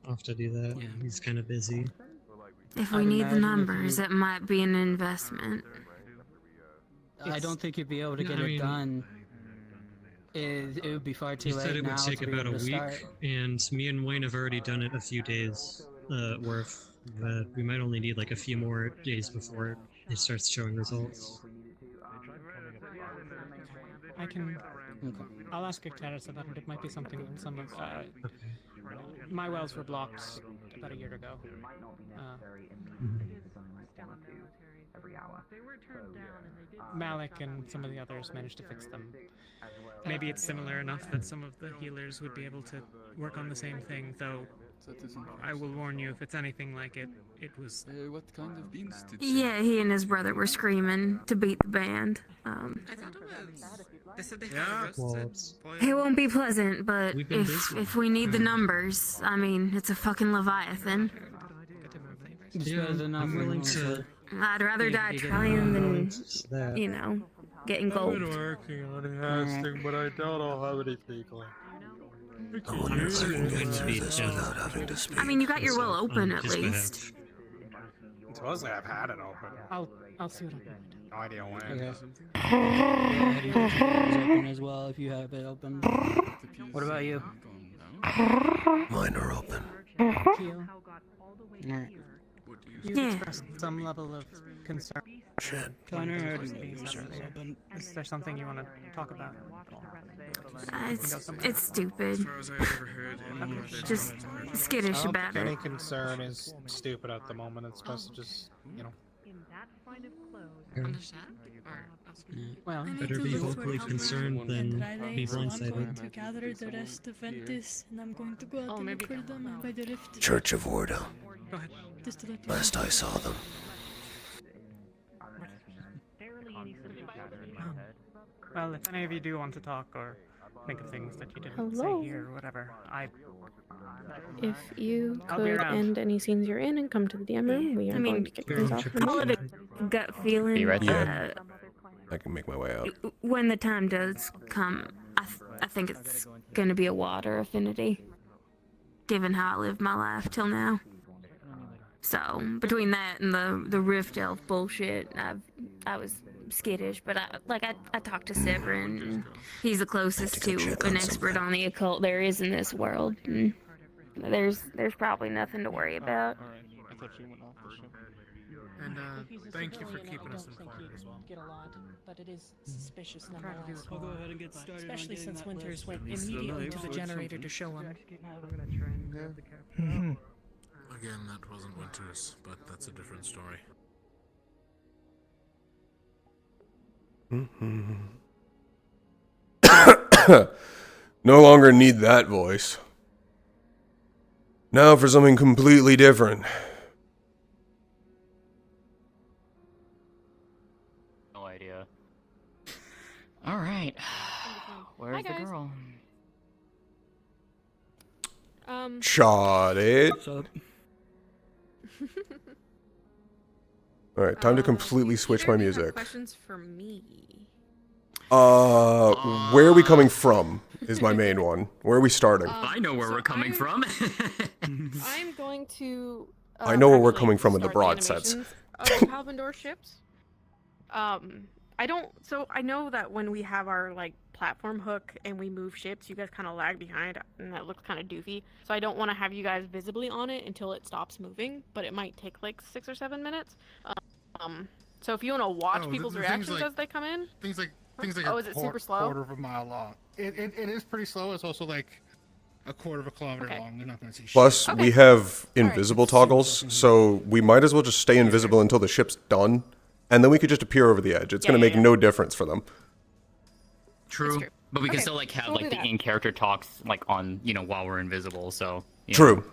off to do that. He's kind of busy. If we need the numbers, it might be an investment. I don't think you'd be able to get it done. It would be far too He late said it now would take to be about a able to week, start. and me and Wayne have already done it a few days worth. We might only need like a few more days before it starts showing results. I can. I'll ask Actaris about it. It might be something in some of. My wells were blocked about a year ago. Malik and some of the others managed to fix them. Maybe it's similar enough that some of the healers would be able to work on the same thing, though I will warn you, if it's anything like it, it was... what kind of beans did Yeah, he and his brother were screaming to beat the band. They said they had It won't be pleasant, but We've been busy. if we need the numbers, I mean, it's a fucking Leviathan. Yeah, I'm willing to. I'd rather die trying than, you know, getting gold. working on casting, but I don't know how many people. I wonder if I can get through this without having to speak. I mean, you got your will open at just gonna least. Supposedly I've had it open. I'll see what I can do. No idea when. Okay. Yeah, you put yours open as well if you have it open. What about you? Mine are open. Alright. You've expressed some level of concern. Shit. Connor, Is there something you want to talk about? It's stupid. Just skittish about Any it. concern is stupid at the moment. It's best to just, you know. Well, Better be vocally concerned than be I'm going to blindsided. gather the rest of Ventus, and I'm going to go out and look for them by the rift. Church of Ordo. Go ahead. Just to let you Last I saw them. Well, if any of you do want to talk or think of things that you didn't Hello? say here or whatever, If you I'll be could around. end any scenes you're in and come to the DM room, we are going to kick things off. Call it a gut feeling. Be right there. I can make my way out. When the time does come, I think it's gonna be a water affinity, given how I lived my life till now. So between that and the Rift Elf bullshit, I was skittish, but I talked to Severin, and he's the closest to an expert on the occult there is in this world. And there's probably nothing to worry about. And thank you for keeping us informed as well. Get a lot, but it is suspicious nonetheless. I'll go ahead and get started. Especially on since getting that Winters list. went immediately to the generator to show him. Again, that wasn't Winters, but that's a different story. No longer need that voice. Now for something completely different. No idea. All right. Where's Hi, the guys. girl? Shot it. Alright, time to completely switch my music. Questions for me. Where are we coming from is my main one. Where are we starting? I know where we're coming from. I'm going to. I know where we're actually coming from in the start broad sense. animations of Halvendor ships. I don't. So I know that when we have our like platform hook and we move ships, you guys kind of lag behind, and that looks kind of doofy. So I don't want to have you guys visibly on it until it stops moving, but it might take like 6 or 7 minutes. So if you want to watch people's reactions as they come in. Things like Oh, is it super slow? quarter of a mile long. It is pretty slow. It's also like a quarter of a kilometer long. They're not going to see shit. Plus, we have invisible toggles, so we might as well just stay invisible until the ship's done, and then we could just appear over the edge. It's going to make no difference for them. True. But we can still like have so we'll like do the that. in-character talks like on while we're invisible. So you know. True.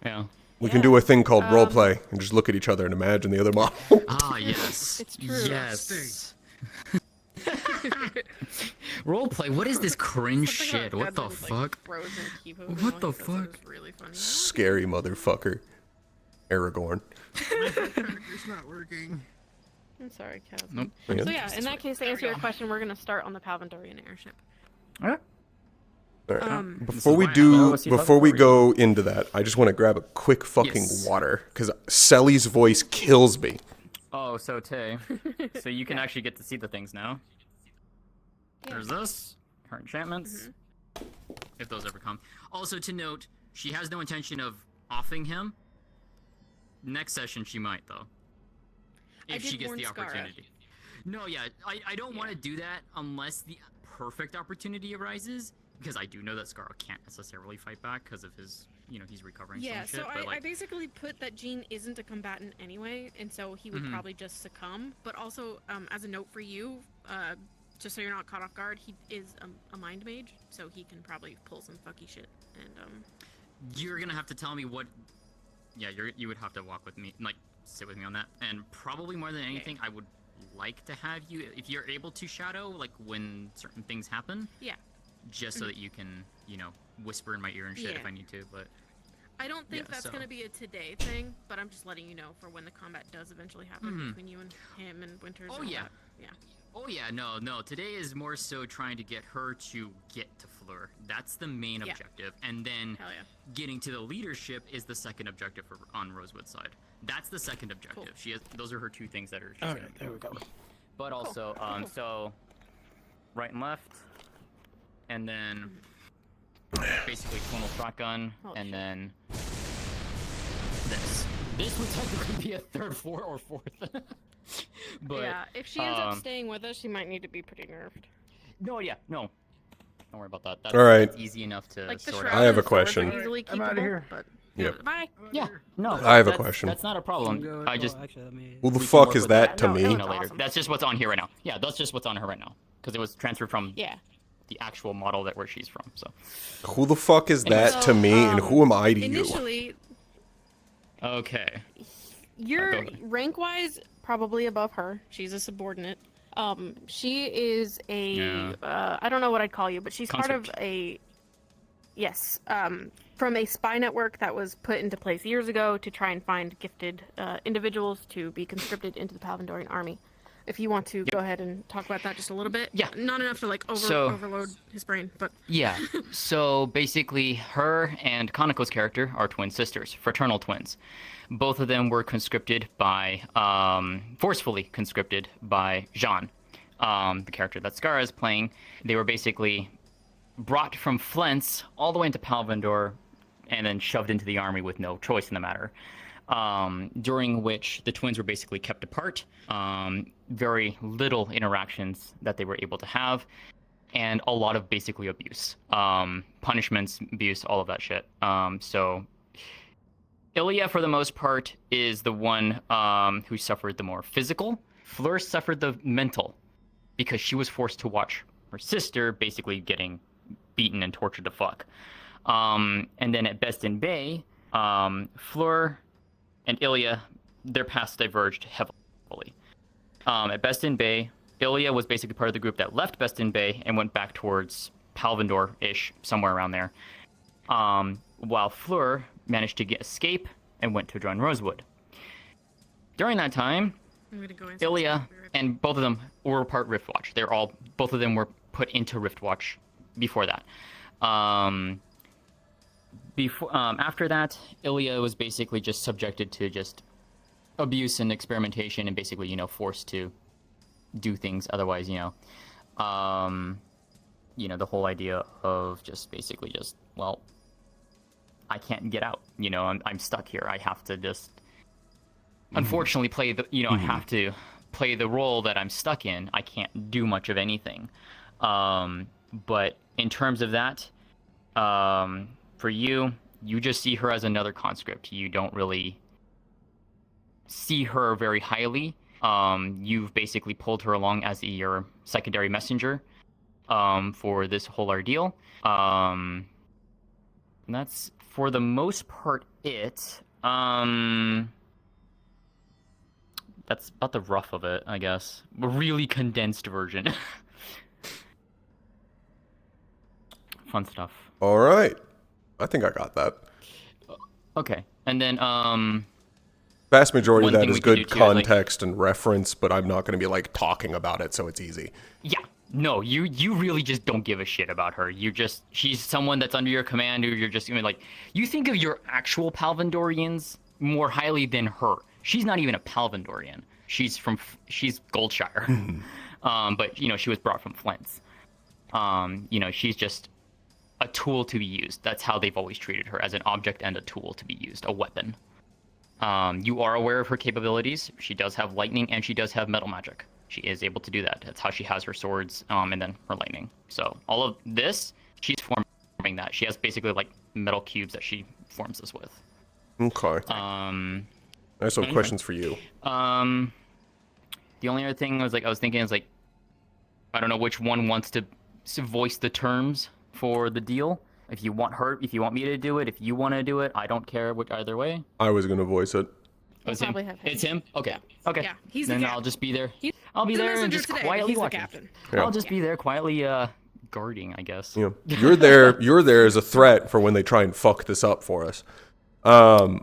Yeah. We can do a thing called roleplay and just look at each other and imagine the other model. Ah, yes. It's true. Yes. Roleplay. What is this cringe shit? What the fuck? What the fuck? Scary motherfucker. Aragorn. My character's not working. I'm sorry, Kaz. Nope. So yeah, in that case, to answer your question, we're gonna start on the Palvandorian airship. All right. Um, Before we go into that, I just want to grab a quick fucking water because Selly's voice kills me. Oh, so Tay. So you can actually get to see the things now. There's this. Her enchantments. If those ever come. Also to note, she has no intention of offing him. Next session she might though. If she gets the opportunity. No, yeah, I don't want to do that unless the perfect opportunity arises. Because I do know that Scarra can't necessarily fight back because of his, he's recovering Yeah, some so shit. I basically put that Jean isn't a combatant anyway, and so he would probably just succumb. But also, as a note for you, just so you're not caught off guard, he is a mind mage, so he can probably pull some fucky shit. And You're gonna have to tell me what. Yeah, you would have to walk with me, like sit with me on that, and probably more than anything, I would like to have you, if you're able to shadow, like when certain things happen. Yeah. Just so that you can, whisper in my ear and shit if I need to, but. I don't think that's gonna be a today thing, but I'm just letting you know for when the combat does eventually happen between you and him and Winters. Oh and all yeah. that. Yeah. Oh yeah, no. Today is more so trying to get her to get to Fleur. That's the main objective, and then getting to the leadership is the second objective on Rosewood's side. That's the second objective. Cool. She has. Those are her two things that are. All right, there we go. But also, so right and left, and then basically tonal shotgun, and then this. This would technically be a third, fourth, or fourth. But yeah, if she ends up staying with us, she might need to be pretty nerfed. No, don't worry about that. That's, all right. That's easy enough to like sort I out. have a question. I'm out of here. But Yep. bye. Yeah, no. I have a question. That's not a problem. I just. Who the fuck is that to me? Later. That's just what's on here right now. Yeah, that's just what's on her right now because it was transferred from the actual model where she's from. So. Who the fuck is that to me, and who am I to you? Initially, okay. you're rank-wise probably above her. She's a subordinate. She is a I don't know what I'd call you, but she's part of a from a spy network that was put into place years ago to try and find gifted individuals to be conscripted into the Palvandorian army. If you want to go ahead and talk about that just a little bit. Yeah. Not enough to overload his brain, but Yeah. So basically, her and Kanako's character are twin sisters, fraternal twins. Both of them were conscripted by, forcefully conscripted by Jean, the character that Scarra is playing. They were basically brought from Flens all the way into Palvandor and then shoved into the army with no choice in the matter. During which the twins were basically kept apart, very little interactions that they were able to have, and a lot of basically abuse, punishments, abuse, all of that shit. So Ilya, for the most part, is the one who suffered the more physical. Fleur suffered the mental, because she was forced to watch her sister basically getting beaten and tortured to fuck. And then at Bestin Bay, Fleur and Ilya, their paths diverged heavily. At Bestin Bay, Ilya was basically part of the group that left Bestin Bay and went back towards Palvandor-ish, somewhere around there. While Fleur managed to escape and went to join Rosewood. During that time, Ilya and both of them were part Riftwatch. Both of them were put into Riftwatch before that. After that, Ilya was basically just subjected to just abuse and experimentation, and basically, forced to do things. Otherwise, the whole idea of just basically just, well, I can't get out. I'm stuck here. I have to just, unfortunately, play the. I have to play the role that I'm stuck in. I can't do much of anything. But in terms of that, For you, you just see her as another conscript. You don't really see her very highly. You've basically pulled her along as your secondary messenger for this whole ordeal. And that's for the most part it. That's about the rough of it, I guess. A really condensed version. Fun stuff. All right. I think I got that. Okay. And then, vast majority of one that thing is we could good do too is, like- context and reference, but I'm not going to be like talking about it, so it's easy. Yeah. No, you really just don't give a shit about her. She's someone that's under your command who you're just, like, you think of your actual Palvandorians more highly than her. She's not even a Palvandorian. She's Goldshire. But, she was brought from Flint's. She's just a tool to be used. That's how they've always treated her, as an object and a tool to be used, a weapon. You are aware of her capabilities. She does have lightning and she does have metal magic. She is able to do that. That's how she has her swords, and then her lightning. So all of this, she's forming that. She has basically like metal cubes that she forms this with. Okay. I have some questions for you. The only other thing I was thinking is like, I don't know which one wants to voice the terms for the deal. If you want me to do it, if you want to do it, I don't care either way. I was going to voice it. It's him. It's him. Okay. Okay. Yeah, he's the then captain. I'll just be there. He's I'll be the there and messenger just today, but quietly he's the watching. captain. Yeah. I'll just be there quietly guarding, I guess. Yeah. You're there as a threat for when they try and fuck this up for us.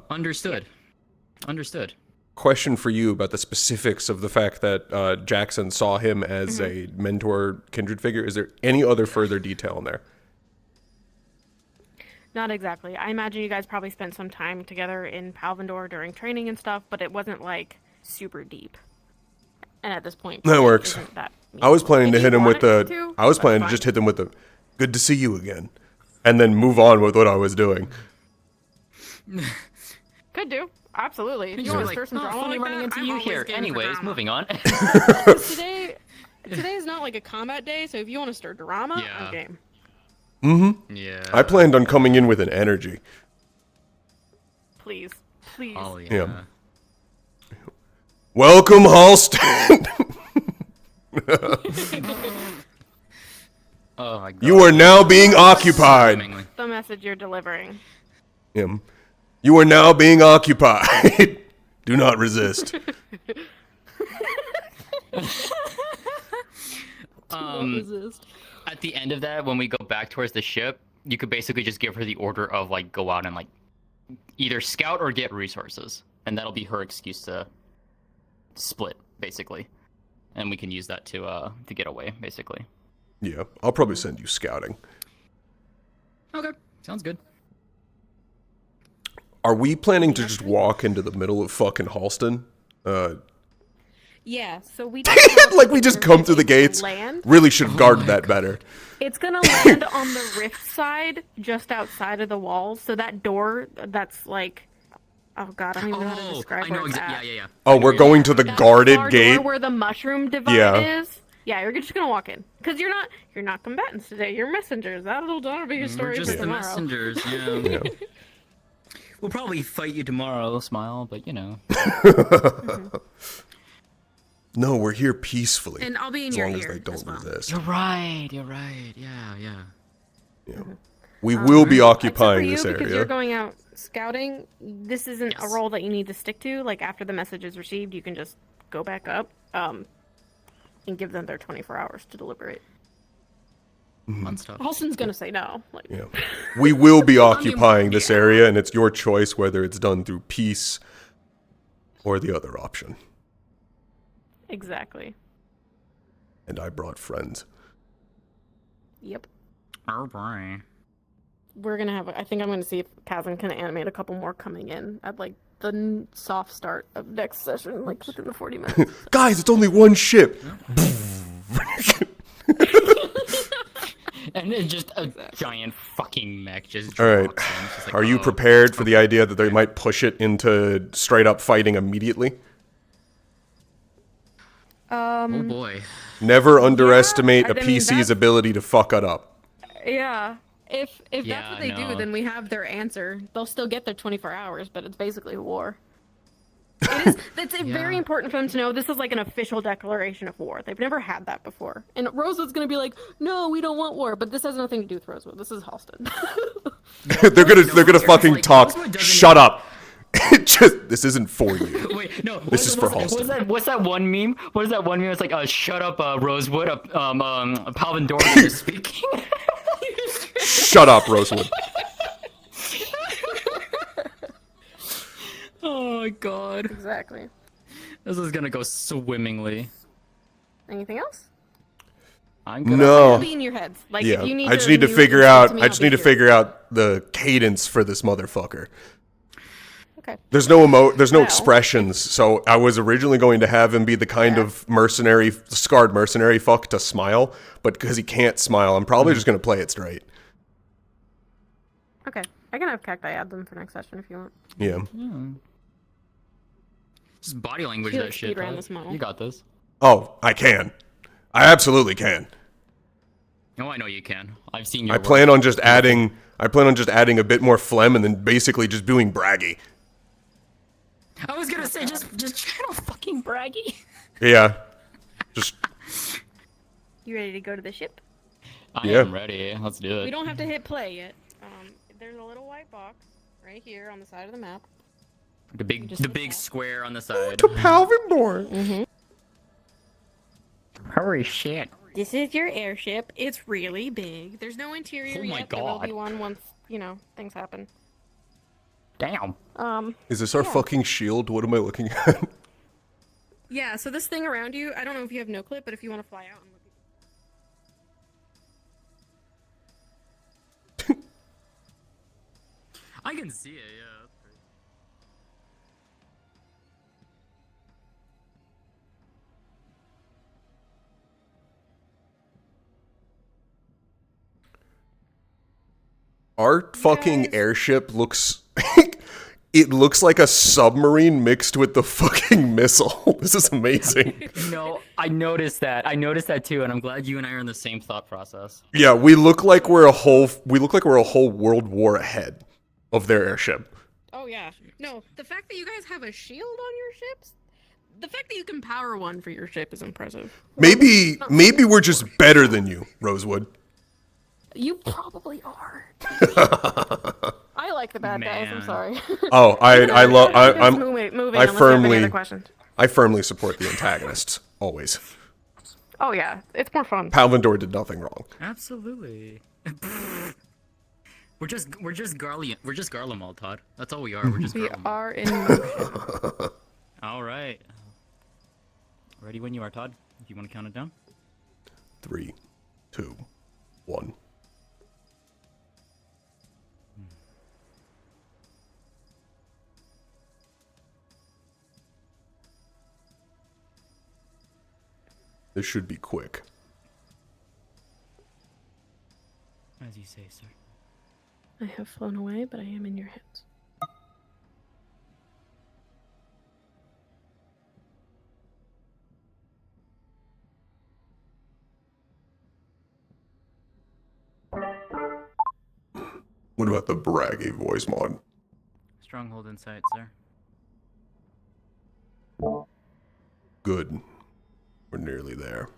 Understood. Question for you about the specifics of the fact that Jackson saw him as a mentor kindred figure. Is there any other further detail in there? Not exactly. I imagine you guys probably spent some time together in Palvandor during training and stuff, but it wasn't like super deep. And at this point, That works. That I was planning to If hit you him with wanted the. to, I was that's planning to fine. just hit them with the "good to see you again," and then move on with what I was doing. Could do. Absolutely. If you You're want to like, stir some drama funny like running that, into I'm you always here. game for Anyways, drama. moving on. Today is not like a combat day, so if you want to stir drama, I'm game. Mm-hmm. Yeah. I planned on coming in with an energy. Please. Oh Yeah. Welcome, Halston. Oh my god. You are now being occupied. The message you're delivering. Him. You are now being occupied. Do not resist. At the end of that, when we go back towards the ship, you could basically just give her the order of like go out and like either scout or get resources, and that'll be her excuse to split basically, and we can use that to get away basically. Yeah, I'll probably send you scouting. Okay, sounds good. Are we planning to just walk into the middle of fucking Halston? Yeah, so we Like we just come through the gates? Land. Really should have guarded that better. It's gonna land on the rift side, just outside of the walls. So that door, that's like, oh god, I don't even know how to describe where it's at. Yeah. Oh, we're going to the That guarded bar gate? door where the mushroom divide Yeah. is. Yeah, you're just gonna walk in because you're not combatants today. You're messengers. That'll be your story We're just for the tomorrow. messengers. Yeah. We'll probably fight you tomorrow, Smile, but you know. No, we're here peacefully. And I'll be in as your long as ear they don't as well. resist. You're right. Yeah. We will be Except for occupying you, this because area. you're going out scouting. This isn't a role that you need to stick to. Like after the message is received, you can just go back up, and give them their 24 hours to deliberate. Fun stuff. Halston's gonna say no. Like, Yeah. We will be occupying this area, and it's your choice whether it's done through peace or the other option. Exactly. And I brought friends. Yep. Oh boy. We're gonna have. I think I'm gonna see if Kazan can animate a couple more coming in at like the soft start of next session, like within the 40 minutes. Guys, it's only one ship. And it's just a giant fucking mech just All right. drops in. It's just like, Are you oh. prepared for the idea that they might push it into straight up fighting immediately? Oh boy. Never underestimate I a mean, PC's that's- ability to fuck it up. Yeah, If that's what they do, then we have their answer. They'll still get their 24 hours, but it's basically war. That's very important for them to know. This is like an official declaration of war. They've never had that before. And Rosewood's gonna be like, no, we don't want war. But this has nothing to do with Rosewood. This is Halston. they're gonna fucking talk. Shut up. This isn't for you. Wait, no. This is for Halston. What's that one meme? What is that one meme? It's like, shut up, Rosewood. Palvin Dorgan is speaking. Shut up, Rosewood. Oh my god. Exactly. This is gonna go swimmingly. Anything else? No. Be in your heads. Like, Yeah. if you need I just need to figure out. I just need to figure out the cadence for this motherfucker. Okay. There's no expressions. So I was originally going to have him be the kind of scarred mercenary fuck to smile, but because he can't smile, I'm probably just gonna play it straight. Okay. I can have Cacti add them for next session if you want. Yeah. Just body language, She, that like, shit. speedran Todd. this model. You got this. Oh, I can. I absolutely can. Oh, I know you can. I've seen your I work. plan on just adding a bit more phlegm and then basically just being braggy. I was gonna say just channel fucking braggy. Yeah. Just You ready to go to the ship? I am ready. Let's do it. We don't have to hit play yet. There's a little white box right here on the side of the map. The big square on the side. To Palvin board. Holy shit. This is your airship. It's really big. There's no interior Oh my yet. There will be God. one once, things happen. Damn. Is this our fucking shield? What am I looking at? Yeah, so this thing around you, I don't know if you have no clip, but if you want to fly out and look I can see it, yeah. That's crazy. Our fucking airship looks it looks like a submarine mixed with the fucking missile. This is amazing. No, I noticed that. I noticed that too, and I'm glad you and I are in the same thought process. Yeah, we look like we're a whole world war ahead of their airship. Oh yeah. No, the fact that you guys have a shield on your ships, the fact that you can power one for your ship is impressive. Maybe we're just better than you, Rosewood. You probably are. I like the bad guys. I'm sorry. Oh, I firmly support the antagonists always. Oh yeah, it's more fun. Palvindor did nothing wrong. Absolutely. We're just Garlemald, Todd. That's all we are. We're just We Garlemald. are in motion. All right. Ready when you are, Todd. If you want to count it down. 3, 2, 1. This should be quick. As you say, sir. I have flown away, but I am in your hands. What about the braggy voice mod? Stronghold in sight, sir. Good. We're nearly there.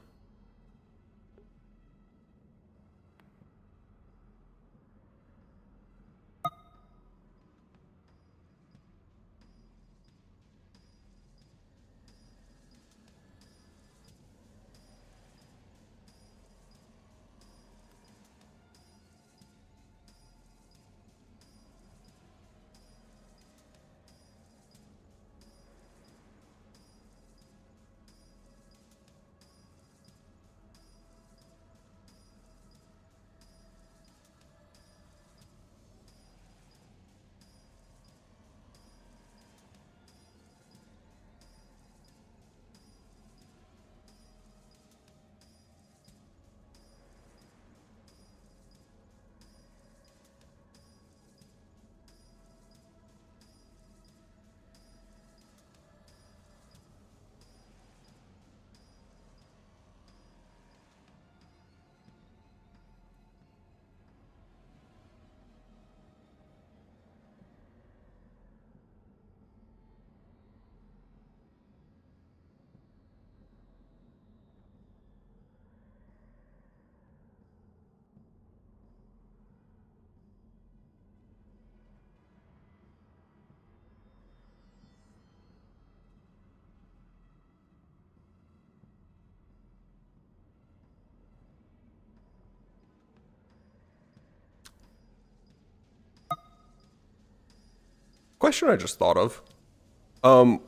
Question I just thought of.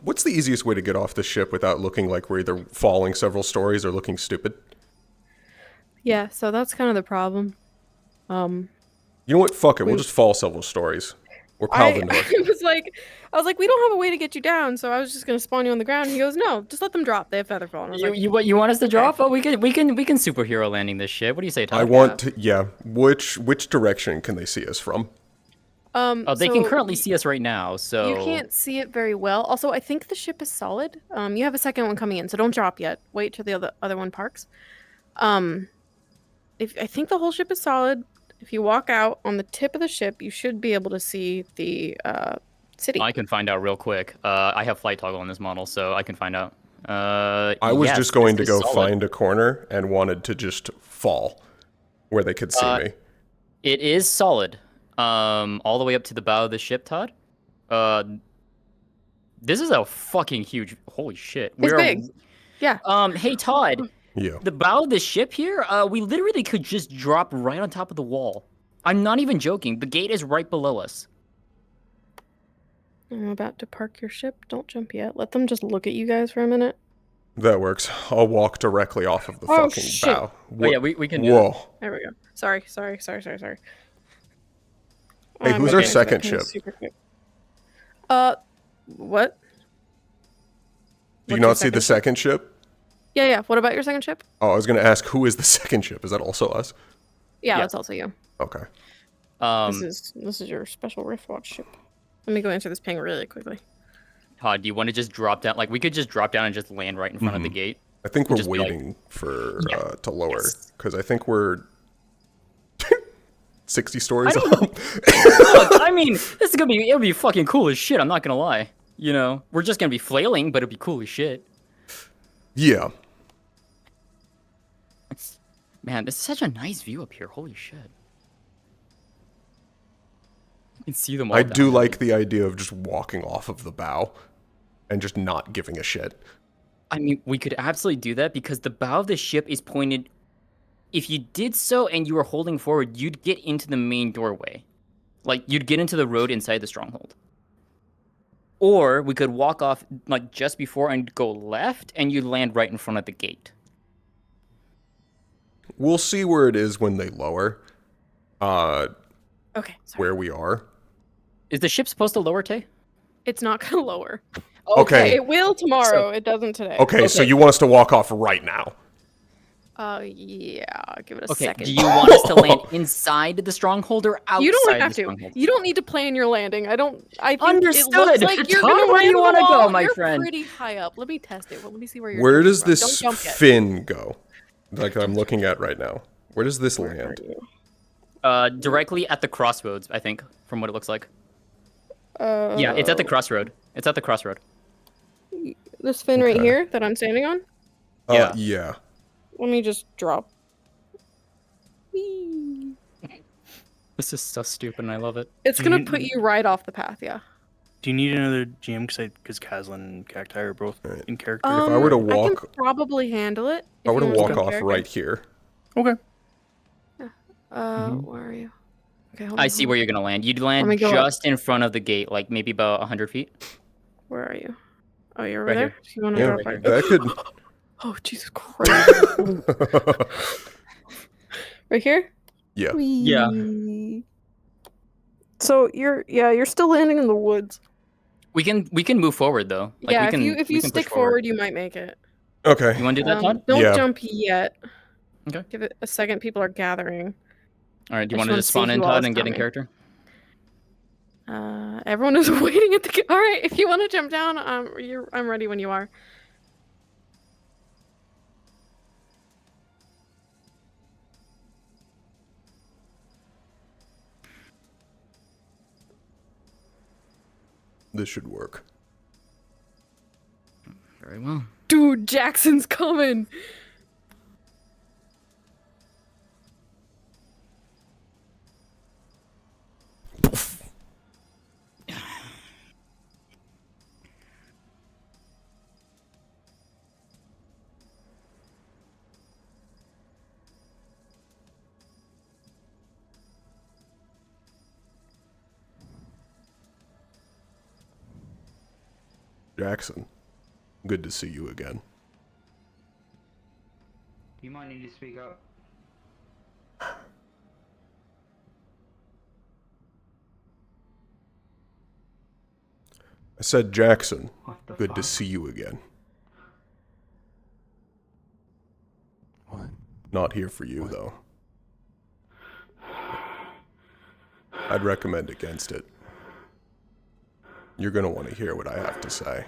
What's the easiest way to get off the ship without looking like we're either falling several stories or looking stupid? Yeah, so that's kind of the problem. You know what? Fuck it. We'll just fall several stories. Or Palvin I was like, we don't have a way to get you down, so I was just gonna spawn you on the ground. He goes, no, just let them drop. They have feather fall. And I was like, You want us to drop? Oh, we can superhero landing this shit. What do you say, Todd? I want to. Yeah. Which direction can they see us from? They can currently see us right now, so you can't see it very well. Also, I think the ship is solid. You have a second one coming in, so don't drop yet. Wait till the other one parks. If I think the whole ship is solid. If you walk out on the tip of the ship, you should be able to see the city. I can find out real quick. I have flight toggle on this model, so I can find out. I was just going to go find a corner and wanted to just fall where they could see me. It is solid. All the way up to the bow of the ship, Todd. This is a fucking huge. Holy shit! It's big. Yeah. Hey Todd. Yeah. The bow of the ship here. We literally could just drop right on top of the wall. I'm not even joking. The gate is right below us. I'm about to park your ship. Don't jump yet. Let them just look at you guys for a minute. That works. I'll walk directly off of the fucking bow. Oh yeah, we can do Whoa. that. There we go. Sorry. Hey, who's our second ship? What? Do you not see the second ship? Yeah. What about your second ship? Oh, I was going to ask, who is the second ship? Is that also us? Yeah, that's also you. Okay. This is your special Riftwatch ship. Let me go answer this ping really quickly. Todd, do you want to just drop down? Like, we could just drop down and just land right in front of the gate. I think we're waiting for to lower, because I think we're 60 stories up. Look, I mean, this is gonna be, it'll be fucking cool as shit, I'm not gonna lie. You know, we're just gonna be flailing, but it'll be cool as shit. Yeah. Man, this is such a nice view up here, holy shit. You can see them all I down do there. like the idea of just walking off of the bow and just not giving a shit. I mean, we could absolutely do that because the bow of the ship is pointed. If you did so and you were holding forward, you'd get into the main doorway. Like, you'd get into the road inside the stronghold. Or we could walk off, like, just before and go left, and you'd land right in front of the gate. We'll see where it is when they lower. Okay. Sorry. Where we are. Is the ship supposed to lower, Tay? It's not gonna lower. Okay. It will tomorrow. It doesn't today. Okay, so you want us to walk off right now? Yeah. Give it a second. Do you want us to land inside the stronghold or outside You don't have the to. stronghold? You don't need to plan your landing. I think Understood. It looks like you're Todd, gonna where do land you on the wanna go, wall. my You're friend? pretty high up. Let me test it. Let me see where you're. Where does from. this Don't jump yet. fin go? Like I'm looking at right now. Where does this land? Directly at the crossroads, I think, from what it looks like. Yeah, it's at the crossroad. It's at the crossroad. This fin right here that I'm standing on. Yeah. Let me just drop. This is so stupid, and I love it. It's gonna put you right off the path. Yeah. Do you need another GM? Because Kazlan and Cacti are both in character. If I were to I walk, can probably handle it. I were to if you want walk to off character. right here. Okay. Where are you? Okay, hold on. I see where you're gonna land. You'd land me go up. just in front of the gate, like maybe about 100 feet. Where are you? Oh, you're over Right there. here. So you want to Yeah, drop right that could. Oh, Jesus Christ! Right here. Yeah. Yeah. So you're still landing in the woods. We can move forward though. Like, yeah, we can, if you can stick push forward, you might make it. Okay. You want to do that, Todd? Don't Yeah. jump yet. Okay. Give it a second. People are gathering. All right. Do you I want just to wanna just see spawn in, who all Todd, is and get in coming. character? Everyone is waiting at the. All right, if you want to jump down, I'm ready when you are. This should work. Very well. Dude, Jackson's coming. Jackson, good to see you again. You might need to speak up. I said, Jackson, good to see you again. What? Not here for you, though. I'd recommend against it. You're gonna want to hear what I have to say.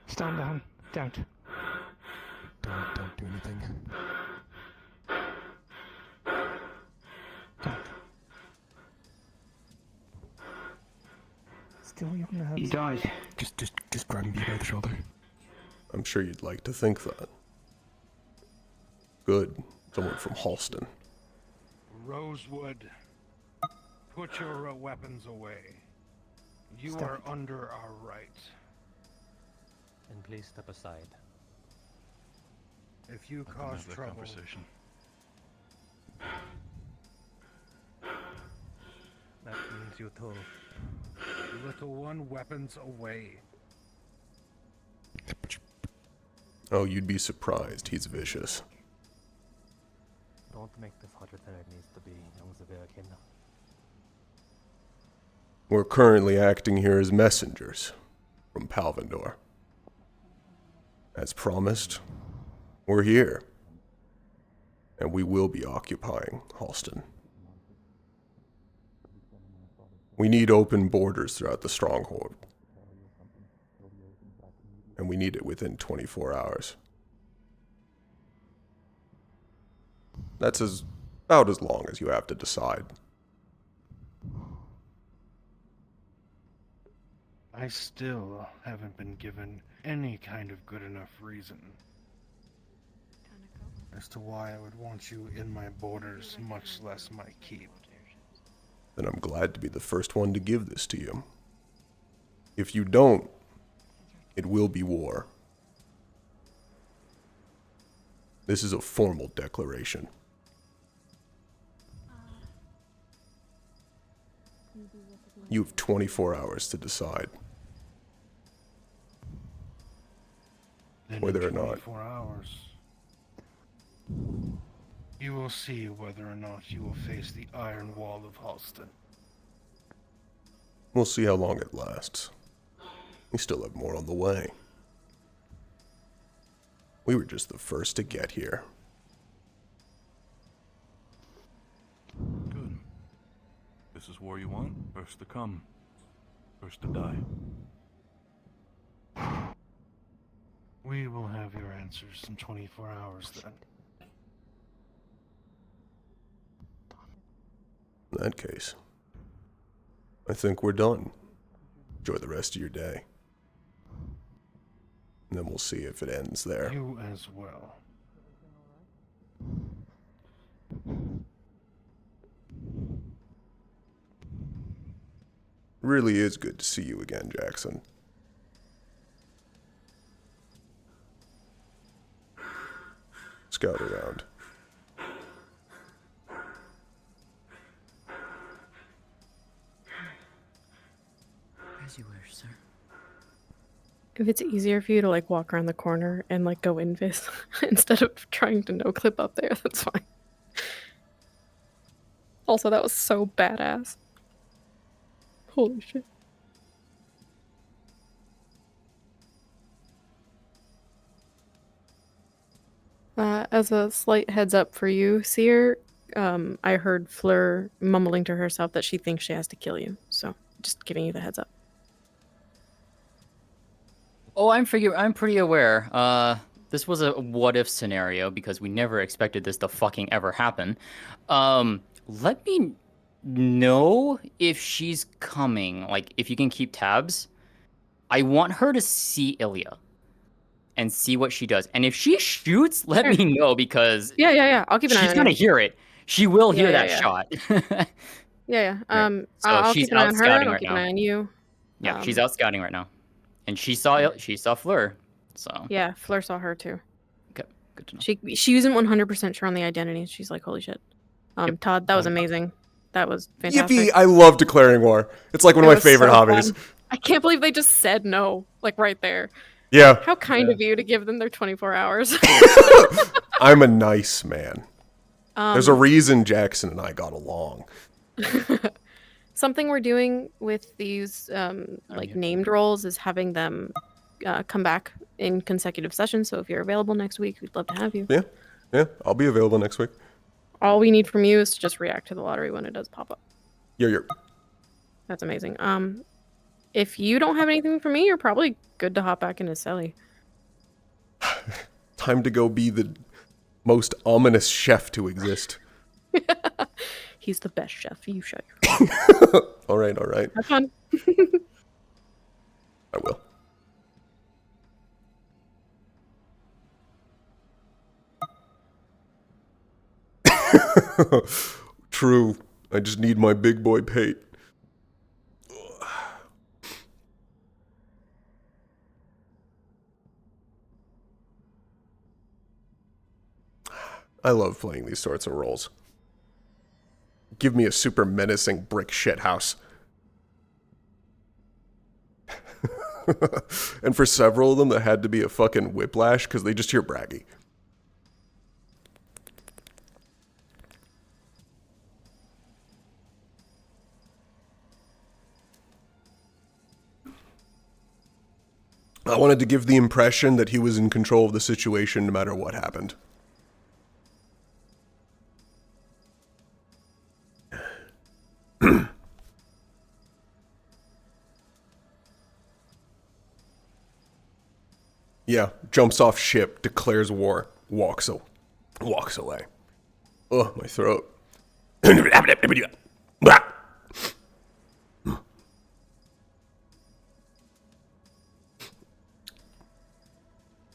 Stand down. Don't. Don't do anything. Still even have. He died. Just grab me by the shoulder. I'm sure you'd like to think that. Good. Someone from Halston. Rosewood, put your weapons away. You Stop are it. under our right. And please step aside. If you I can cause have that trouble, conversation. that means you too. Little one, weapons away. Oh, you'd be surprised. He's vicious. Don't make this harder than it needs to be, Elizabeth. We're currently acting here as messengers from Palvindor. As promised, we're here. And we will be occupying Halston. We need open borders throughout the stronghold. And we need it within 24 hours. That's about as long as you have to decide. I still haven't been given any kind of good enough reason as to why I would want you in my borders, much less my keep. Then I'm glad to be the first one to give this to you. If you don't, it will be war. This is a formal declaration. You have 24 hours to decide Then whether or in not 24 hours, you will see whether or not you will face the iron wall of Halston. we'll see how long it lasts. We still have more on the way. We were just the first to get here. Good. This is war you want? First to come. First to die. We will have your answers in 24 hours then. In that case, I think we're done. Enjoy the rest of your day. And then we'll see if it ends there. You as well. Really is good to see you again, Jackson. Scout around. As you wish, sir. If it's easier for you to like walk around the corner and like go invis instead of trying to no clip up there, that's fine. Also, that was so badass. Holy shit. As a slight heads up for you, Seer, I heard Fleur mumbling to herself that she thinks she has to kill you. So, just giving you the heads up. Oh, I'm pretty aware. This was a what if scenario because we never expected this to fucking ever happen. Let me know if she's coming. Like, if you can keep tabs. I want her to see Ilya and see what she does. And if she shoots, let me know because Yeah. I'll keep an eye on she's gonna her. hear it. She will hear Yeah, that yeah. shot. Yeah. So I'll she's keep an eye out on her. scouting I'll right keep now. an eye on you. Yeah, she's out scouting right now, and she saw Fleur. So Yeah, Fleur saw her too. Okay, good to know. She wasn't 100% sure on the identity. She's like, holy shit. Todd, that was amazing. That was fantastic. Yippee! I love declaring war. It's like one of It my was favorite so hobbies. fun. I can't believe they just said no, like right there. Yeah. How kind of you to give them their 24 hours. I'm a nice man. There's a Um, reason Jackson and I got along. Something we're doing with these like named roles is having them come back in consecutive sessions. So if you're available next week, we'd love to have you. Yeah, I'll be available next week. All we need from you is to just react to the lottery when it does pop up. Yeah. That's amazing. If you don't have anything for me, you're probably good to hop back into Selly. Time to go be the most ominous chef to exist. He's the best chef. You shut your All right. Have fun. I will. True. I just need my big boy pate. I love playing these sorts of roles. Give me a super menacing brick shithouse. And for several of them, that had to be a fucking whiplash because they just hear braggy. I wanted to give the impression that he was in control of the situation no matter what happened. Yeah, jumps off ship, declares war, walks away. Oh, my throat.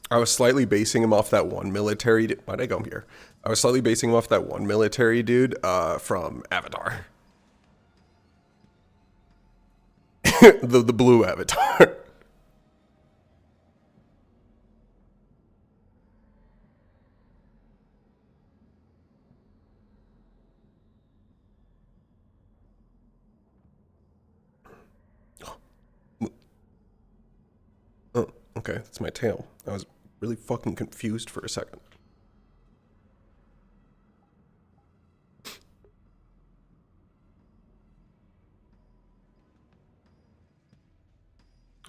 I was slightly basing him off that one military dude. Why'd I come here? I was slightly basing him off that one military dude from Avatar. the blue Avatar. Oh, okay, that's my tail. I was really fucking confused for a second.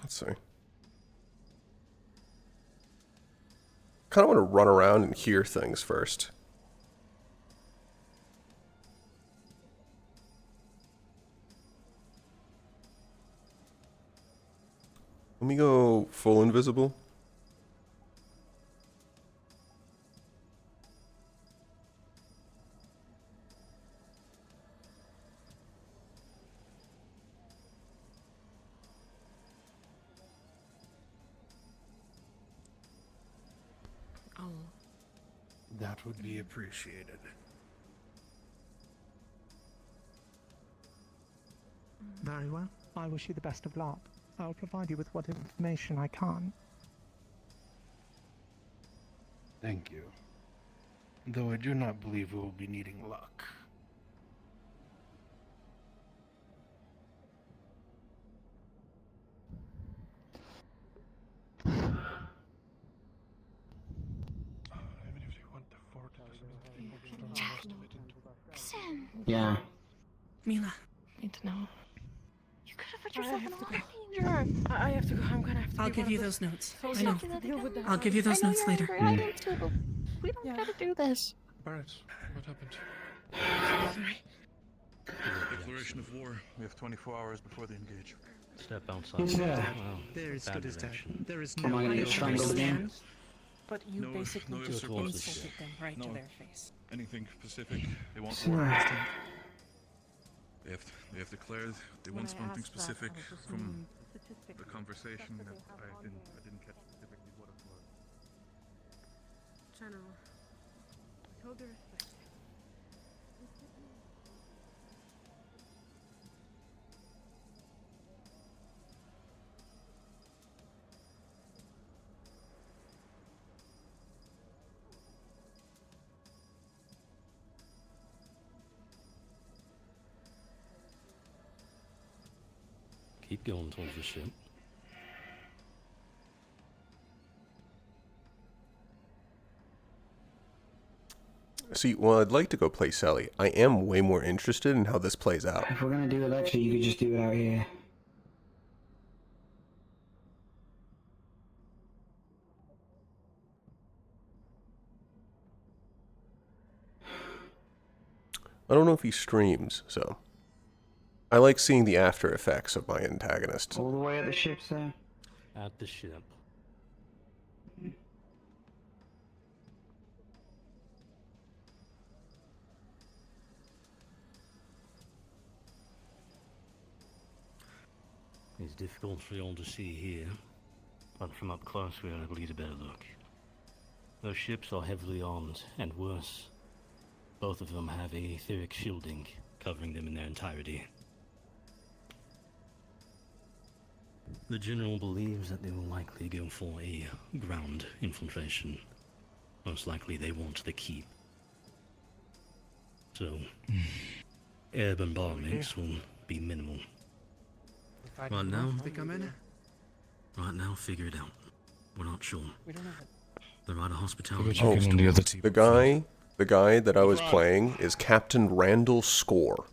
Let's see. Kind of want to run around and hear things first. Let me go full invisible. That would be appreciated. Very well. I wish you the best of luck. I'll provide you with what information I can. Thank you. Though I do not believe we will be needing luck. Yeah. Mila. Need to know. You could have put yourself in a lot of danger. I have to go. I'm gonna have to. I'll give you those notes. I know. I'll give you those notes later. I need to, but we don't gotta do this. Barrett, what happened? Declaration of war. We have 24 hours before they engage. Step outside. Yeah. Well, There is bad good as dead. direction. There is Am no I gonna way get of strangled again? But you No, basically no just ifs or buts. insulted them right to No. their face. Anything specific? They want It's war. interesting. They have declared they want something specific from the conversation that I didn't catch specifically what it was. General, with all due respect, Keep going towards the ship. See, well, I'd like to go play Sally. I am way more interested in how this plays out. If we're gonna do it actually, you could just do it out here. I don't know if he streams, so I like seeing the after effects of my antagonist. All the way at the ship, sir? At the ship. It's difficult for you all to see here, but from up close we are able to get a better look. Those ships are heavily armed, and worse, both of them have a etheric shielding covering them in their entirety. The General believes that they will likely go for a ground infiltration. Most likely they want the keep. So, air bombardments will be minimal. Right now, they come in. Right now, figure it out. We're not sure. The Rider Oh, Hospitality. the guy that I was playing is Captain Randall Score.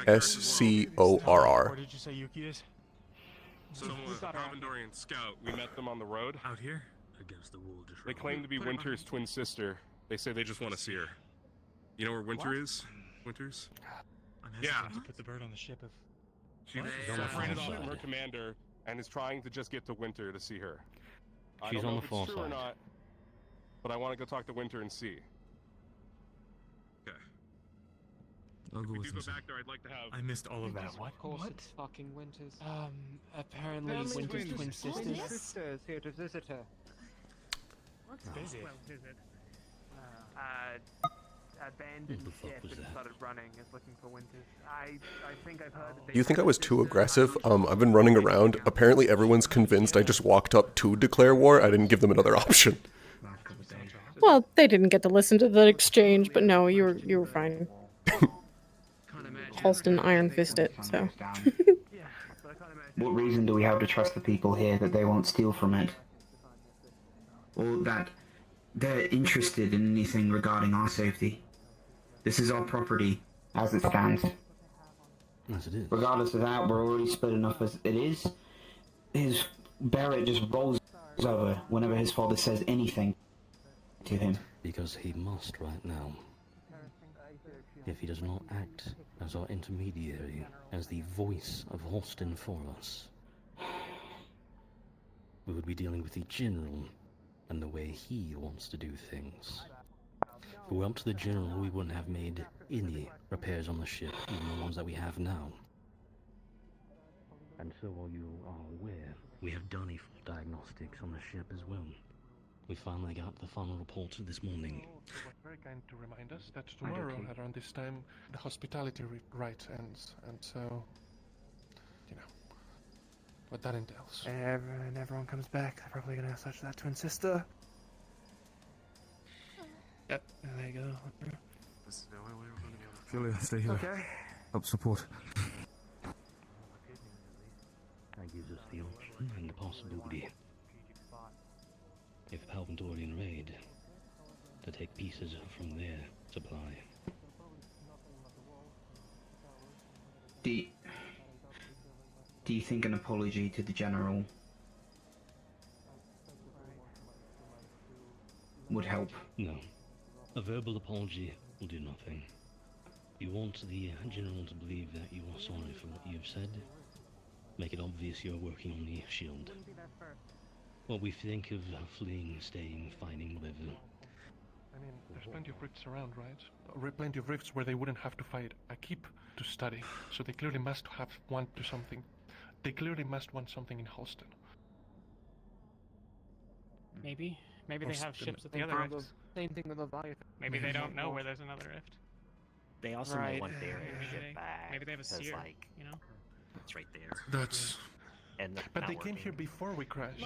Scorr. Where did you say Yuki is? So, Palvandorian scout, we met them on the road. Out here? Against the wall, just They claim to be Winter's twin sister. They say they just want to see her. You know where Winter is? Winters? I'm Yeah. hesitant to put the bird on the ship if... She's separated off from her commander and is trying to just get to Winter to see her. I She's don't on know the if far it's true or side. not, but I want to go talk to Winter and see. Okay. I'll go If we with do go him. back there, I'd like to have... I missed all of that. Of course it's fucking Winters. Apparently Apparently Winter's twin twin sisters. sisters here to visit her. Visit. Well, visit. Abandoned What the fuck ship was and that? started running is looking for Winters. I think I've heard that they You think I was too aggressive? I've been running around. Apparently everyone's convinced I just walked up to declare war. I didn't give them another option. Well, they didn't get to listen to the exchange, but no, you were fine. Halston iron fist it, so. What reason do we have to trust the people here that they won't steal from it? Or that they're interested in anything regarding our safety? This is our property, as it stands. Yes, it is. Regardless of that, we're already split enough as it is. His Barrett just rolls over whenever his father says anything to him. Because he must right now. If he does not act as our intermediary, as the voice of Holston for us, we would be dealing with the General and the way he wants to do things. If we were up to the General, we wouldn't have made any repairs on the ship, even the ones that we have now. And so while you are aware, we have done a full diagnostics on the ship as well. We finally got the final report this morning. They were very kind to remind us that tomorrow, around this time, the hospitality rite ends, and so, you know, what that entails. And everyone comes back. They're probably gonna search that twin sister. Yep, there you go. Julia, stay here. Okay. Help support. That gives us the option and the possibility, if Palvandorian raid, to take pieces from their supply. Do you think an apology to the General would help? No. A verbal apology will do nothing. You want the General to believe that you are sorry for what you've said? Make it obvious you're working on the shield. What we think of fleeing, staying, finding, living. I mean, there's plenty of rifts around, right? Plenty of rifts where they wouldn't have to fight a keep to study, so they clearly must want something. They clearly must want something in Holston. Maybe they have ships at the Same other thing with- rifts. Same thing with Leviathan. Maybe they don't know where there's another rift. They also Right. may want their Maybe ship they- back. maybe they have a because, seer, like, you know? it's right there. That's... And But not they came working. here before we crashed.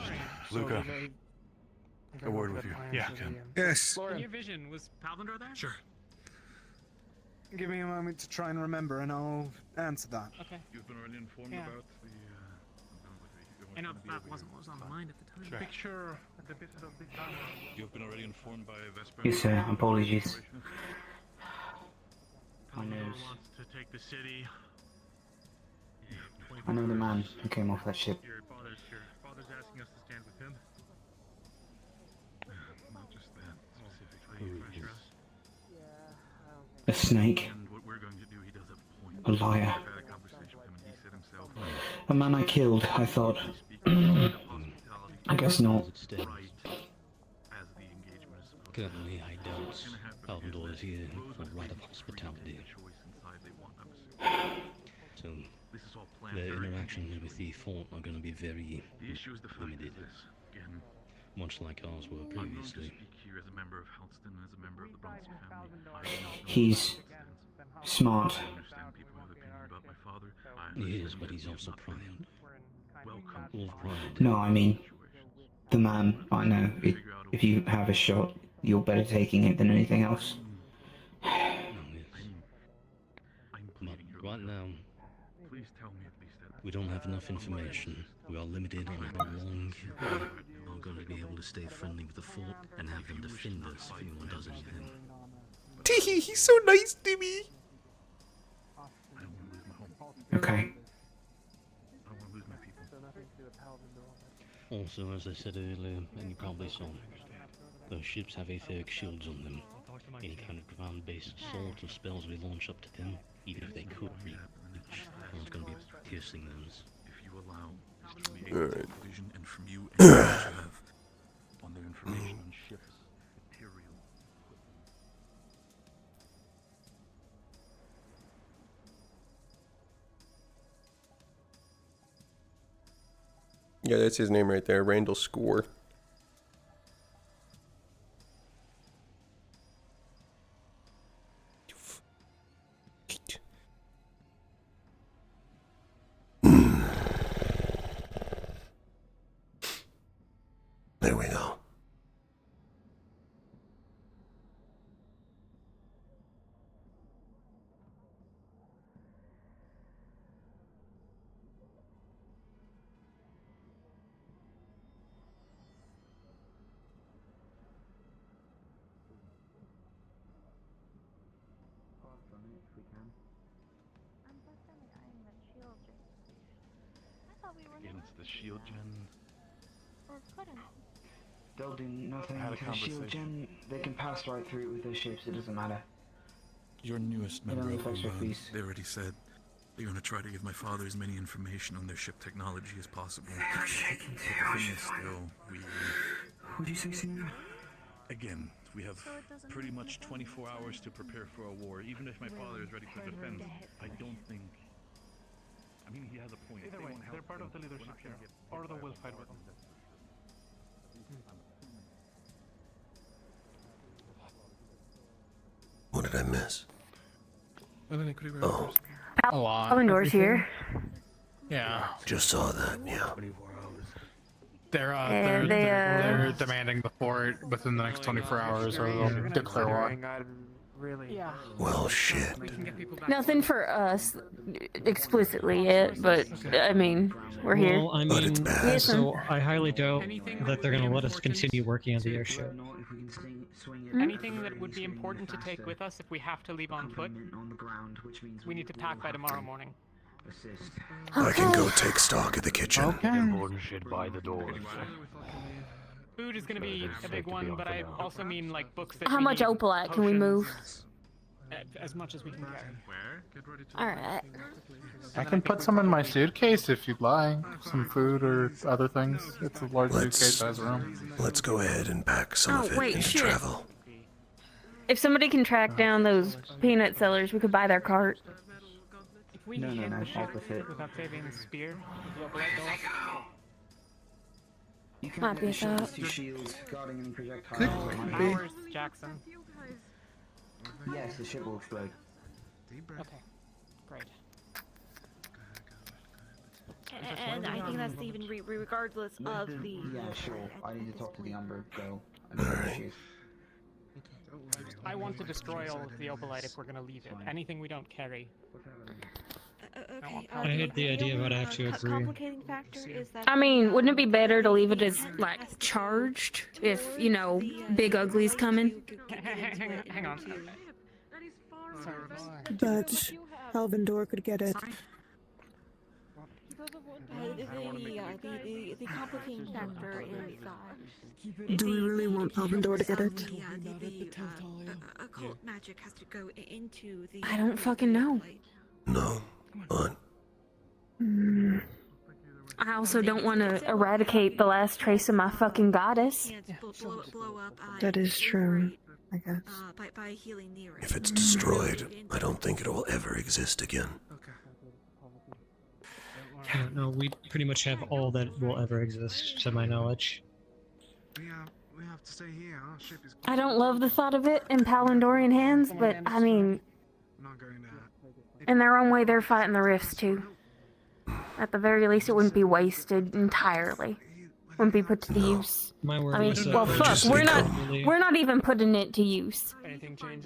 so Luca, they a word with you. plans Yeah. of the, Yes. In your vision, was Palvandor there? Sure. Give me a moment to try and remember, and I'll answer that. Okay. You've been already informed Yeah. about the. I know that wasn't what was on the mind at the time. Picture the visit of the town. You've been already informed by Vesper. Yes, sir. Apologies. My Palador nose. wants to take the city. I know the man who came off that ship. Your father's asking us to stand with him. Not just that, specifically. Who is? A snake. And what we're going to do, he does have a point. A liar. I've had a conversation with him, and he said himself. A man I killed, I thought. I guess not. Currently, I doubt Palador is here for a right of hospitality. So, their interactions with the fort are going to be very limited. Much like ours were previously. He's smart. He is, but he's also proud. Full of pride. No, I mean, the man I know. If you have a shot, you're better taking it than anything else. But right now, we don't have enough information. We are limited on how long we are going to be able to stay friendly with the fort and have them defend us if anyone does anything. Tee, he's so nice to me. Okay. Also, as I said earlier, and you probably saw, those ships have etheric shields on them. Any kind of ground-based assault or spells we launch up to them, even if they could reach, no one's going to be piercing those. If you allow Mr. Lee Alright. vision and from you and what you have on their information on ships, material. Yeah, that's his name right there, Randall Score. There we go. Against the shield gen. They'll do nothing Had a to the shield conversation. gen. They can pass right through it with their ships. It doesn't matter. Your newest It member only of affects your Ulan, fees. they already said they're going to try to give my father as many information on their ship technology as possible. You're shaking too. The thing is still, What'd you say, Senor? again, we have pretty much 24 hours to prepare for a war. Even if my father is ready for defense, I don't think. I mean, he has a point. Either way, they're part of the leadership here, or they will fight with them. What did I miss? Oh, A lot. Palindor's here. Yeah. just saw that, yeah. They're demanding the fort within the next 24 hours, or they'll declare war. Yeah. Well, shit. Nothing for us explicitly yet, but I mean, we're here. Well, I mean, so I highly doubt that they're going to let us continue working on the airship. Anything that would be important to take with us if we have to leave on foot, we need to pack by tomorrow morning. I can go take stock of the kitchen. Important shit by the doors. Food is going to be a big one, but I also mean like books that How we much need, opalite can we move? as much as we can carry. Alright. I can put some in my suitcase if you'd like. Some food or other things. It's a large suitcase that has room. Let's go ahead and pack some of it wait, into shit. travel. If somebody can track down those peanut sellers, we could buy their cart. If we No, hit no, the I'll ship with it. without saving the spear, will the light go up? You can Might be a additional thought. to shields guarding any projectiles. Ours, Jackson. Yes, the ship will explode. Okay, great. And I think that's even regardless of the. Yeah, sure. I need to talk to the Umber girl. I mean, Alright. she's- I want to destroy all of the opalite if we're gonna leave it. Anything we don't carry. Okay. I had the idea, but I have to agree. Complicating factor is that. I mean, wouldn't it be better to leave it as like charged if Big Ugly's coming? Hang on. But Palvindor could get it. The complicating factor is. Do we really want Palvindor to get it? The occult magic has to go into the. I don't fucking know. No. What? I also don't want to eradicate the last trace of my fucking goddess. Blow up. That is true, I guess. By healing the earth. If it's destroyed, I don't think it will ever exist again. Yeah, no, we pretty much have all that will ever exist, to my knowledge. We have to stay here. Our ship is. I don't love the thought of it in Palindorian hands, but I mean, Not going to. in their own way, they're fighting the rifts too. At the very least, it wouldn't be wasted entirely. Wouldn't be put to the use. My word I mean, is, well, fuck, just we're become- not even putting it to use.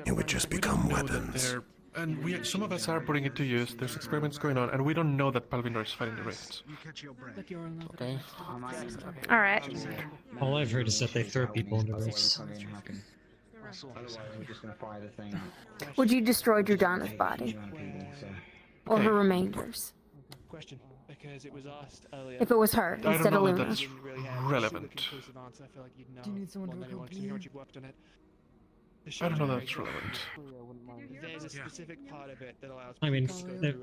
It would just become weapons. And some of us are putting it to use. There's experiments going on, and we don't know that Palvindor is fighting the rifts. Okay. All right. All I've heard is that they throw people into rifts. Otherwise, we're just gonna fire the thing. Would you destroy Jordana's body? Or her remainders? Question, because it was asked earlier. If it was her I instead don't of know that Luna. that's relevant. Do you need someone to accompany you? I don't know that's relevant. There's a specific part of it that allows. I mean,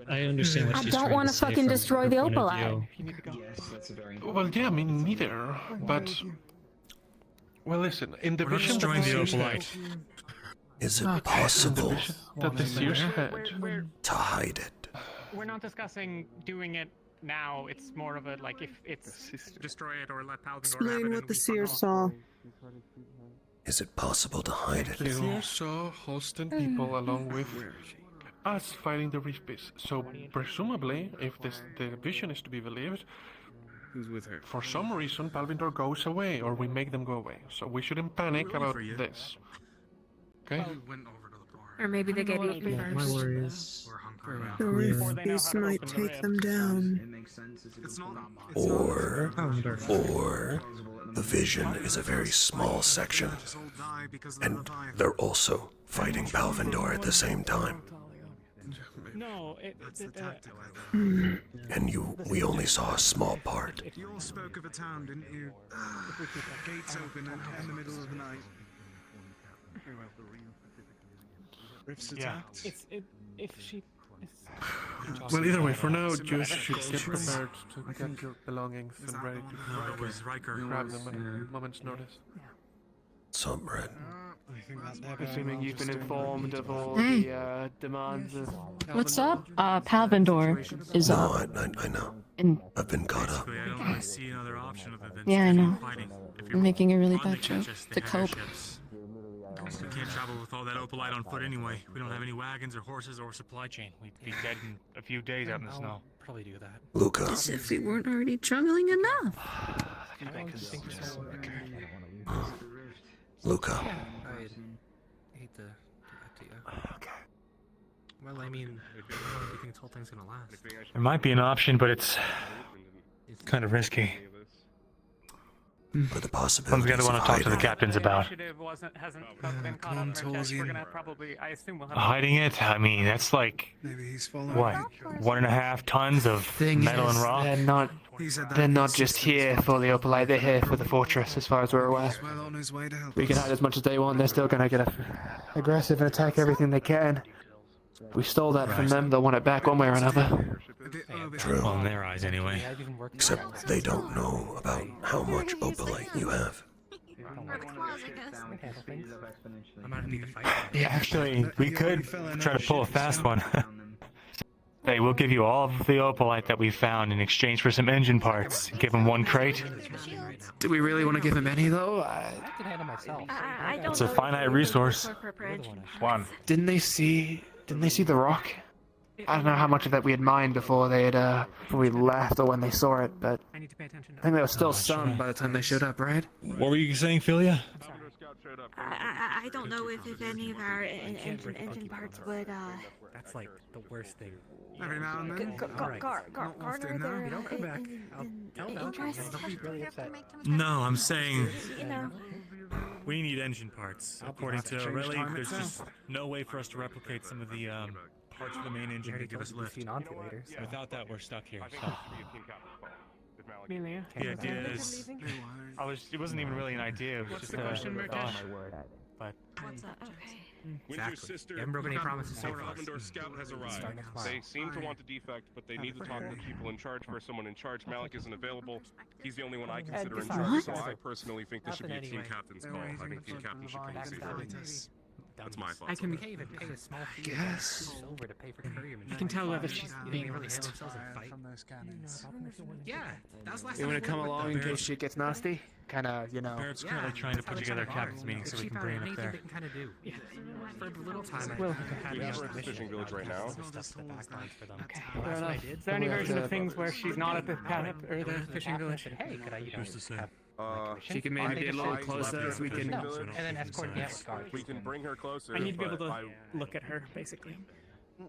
I understand what I she's don't trying want to to say fucking from destroy her the point of opalite. view. Yes, that's a very. Well, yeah, me neither. But well, listen. In the We're not vision destroying that the the Seers opalite. had, Is it possible that the Seers had to hide it? We're not discussing doing it now. It's more of a like if it's Destroy it or let Palvindor have it. Explain and what the we Seers fuck saw. Is it possible to hide the it? Seers saw Holston people along with us fighting the Reef Beast. So presumably, if the vision is to be believed, who's with her? For some reason, Palvindor goes away, or we make them go away. So we shouldn't panic about this. Okay? Or maybe they get eaten Yeah, my first. worry is... The Reef Beast might take them down. Or the vision is a very small section, and they're also fighting Palvindor at the same time. No, That's the tactic. And we only saw a small part. You all spoke of a town, didn't you? Gates open in the middle of the night. Rifts attacked. If she. Well, either way, for now, you should get prepared to get your belongings and ready to grab them at a moment's notice. Some bread. Assuming you've been informed of all the demands of. What's up? Palvindor is No, up. I know. And I've been caught up. I don't really see another option other than yeah, I know. fighting. I'm making a really bad joke to cope. We can't travel with all that opalite on foot anyway. We don't have any wagons or horses or supply chain. We'd be dead in a few days out in the snow. Probably do that. Luca. As if we weren't already juggling enough. Luca. I hate to do that to you. Okay. Well, I mean, how long do you think this whole thing's gonna last? It might be an option, but it's kind of risky. For the Something possibilities I want of to talk to the hiding. captains about. Hasn't been caught up. We're gonna probably. I assume we'll have. Hiding it? I mean, that's like Maybe he's following. what, 1.5 tons of metal and rock? They're not just here for the opalite. They're here for the fortress, as far as we're aware. He's well on his way to help We can hide as much as they want. They're still gonna get aggressive and attack everything they can. We stole that from them. They'll want it back one way or another. True. Well, in their eyes, anyway. Except they don't know about how much opalite you have. I might need to fight. Yeah, actually, we could try to pull a fast one. Hey, we'll give you all of the opalite that we found in exchange for some engine parts. Give them 1 crate. Do we really want to give him any though? I don't It's a know if finite we resource. for preparation. One. Didn't they see the rock? I don't know how much of that we had mined before they had before we left or when they saw it, but I need to pay attention. I think there was still some by the time they showed up, right? What were you saying, Philia? showed up. I don't know if any of our engine parts would That's like the worst thing. Every now and then. garner their You don't come back. interest. Really upset. No, I'm saying You know. we need engine parts. According to change Relay, time there's itself. just no way for us to replicate some of the parts for the main engine to give us lift. Without that, we're stuck here. I think So. that should be a team captain's call. If Malik Amelia? The idea is, it wasn't even really an idea. It was What's just the question, a thought. Marrakesh? But What's that? Okay. Winter's sister, You haven't broken any promises so far. Salvador Scout has arrived. Starting tomorrow. They seem to want the defect, but they need to talk to the people in charge. For someone in charge, Malik isn't available. He's the only one I consider in charge, so I personally think this should be a team captain's call. I think team captain should come see her. That's my thoughts. I can They can't even pay a small fee Guess. over to pay for courier You can tell whether she's being really honest. themselves and fight. From those cannons. Yeah, that was last You time want to I come worked with along them. in case shit gets nasty? Kind of, you know. Barrett's currently trying to put together a captain's meeting so we can bring it up there. They can kind of do. Yeah. For the little time Well, I had We me have on her at the fishing village right now. stuff to the background for them. Okay, Last fair time I enough. did, Is there any we version had of things where she's not at the paddock or the fishing village said, hey, could I, Who's to say? She can maybe be a little closer so we can. and then escort me out with guards. We can bring her closer. I need to be able but to look at her, basically.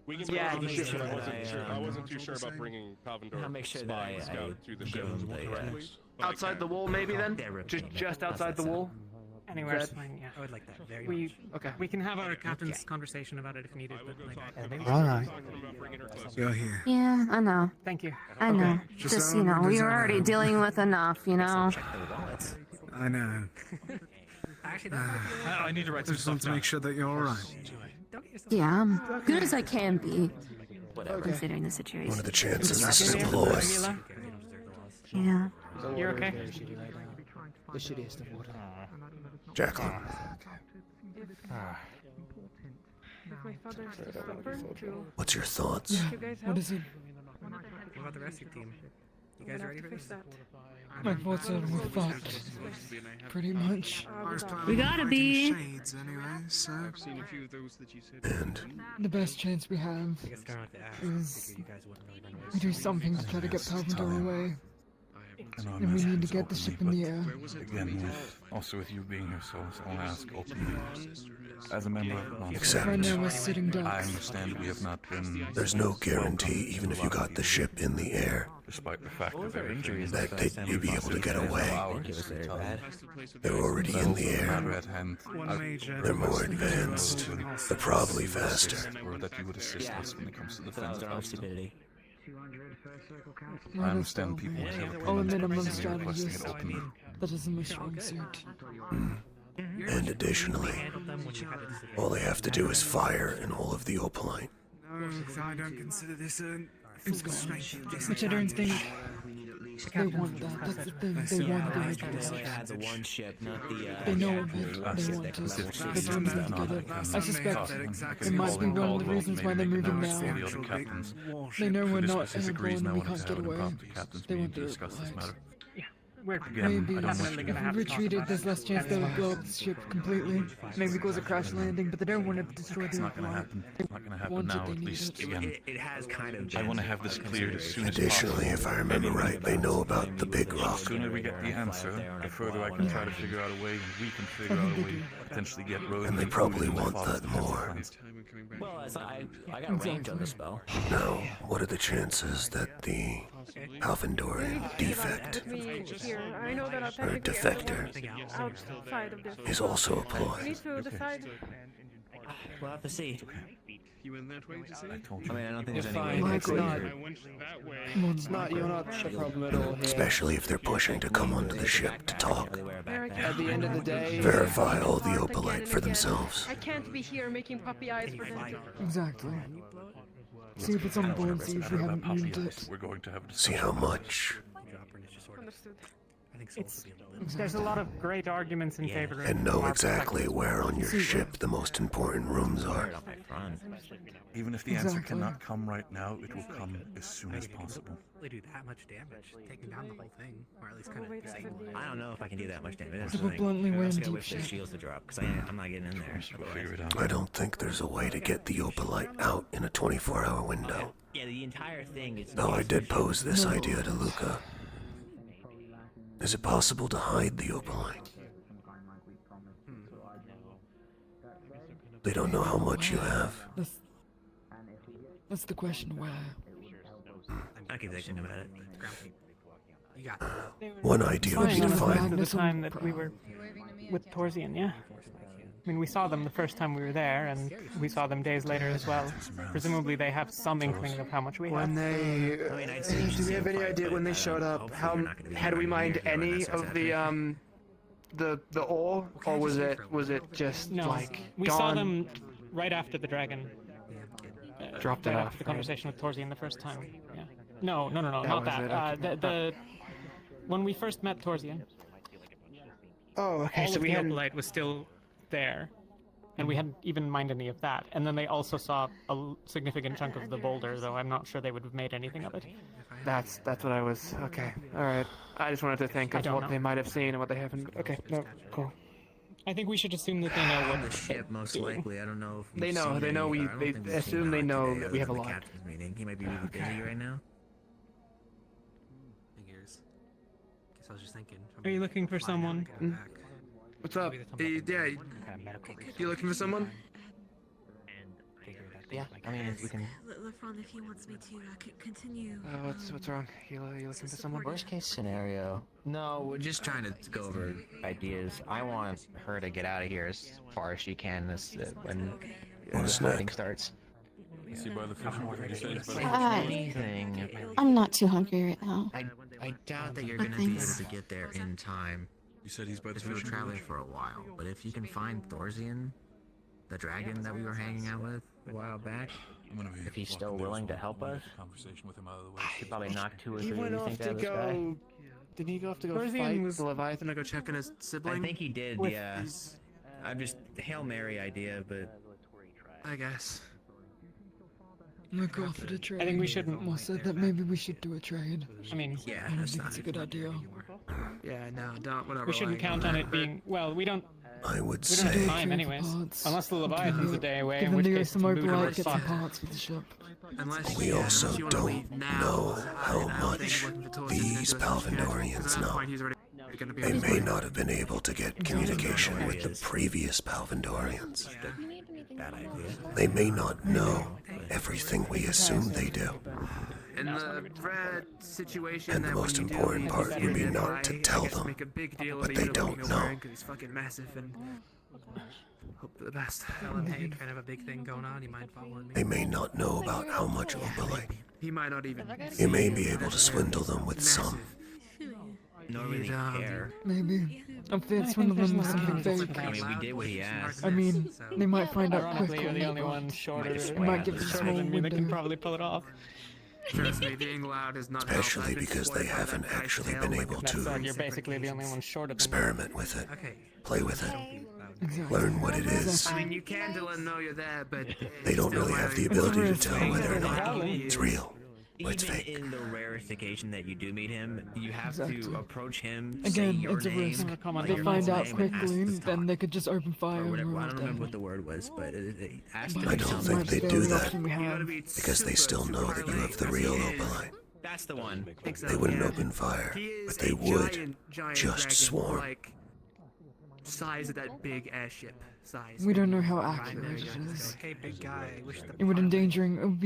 We can Yeah, bring her you to the ship. should. I wasn't too sure about bringing Pavendor I'll make sure that spy I scout to the ship give them the, directly. but I Outside can. the wall, maybe then? Just outside the wall? Anywhere's That- fine, yeah. I would like that very We, much. okay. We can have our captain's conversation about it if needed, but like. Right. You're here. Yeah, I know. Thank you. I know. Just Just, so you know, everyone we doesn't were already know. dealing with enough, you know. I know. Actually, I need to write I some just want stuff to make down. sure that you're alright. Yeah, I'm good as I can be. Considering the situation. What are the chances this is a ploy? Yeah. You're okay? The shittiest of water. Jacqueline, If my father's stubborn to. what's your thoughts? You guys help? What is it? what about the rescue team? You guys ready for fix this? that. My thoughts are we're fucked. Pretty much. We gotta be. Shades anyway, so. I've seen a few of those that you said. And The best chance we have I guess trying not to ask. is Figure you guys wouldn't really know. we do something to try to get Palvador away. I have And we need to get the ship in the air. Again, also with you being here, so I'll ask openly. As a member of non Except- Right now we're sitting ducks. I understand we have not been. there's no guarantee, even if you got the ship in the air, Despite the fact of everything that you'd be able to get away. They're already in the Matter air. at hand. They're more advanced. They're probably faster. Or that you would assist us when it comes to defense. stupidity. I understand people would have a All problem minimum requesting it strategies. openly. That is my strong suit. And additionally, all they have to do is fire and all of the opalite. No, I don't consider this a full strength. Which I don't think they want that. That's the thing. They want the They regular had the one ship, not the. They know of it. They want it. They're trying to get it. I suspect it might be one of the reasons why they're moving now. They know we're not able and we can't get away. They want the opalite. We're Maybe definitely gonna have if we to talk retreated, about there's less chance they would blow up the ship completely. Maybe cause a crash landing, but they don't want to destroy It's the not going to opalite. happen. It's not going to happen Want it, now, they at need least. it. Again, It has kind of. I want to have this cleared as soon as Additionally, possible. if I remember right, they know about the big The rock. sooner we get the answer, the further I can try to figure out a way, and we can figure out a way to potentially get Road. And they probably want that more. Well, I got range on the spell. Now, what are the chances that the Alvendorian defect Here, I know that or defector outside of this. is also a We ploy? need to decide. We'll have to see. You went that way, did you say? I mean, I don't think there's Fine. any way. It's not. It's not. You're not the problem at all here. Especially if they're pushing to come onto the ship to talk. At the end of the day, Verify all the opalite for themselves. I can't be here making puppy eyes for them. Exactly. See if it's on board, see if we haven't moved it. We're going to have a See how much. Understood. It's, There's a lot of great arguments in favor of. And know our exactly where on your ship the most important rooms are. Even if the answer Exactly. cannot come right now, it will come as soon as possible. really do that much damage, taking down the whole thing, or at least kind of disable it. I don't know if I can do that much damage. That's To the put thing. bluntly, I we're also in gotta deep wait for the shit. shields to drop, because I'm not getting in there. We'll figure it out. I don't think there's a way to get the opalite out in a 24-hour window. Yeah, the entire thing is. Though I did pose this idea to Luca. Is it possible to hide the opalite? They don't know how much you have. That's the question. Where? I keep thinking about it. You got One idea would be to find. The time that we were with Torsian, yeah. I mean, we saw them the first time we were there, and we saw them days later as well. Presumably, they have some inkling of how much we have. When they, do we have any idea when they showed up? How had we mined any of the ore, or was it just No, like we gone? saw them right after the dragon dropped it right off. after the conversation with Torsian the first time. Yeah. No, not was that. it, The when we first met Torsian. Oh, okay. All So of we the had opalite was still there, and we hadn't even mined any of that. And then they also saw a significant chunk of the boulder, though I'm not sure they would have made anything of it. That's what I was. Okay, all right. I just wanted to think I of don't what know. they might have seen and what they haven't. Okay, no, cool. I think we should assume that they know what The ship, most likely. I don't know if They we've know. seen They know any, we. but I don't They think we've seen assume they Alec know today that other we have a than the lot. captain's meeting. He might be really busy right now. Figures. Guess I was just thinking. Are you looking for someone? What's up? Yeah, you looking for someone? Yeah, I mean, if we can. Lefron, if he wants me to continue. What's wrong? You looking for someone? Worst case scenario. No, we're just trying to go over ideas. I want her to get out of here as far as she can when the fighting starts. Is he by the fishing boat? Did you say he's by the Anything. I'm not too hungry right now. I doubt that you're going to be able to get there in time. You said he's by the Because we were fishing traveling boat? for a while. But if you can find Thorsian, the dragon that we were hanging out with a while back, If he's still willing to help us, Conversation with him out of the way. could probably knock 2 or He 3 went of off these to things out of this guy. go. Didn't he go off to go Torsian fight was- the Leviathan to go check on his sibling? I think he did, With yeah. his- I'm just Hail Mary idea, but I guess. I'm gonna go off at a trade. I think we shouldn't. Well, said that maybe we should do a trade. I mean, yeah, I don't that's think not it's a good idea. Yeah, no, don't. Whatever. we shouldn't count on it being. Well, we don't. I would We don't say have time, anyways. Unless the Leviathan's a day away, in Give which them the case some it's a moot overlight, or get some fuck. parts for the ship. Unless we also unless you wanna don't leave now, know how I don't think much looking for Torsian's these gonna do us any good, 'cause Palvandorians at that know. point he's already gonna be They on his may way. not have been able to get communication with the previous Palvandorians. bad idea. They may not know everything we assume they do. In the rare situation And the that most when you do important leave, part he's would be gonna not to die, tell I guess them make a big deal what of they you don't looking know. over because he's fucking massive and hope for the best. Tell him, hey, kind of a big thing going on. You mind following me? They may not know about how much opalite. He might not even. You may be able to swindle them with some. Nor really care. Maybe. I'm fancy one of them with something fake. I mean, we did what he asked. I mean, they might find out Ironically, quickly. you're the only one shorter. It might give us a shorter small than me that can window. probably pull it off. Trust me, being loud is not help. Especially I've been because they spoiled by haven't that guy's actually tail been like able a That to said, you're basically the only one shorter than me. experiment with it. Okay. Play with it. Exactly. Learn what it is. I mean, you can to let them know you're there, but They don't still really have the might- ability to tell whether or not it's real or it's Even fake. in the rarest occasion that you do meet him, you have Exactly. to approach him, say Again, your it's a name, risk. like They your find full out name, and ask quickly, to then they could just open fire or and whatever. we're I all don't remember dead. what the word was, but it has to I be don't something. think they Might do be the that option we have. because they still know that you have the real opalite. That's the one. They wouldn't open fire, but they would giant just dragon, swarm. like size of that big airship size. We don't know how Right, accurate there we it go. is. Hey, big guy. Wish the It would be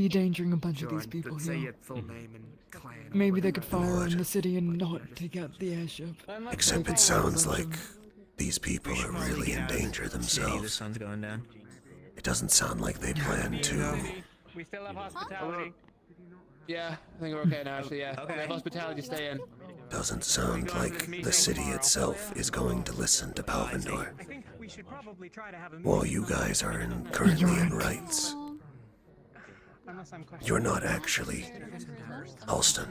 endangering a bunch of Sure, these people say here. your full name and clan. Maybe they could fire on the city and not take out the airship. Except it sounds like these people are really in danger The themselves. sun's going down. It doesn't sound like they plan to. We still have hospitality. Yeah, I think we're okay now. Actually, yeah. Okay. We have hospitality. Stay in. Doesn't sound like the city itself is going to listen to Palvandor. I think we should probably try to have a While you guys are currently in rights, Unless I'm questioning. you're not actually Halston.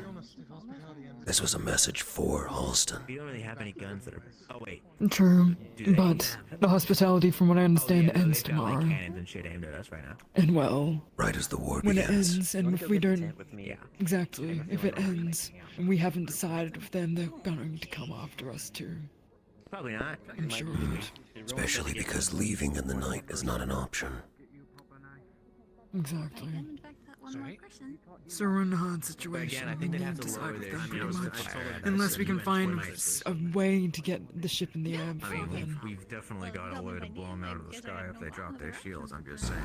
This was a message for Halston. We don't really have any guns that are. Oh wait. True, but the hospitality, from what I understand, Yeah, ends they've got, like, tomorrow. cannons and shit aimed at us right now. And well, Right as the war when it begins. ends, and if we don't, Yeah. exactly, if it ends, and we haven't decided with them, they're going to come after us too. Probably not. I'm sure of it. Especially because leaving in the night is not an option. Exactly. one more person. So we're in a hard But situation. again, I we think they'd need have to to side lower with their them pretty shields to much. fire at Unless us we can and find eventually a way to get the ship in the air I before mean, then. we've definitely got a way to blow them out of the sky if they drop their shields. I'm just saying.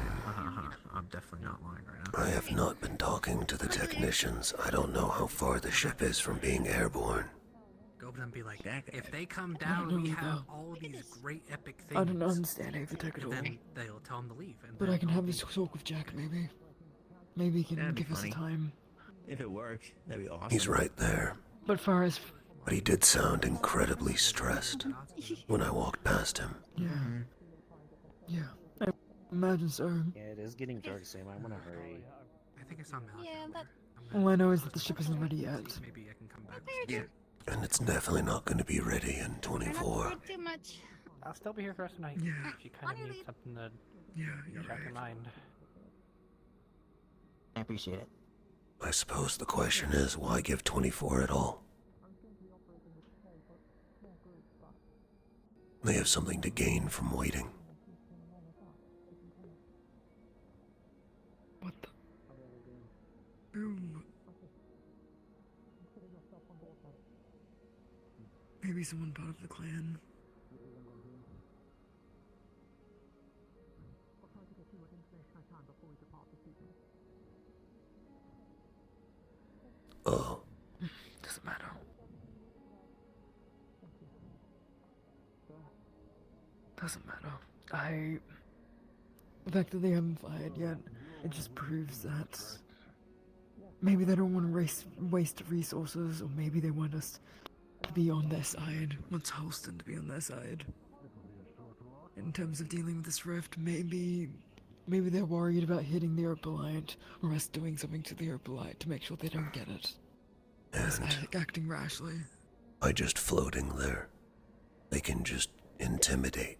I'm definitely not lying right now. I have not been talking to the technicians. I don't know how far the ship is from being airborne. Go up and be like, if they come down, we have all these great epic things. I don't understand Avatech at all. Then they'll tell them to leave. And But I can have this talk with Jack, maybe. Maybe he can give us a time. If it works, that'd be awesome. He's right there. But far as... But he did sound incredibly stressed when I walked past him. Yeah. Yeah. I imagine so. Yeah, it is getting dark, Sam. I want to hurry. I think it's on Malak. Yeah, that. All I know is that the ship isn't ready yet. Maybe I can come back. Yeah. And it's definitely not going to be ready in 24. Too much. I'll still be here for the rest of the night. Yeah. If you kind of need something to check your mind. I appreciate it. I suppose the question is, why give 24 at all? They have something to gain from waiting. What the... Ooh. Maybe someone part of the clan. Oh. Doesn't matter. Doesn't matter. The fact that they haven't fired yet, it just proves that maybe they don't want to waste resources, or maybe they want us to be on their side. Want Holston to be on their side. In terms of dealing with this rift, maybe they're worried about hitting the Opalite, or us doing something to the Opalite to make sure they don't get it. And acting rashly. by just floating there, they can just intimidate,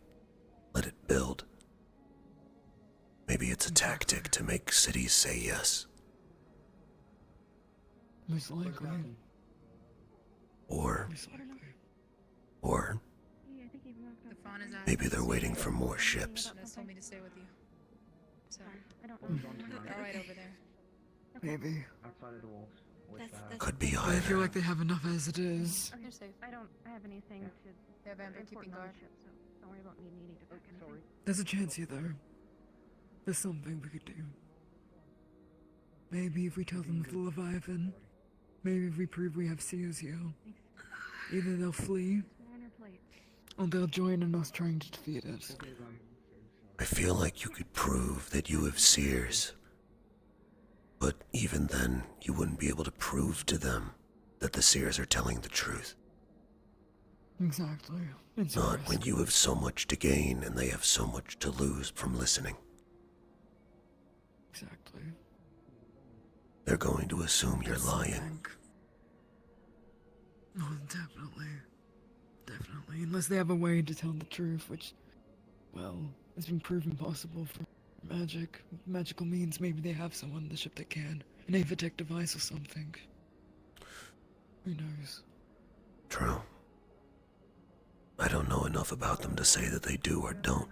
let it build. Maybe it's a tactic to make cities say yes. Most likely. Or maybe they're waiting for more ships. Told me to stay with you. So, all right over there. Maybe. Could be I feel either. like they have enough as it is. You're safe. I have anything to. They have Amber keeping guard. So don't worry about me needing to book anything. There's a chance here, though. There's something we could do. Maybe if we tell them of the Leviathan, maybe if we prove we have seers here, either they'll flee, or they'll join in us trying to defeat it. I feel like you could prove that you have seers. But even then, you wouldn't be able to prove to them that the seers are telling the truth. Exactly. It's Not when you have so much to gain and they have so much to lose from listening. Exactly. They're going to assume you're lying. Oh, definitely. Definitely. Unless they have a way to tell the truth, which, well, it's been proven possible for magic. Magical means maybe they have someone on the ship that can. An Avatech device or something. Who knows? True. I don't know enough about them to say that they do or don't.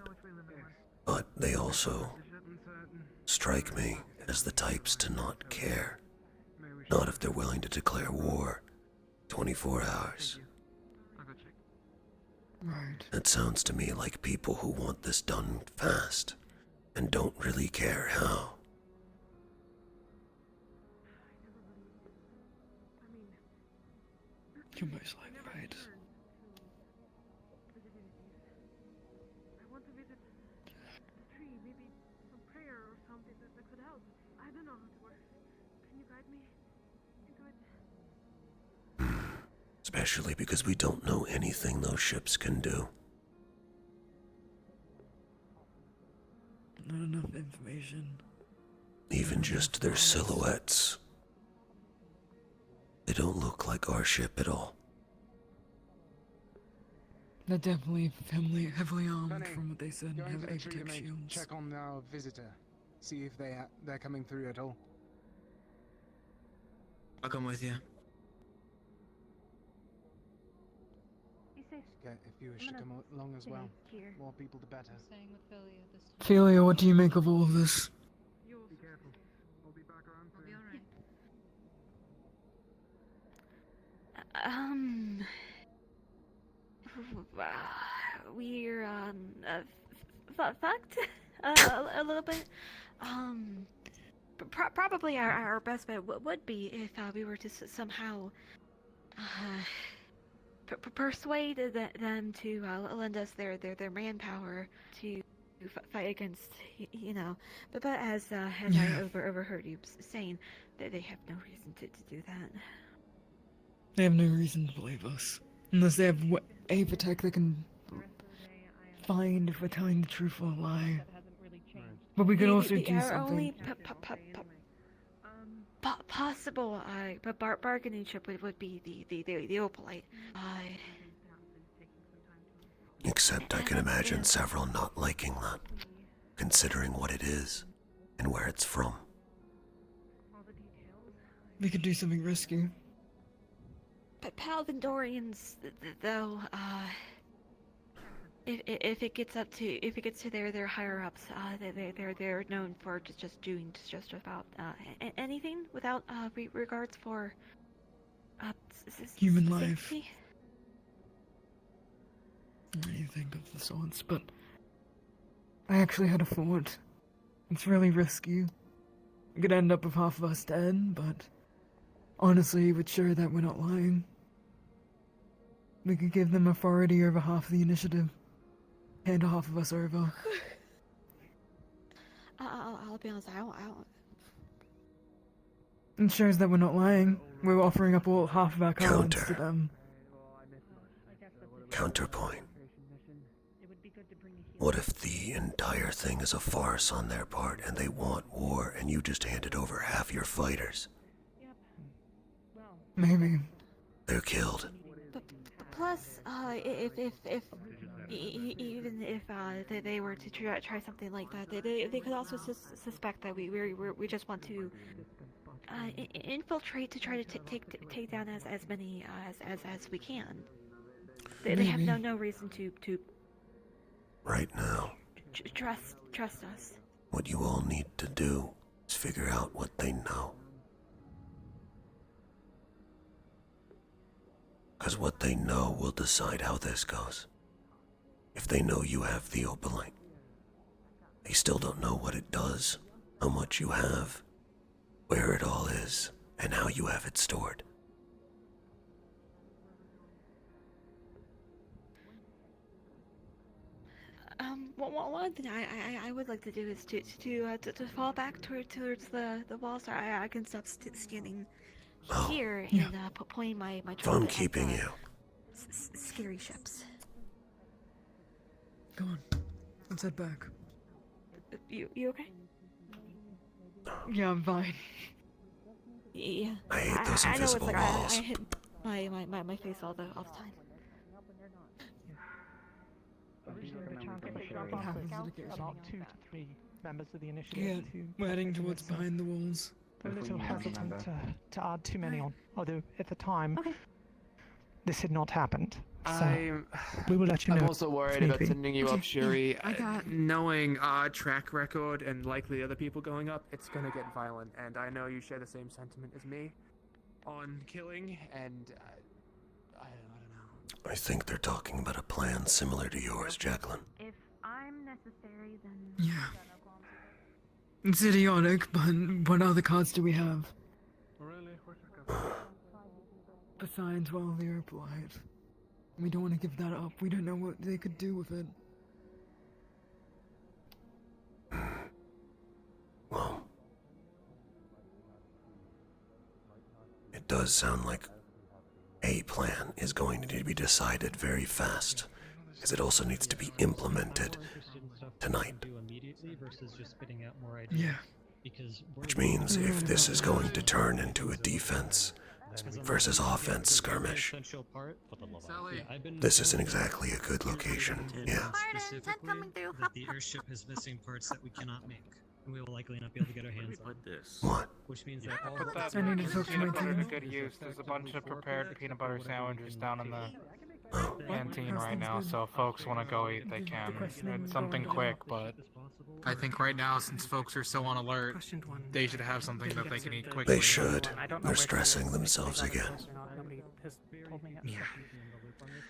But they also strike me as the types to not care. Not if they're willing to declare war 24 hours. Right. It sounds to me like people who want this done fast and don't really care how. You're most likely right. I want to visit the tree, maybe some prayer or something that could help. I don't know how it works. Can you guide me into it? Especially because we don't know anything those ships can do. Not enough information. Even just their silhouettes. They don't look like our ship at all. They're definitely heavily armed from what they said and have Avatech shields. Check on our visitor. See if they're coming through at all. I'll come with you. Okay, if you wish to come along as well. More people the better. Staying with Philia this time. Philia, what do you make of all of this? We'll be alright. We're fucked a little bit. Probably our best bet would be if we were to somehow persuade them to lend us their manpower to fight against, you know. But as I overheard you saying, that they have no reason to do that. They have no reason to believe us. Unless they have a tech that can find if we're telling the truth or a lie. But we could also do Our something. only possible bargaining chip would be the opalite. Except I can imagine several not liking that, considering what it is and where it's from. We could do something risky. But Palvindorians, though, if it gets to their higher ups, they're known for just doing just about anything without regards for Human life. safety. I think of the sorts, but I actually had a thought. It's really risky. We could end up with half of us dead, but honestly, it would show that we're not lying. We could give them authority over half the initiative. Hand half of us over. I'll be honest, I don't. It shows that we're not lying. We're offering up all half of our cards to them. Counterpoint. What if the entire thing is a farce on their part and they want war and you just handed over half your fighters? Maybe. They're killed. Plus, even if they were to try something like that, they could also suspect that we just want to infiltrate to try to take down as many as we can. They have no reason to Right now, trust us. what you all need to do is figure out what they know. Because what they know will decide how this goes. If they know you have the opalite, they still don't know what it does, how much you have, where it all is, and how you have it stored. One thing I would like to do is to fall back towards the wall so I can stop standing here and pointing my If I'm keeping you. Scary ships. Come on. Let's head back. You okay? Yeah, I'm fine. Yeah. I hate those I know invisible it's walls. I hit my face all the time. About 2 to 3 members of the Yeah, initiative we're heading towards behind the walls. a little hesitant to add too many on, although at the time this had not happened. So we will let you know. I'm also worried about Sleepy. sending you up, Shuri. I got- Knowing our track record and likely other people going up, it's gonna get violent. And I know you share the same sentiment as me on killing, and I don't know. I think they're talking about a plan similar to yours, Jacqueline. If I'm necessary, then Yeah. It's idiotic, but what other cards do we have? Besides, well, the opalite. We don't want to give that up. We don't know what they could do with it. Well, it does sound like a plan is going to need to be decided very fast, because it also needs to be implemented tonight. Yeah. Which means if this is going to turn into a defense versus offense skirmish, this isn't exactly a good location. Yeah. Specifically, that the airship has missing parts that we cannot make. And we will likely not be able to get our hands on. What? Which means that all Put that I need to talk to my peanut butter to team. good use. There's a bunch of prepared peanut butter sandwiches down in the canteen right now, so if folks want to go eat, they can. It's something quick, but I think right now, since folks are so on alert, they should have something that they can eat quickly. They should. They're stressing themselves again. Nobody has told me yet. Yeah.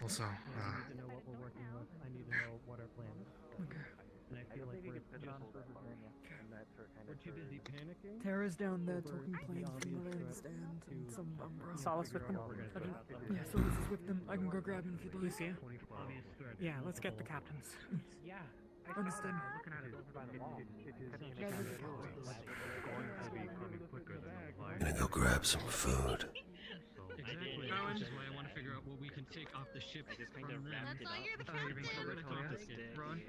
Also, I need to know what we're working with. I need to know what our plan is. Okay. And I feel like we're too busy panicking. Tara's down there talking plain from what I understand, and some umbrella. Solace with them. Yeah, Solace is with them. I can go grab him if you'd like. Yeah, let's get the captains. Yeah. Understood. Gonna go grab some food. Exactly. Which is why I want to figure out what we can take off the ship from them. That's why you're the captain.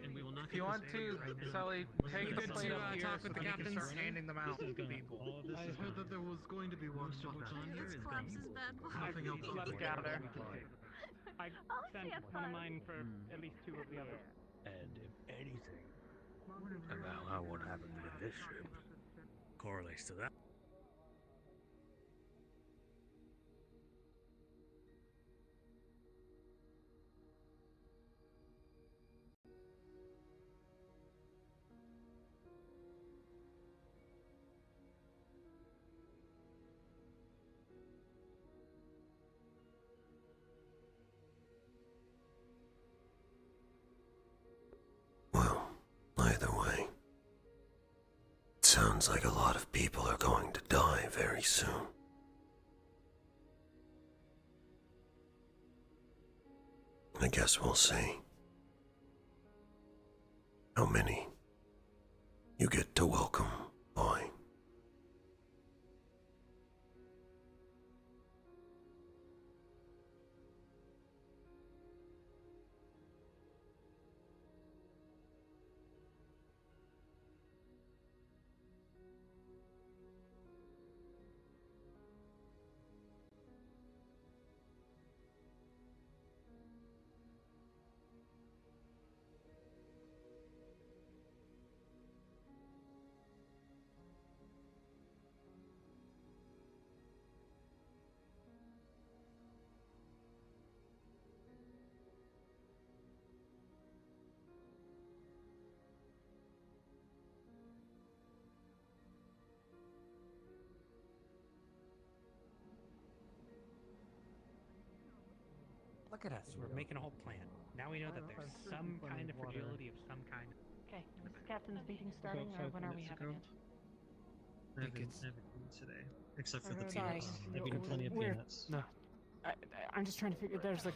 And we will not If you want to, Sully, take the plate up here talk with the so we can captains. start handing them out to people. I heard that there was going to be one. What's on here is done. Nothing else. Let's gather. I sent one of mine for at least 2 of the others. And if anything about what happened with this ship correlates to that. Well, either way, it sounds like a lot of people are going to die very soon. I guess we'll see how many you get to welcome, boy. Look at us. We're making a whole plan. Now we know that there's some kind of fragility of some kind. Okay, is the captain's meeting starting, or when are we having it? I haven't today, except for the Sorry. peanuts. I've eaten plenty of We're- peanuts. No. I'm just trying to figure. There's like.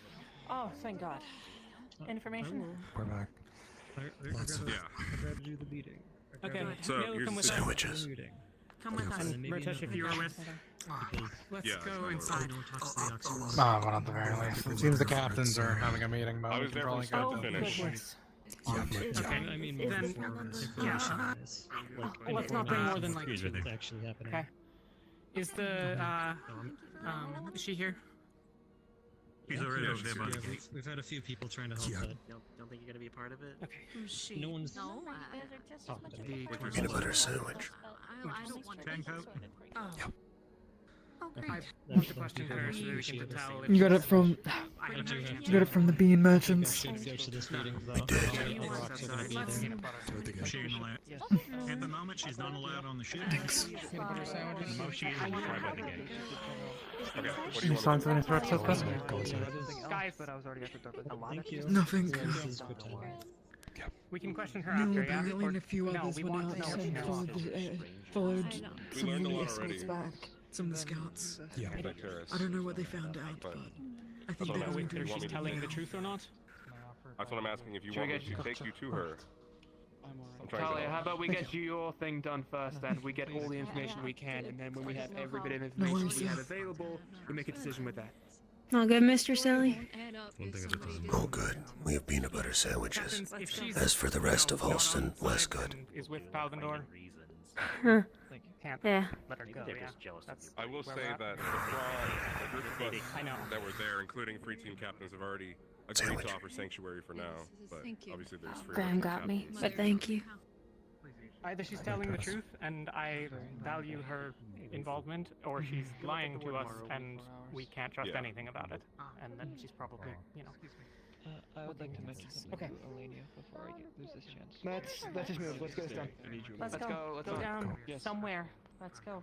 Oh, thank God. Information? We're back. I'd rather do the beating. Okay. So, no, here's come with the us. sandwiches. Come with us. Ritesh, if you were with, let's Yeah, go I inside. Well, at the very least. It seems the captains are having a meeting, but I we was can there probably from start go. to finish. Goodness. Okay, I mean, Then- information is Let's not bring more than like 2. what's actually happening. Okay. Is the is she here? He's already over there, buddy. Yeah, we've had a few people trying to help, but Don't think you're gonna be a part of it? Okay. Who's she? no one's No, talked to The me. Peanut butter sandwich. I don't want to. Oh. Oh, I great. want to question her so that we can tell if You got it from. I I do have You got it from the bean I merchants. should go to this meeting, though. We did. All the rocks are gonna be there. She ain't allowed. At the moment, she's not allowed on the ship. peanut butter sandwiches. The most she is try by the gate. Okay, what do Any you want? signs of any threats so far? Guys, but I was already at the door. Thank you. Nothing. This is good time. We can question her No, after, yeah? apparently Or- a few no, others we went want out to know what she and knows. followed We some learned a of the lot escorts already. back. Some of the scouts. Yeah. By Terrace. I don't know what they found out, but I That's think what they're I'm going asking. to. You want me She's to telling the truth or not? That's what I'm asking. If you Should we want me get- to take you to her. I'm trying Talia, to. how about we get you your thing done first, then we get all the information we can, and then when we have every bit of information worries, we have yeah. available, we make a decision with that. All good, Mr. Sally? One thing at a time. Oh, good. We have peanut butter sandwiches. Captains, if she's As for the rest of not Halston, on less site good. and Is with Palvendor. Huh. Can't Yeah. let her go. Yeah. That's I will where say we're at. that the group of us I know. that were there, including free team captains, have already agreed Sandwich. to offer sanctuary for now. But Thank you. obviously, there's free. Graham got me, but thank you. Either she's telling the truth, and I value her involvement, or she's lying to us, and we can't trust Yeah. anything about it. And then she's probably, you know. I would like to mention something to Elenia before I lose this chance. Let's just move. Let's get this done. Let's Let's go. go. Let's go go. down Yes. somewhere. Let's go.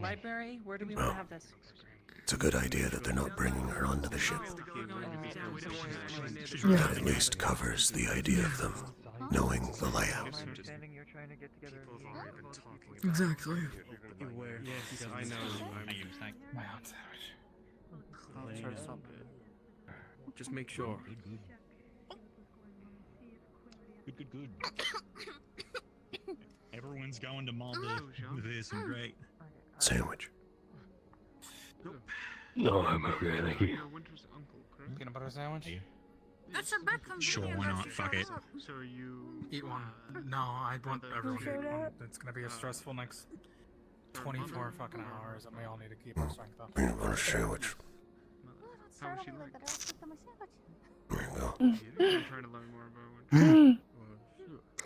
Library? Where do we want to have this? It's a good idea that they're not bringing her onto the ship. We're going to be That at least covers the idea of them knowing the layout. Understanding you're trying to get together. Exactly. Yes, I know. My aunt sandwich. I'll try to stop it. Just make sure. Good. Everyone's going to Malta with this and great. Sandwich. No, I'm okay, thank you. Peanut butter sandwich? That's a back from Sure, why not? Fuck it. So you eat one. No, I want everyone to eat one. It's gonna be a stressful next 24 fucking hours, and we all need to keep our strength up. Peanut butter sandwich. How would she like? There you go. I'm trying to learn more about what.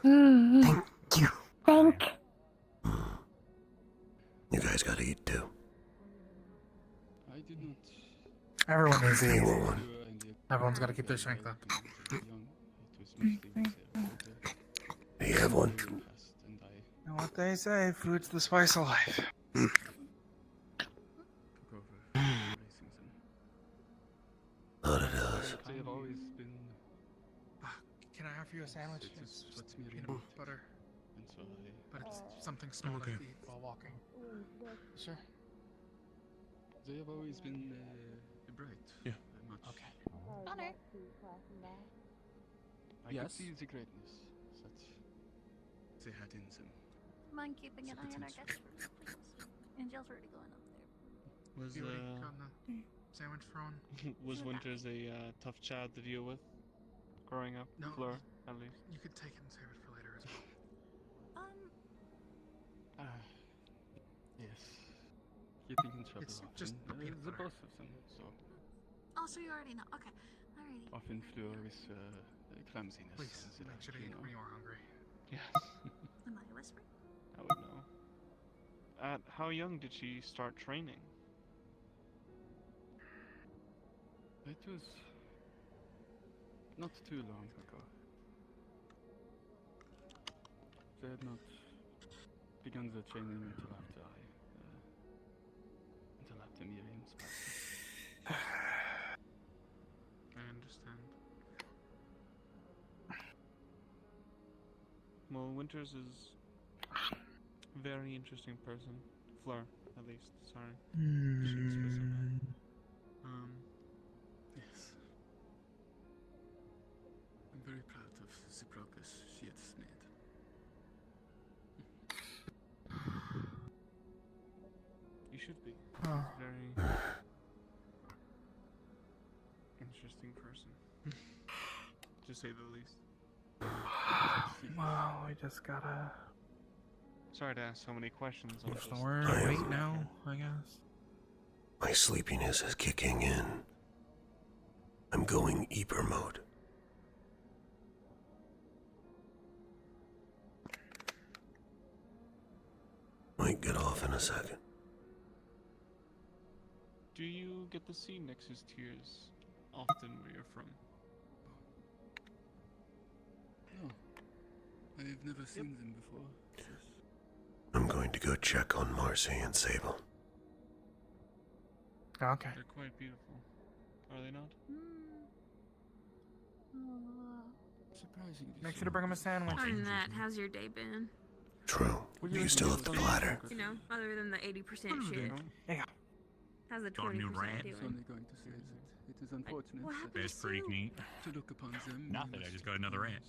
Thank you. Thank. You guys gotta eat too. I did not. Everyone needs to You eat. want one? Everyone's gotta keep their strength up. Do you have one? You know what they say, food's the spice of life. Thought it does. They have always been. Can I offer you a sandwich? It's peanut butter. But it's something small to eat while walking. Sure. They have always been bright. Yeah. Much. Okay. Connor. I Yes? could see the greatness that they had in them. Mind keeping an eye on our guest first, please. Angel's already going up there. Was gotten the sandwich thrown? Was Winters a tough child to deal with growing up? No. Fleur, at least. You could take it and save it for later as well. Yes. Getting in trouble It's often. just peanut the butter. both of them. So Oh, so you already know. Okay. Alrighty. often Fleur is clumsiness. Please, make sure to eat when you are hungry. Yes. Am I whispering? I would know. At how young did she start training? It was not too long ago. They had not begun the training until after Miriam's passing. I understand. Well, Winters is a very interesting person. Fleur, at least. Sorry. She explicit. Yes. I'm very proud of the progress she has made. You should be. Oh. Very interesting person. To say the least. Well, we just gotta. Sorry to ask so many questions. I'm What's the just- word? Wait now, I guess. My sleepiness is kicking in. I'm going Eber mode. Might get off in a second. Do you get to see Nyx's tears often where you're from? No. I've never seen them before. I'm going to go check on Marcy and Sable. Okay. They're quite beautiful. Are they not? Surprisingly. Make sure to bring him a sandwich. Other than that, how's your day been? True. You still have the bladder. You know, other than the 80% shit. Yeah. How's the Got a new 20% rat. I was doing? only going to say that it is unfortunate What happened That's to pretty Sue? neat. to look upon them. Nothing, I just got another rat.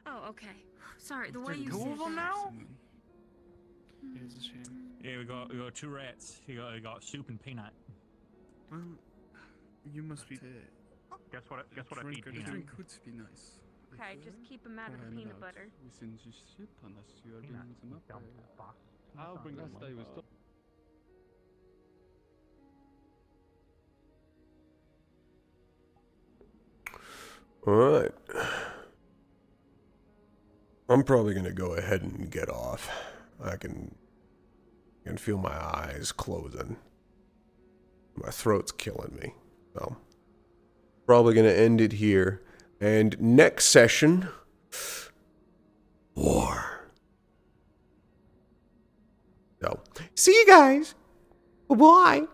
Oh, okay. Sorry, the way you two said of them that. now? It is a shame. Yeah, we got two rats. We got soup and peanut. Well, you must be. Guess what I feed A peanut? drink would be nice. Okay, just keep them out of the I'm peanut allowed butter. within the ship unless you are bringing them up. I'll bring them Last up. I was Alright. I'm probably gonna go ahead and get off. I can feel my eyes closing. My throat's killing me. So probably going to end it here. And next session, war. So, see you guys. Bye-bye.